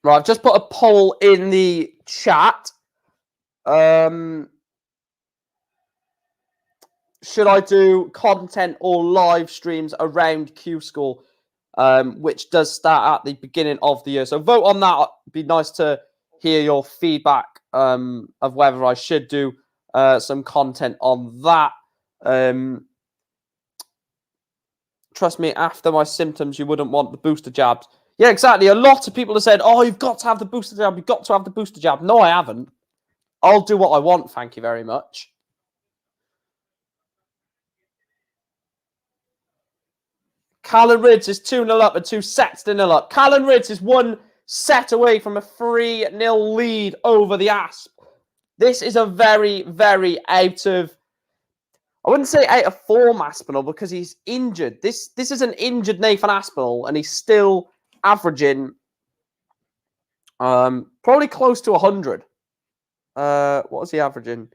Right, I've just put a poll in the chat. Should I do content or live streams around Q School, which does start at the beginning of the year? So vote on that. It'd be nice to hear your feedback of whether I should do some content on that. Trust me, after my symptoms, you wouldn't want the booster jabs. Yeah, exactly. A lot of people have said, oh, you've got to have the booster jab. You've got to have the booster jab. No, I haven't. I'll do what I want. Thank you very much. Callum Ridds is 2-0 up and 2 sets to 0 up. Callum Ridds is 1 set away from a 3-0 lead over the Asp. This is a very, very out of... I wouldn't say out of form Aspinall because he's injured. This is an injured Nathan Aspinall and he's still averaging probably close to 100. What was he averaging?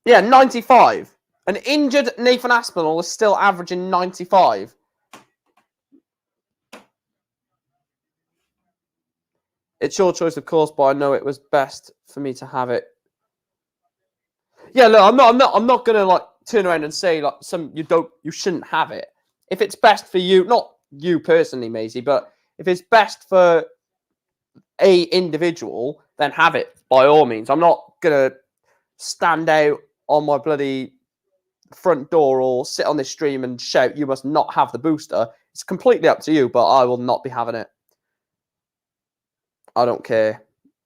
Yeah, 95. An injured Nathan Aspinall is still averaging 95. It's your choice, of course, but I know it was best for me to have it. Yeah, look, I'm not gonna turn around and say you shouldn't have it. If it's best for you, not you personally, Maisie, but if it's best for a individual, then have it by all means. I'm not going to stand out on my bloody front door or sit on this stream and shout, you must not have the booster. It's completely up to you, but I will not be having it. I don't care.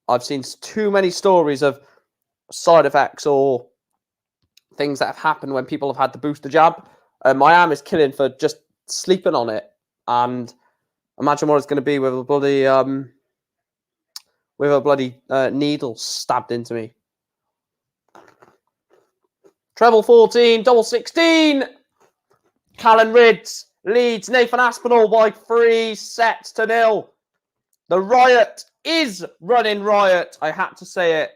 I've seen too many stories of side effects or things that have happened when people have had the booster jab. My arm is killing for just sleeping on it. And imagine what it's going to be with a bloody needle stabbed into me. Treble 14, double 16. Callan Ridds leads Nathan Aspinall by 3-0. The riot is running riot. I had to say it.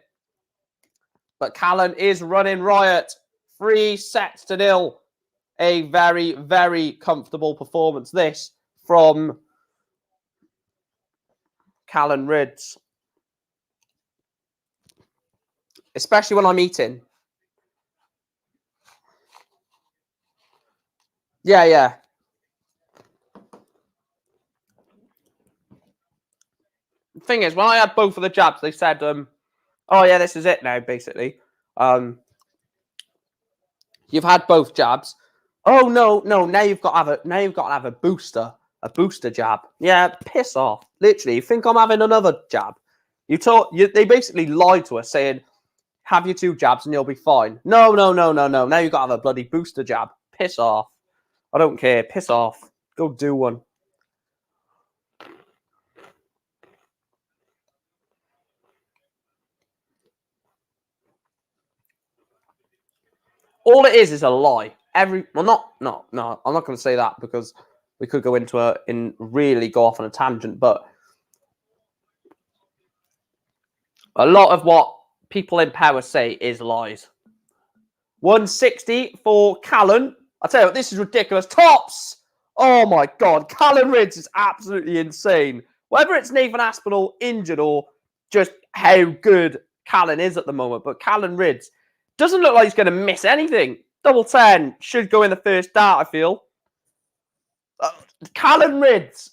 But Callan is running riot. 3-0. A very, very comfortable performance, this, from Callan Ridds. Especially when I'm eating. Yeah. The thing is, when I had both of the jabs, they said, oh yeah, this is it now, basically. You've had both jabs. Oh no, now you've got to have a booster jab. Yeah, piss off. Literally, you think I'm having another jab? They basically lied to us, saying, have your 2 jabs and you'll be fine. No. Now you've got to have a bloody booster jab. Piss off. I don't care. Piss off. Go do one. All it is a lie. No, I'm not going to say that because we could go really go off on a tangent, but a lot of what people in power say is lies. 160 for Callan. I tell you what, this is ridiculous. Tops! Oh my God, Callan Ridds is absolutely insane. Whether it's Nathan Aspinall injured or just how good Callan is at the moment, but Callan Ridds doesn't look like he's going to miss anything. Double 10 should go in the first dart, I feel. Callan Ridds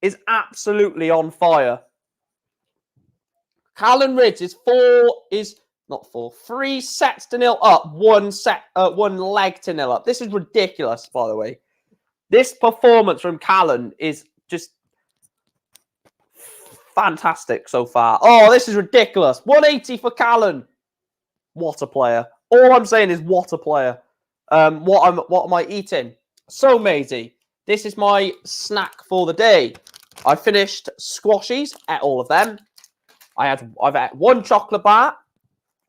is absolutely on fire. Callan Ridds is 3-0 up, one leg to nil up. This is ridiculous, by the way. This performance from Callan is just fantastic so far. Oh, this is ridiculous. 180 for Callan. What a player. All I'm saying is what a player. What am I eating? So, matey, this is my snack for the day. I finished squashies, ate all of them. I've had 1 chocolate bar.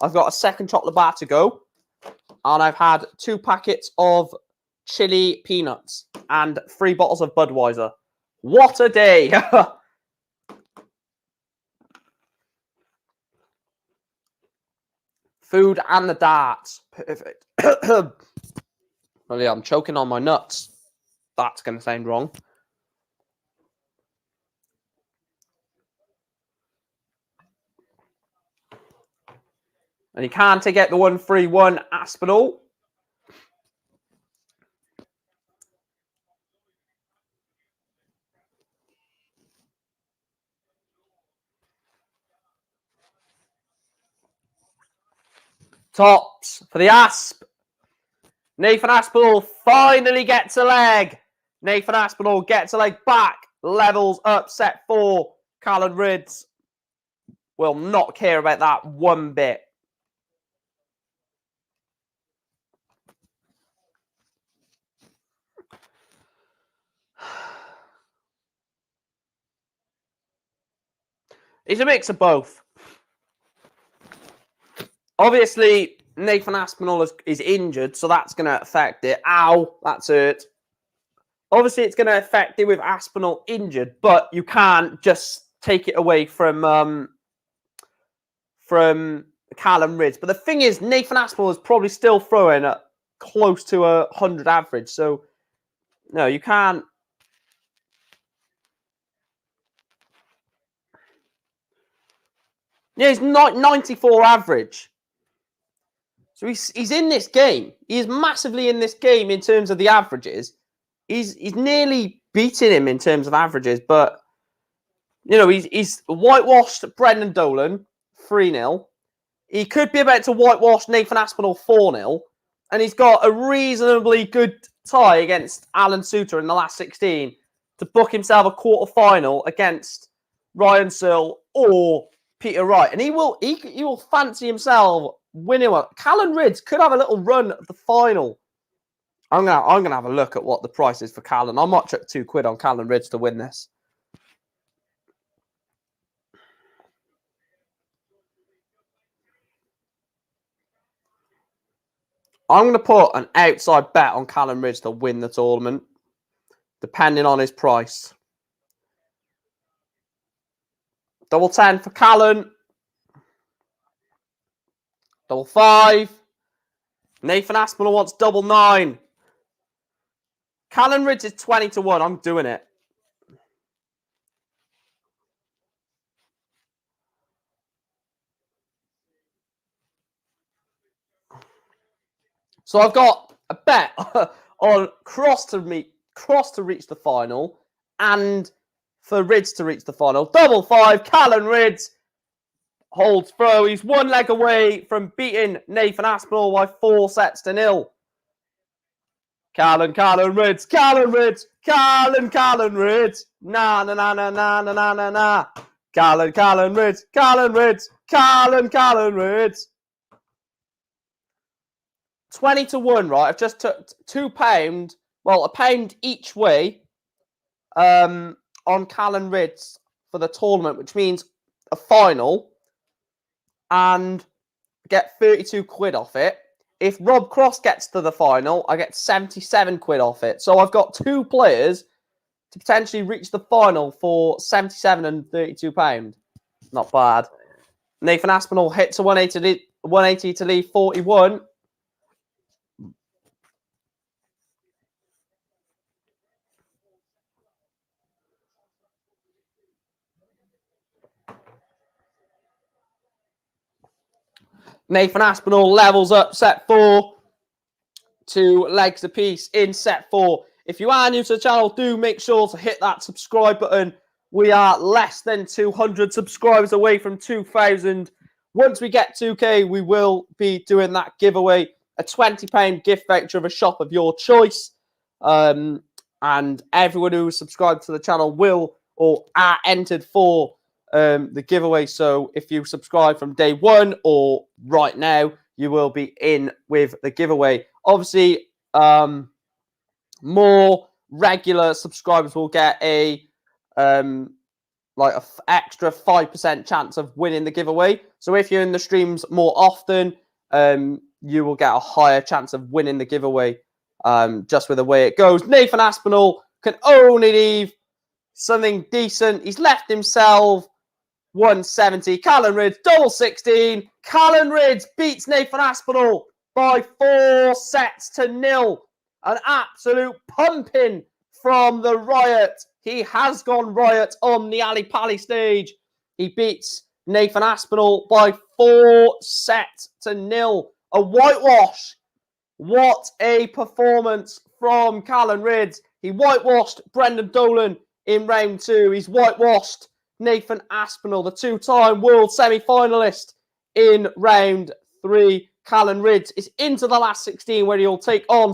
I've got a 2nd chocolate bar to go. And I've had 2 packets of chili peanuts and 3 bottles of Budweiser. What a day. Food and the darts. Perfect. Well, yeah, I'm choking on my nuts. That's going to sound wrong. And you can't get the 1-3-1 Aspinall. Tops for the Asp. Nathan Aspinall finally gets a leg. Nathan Aspinall gets a leg back. Levels up, set 4. Callan Ridds will not care about that one bit. It's a mix of both. Obviously, Nathan Aspinall is injured, so that's going to affect it. Ow, that's hurt. Obviously, it's going to affect it with Aspinall injured, but you can't just take it away from Callan Ridds. But the thing is, Nathan Aspinall is probably still throwing at close to 100 average. So, no, you can't. Yeah, he's 94 average. So he's in this game. He is massively in this game in terms of the averages. He's nearly beating him in terms of averages, but You know, he's whitewashed Brendan Dolan 3-0. He could be about to whitewash Nathan Aspinall 4-0. And he's got a reasonably good tie against Alan Suter in the last 16 to book himself a quarter-final against Ryan Searle or Peter Wright. And he will fancy himself winning one. Callan Rydz could have a little run at the final. I'm gonna have a look at what the price is for Callan. I might chuck £2 on Callan Rydz to win this. I'm going to put an outside bet on Callan Rydz to win the tournament, depending on his price. Double 10 for Callan. Double 5. Nathan Aspinall wants double 9. Callan Rydz is 20-1. I'm doing it. So I've got a bet on Cross to reach the final and for Rydz to reach the final. Double 5. Callan Rydz holds throw. He's one leg away from beating Nathan Aspinall by 4-0. Callan Rydz. Callan Rydz. Callan Rydz. Na na na na na na na na na. Callan Rydz. Callan Rydz. Callan Rydz. 20-1, right? I've just took £2. Well, £1 each way on Callan Rydz for the tournament, which means a final, and get £32 off it. If Rob Cross gets to the final, I get £77 off it. So I've got 2 players to potentially reach the final for £77 and £32. Not bad. Nathan Aspinall hits a 180 to leave 41. Nathan Aspinall levels up set 4. 2 legs apiece in set 4. If you are new to the channel, do make sure to hit that subscribe button. We are less than 200 subscribers away from 2,000. Once we get 2K, we will be doing that giveaway. A £20 gift voucher of a shop of your choice. And everyone who is subscribed to the channel will or are entered for the giveaway. So if you subscribe from day 1 or right now, you will be in with the giveaway. Obviously, more regular subscribers will get a extra 5% chance of winning the giveaway. So if you're in the streams more often, you will get a higher chance of winning the giveaway. Just with the way it goes. Nathan Aspinall can only leave something decent. He's left himself 170. Callan Rydz, double 16. Callan Rydz beats Nathan Aspinall by 4-0. An absolute pumping from the Riot. He has gone Riot on the Ali Pali stage. He beats Nathan Aspinall by 4-0. A whitewash. What a performance from Callan Rydz. He whitewashed Brendan Dolan in round 2. He's whitewashed Nathan Aspinall, the 2-time world semi-finalist in round 3. Callan Rydz is into the last 16 where he'll take on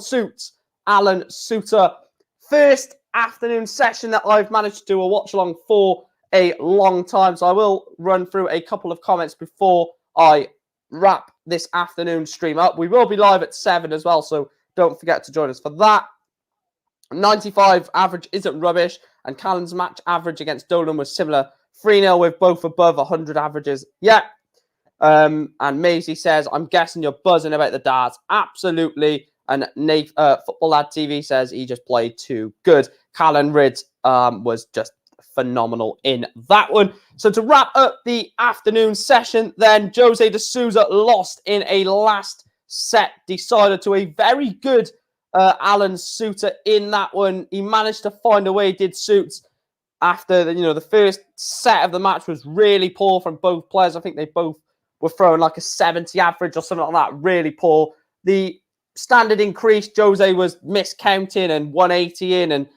Alan Suter. First afternoon session that I've managed to do a watch along for a long time. So I will run through a couple of comments before I wrap this afternoon stream up. We will be live at 7 as well, so don't forget to join us for that. 95 average isn't rubbish, and Callan's match average against Dolan was similar. 3-0 with both above 100 averages. Yeah. And Maisie says, I'm guessing you're buzzing about the darts. Absolutely. And Nate, Football Lad TV says he just played too good. Callan Rydz was just phenomenal in that one. So to wrap up the afternoon session, then Jose de Souza lost in a last set, decided to a very good Alan Suter in that one. He managed to find a way, did Suits. After the first set of the match was really poor from both players. I think they both were throwing like a 70 average or something like that. Really poor. The standard increased. Jose was miscounting and 180 in, and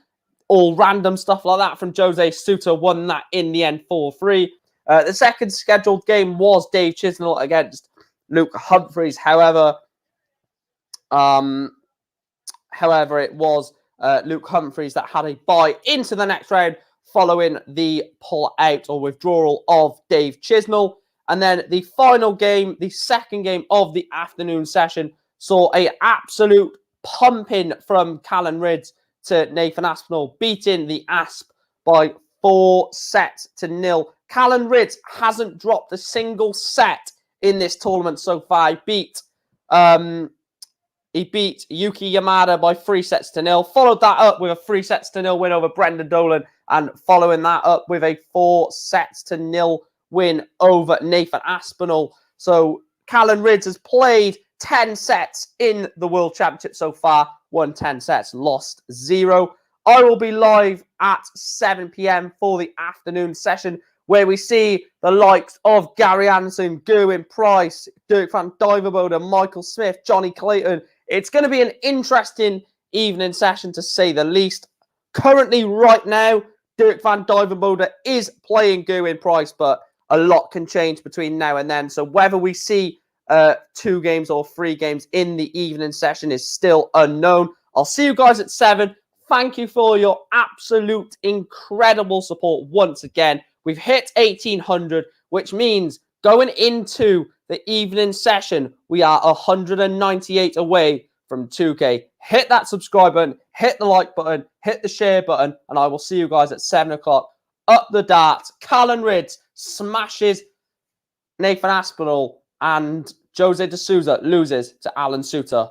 all random stuff like that from Jose Suter. Won that in the end 4-3. The second scheduled game was Dave Chisnell against Luke Humphries. However, it was Luke Humphries that had a bye into the next round following the pull-out or withdrawal of Dave Chisnell. And then the final game, the second game of the afternoon session, saw an absolute pumping from Callan Rydz to Nathan Aspinall, beating the Asp by 4-0. Callan Rydz hasn't dropped a single set in this tournament so far. He beat Yuki Yamada by 3-0. Followed that up with a 3-0 win over Brendan Dolan, and following that up with a 4-0 win over Nathan Aspinall. So Callan Rydz has played 10 sets in the World Championship so far, won 10 sets, lost 0. I will be live at 7 p.m. for the afternoon session, where we see the likes of Gary Anderson, Gerwin Price, Dirk van Duijvenbode, Michael Smith, Johnny Clayton. It's going to be an interesting evening session, to say the least. Currently, right now, Dirk van Duijvenbode is playing Gerwin Price, but a lot can change between now and then. So whether we see 2 games or 3 games in the evening session is still unknown. I'll see you guys at 7. Thank you for your absolute incredible support once again. We've hit 1,800, which means going into the evening session, we are 198 away from 2K. Hit that subscribe button, hit the like button, hit the share button, and I will see you guys at 7 o'clock. Up the darts, Callan Rydz smashes Nathan Aspinall, and Jose De Souza loses to Alan Suter.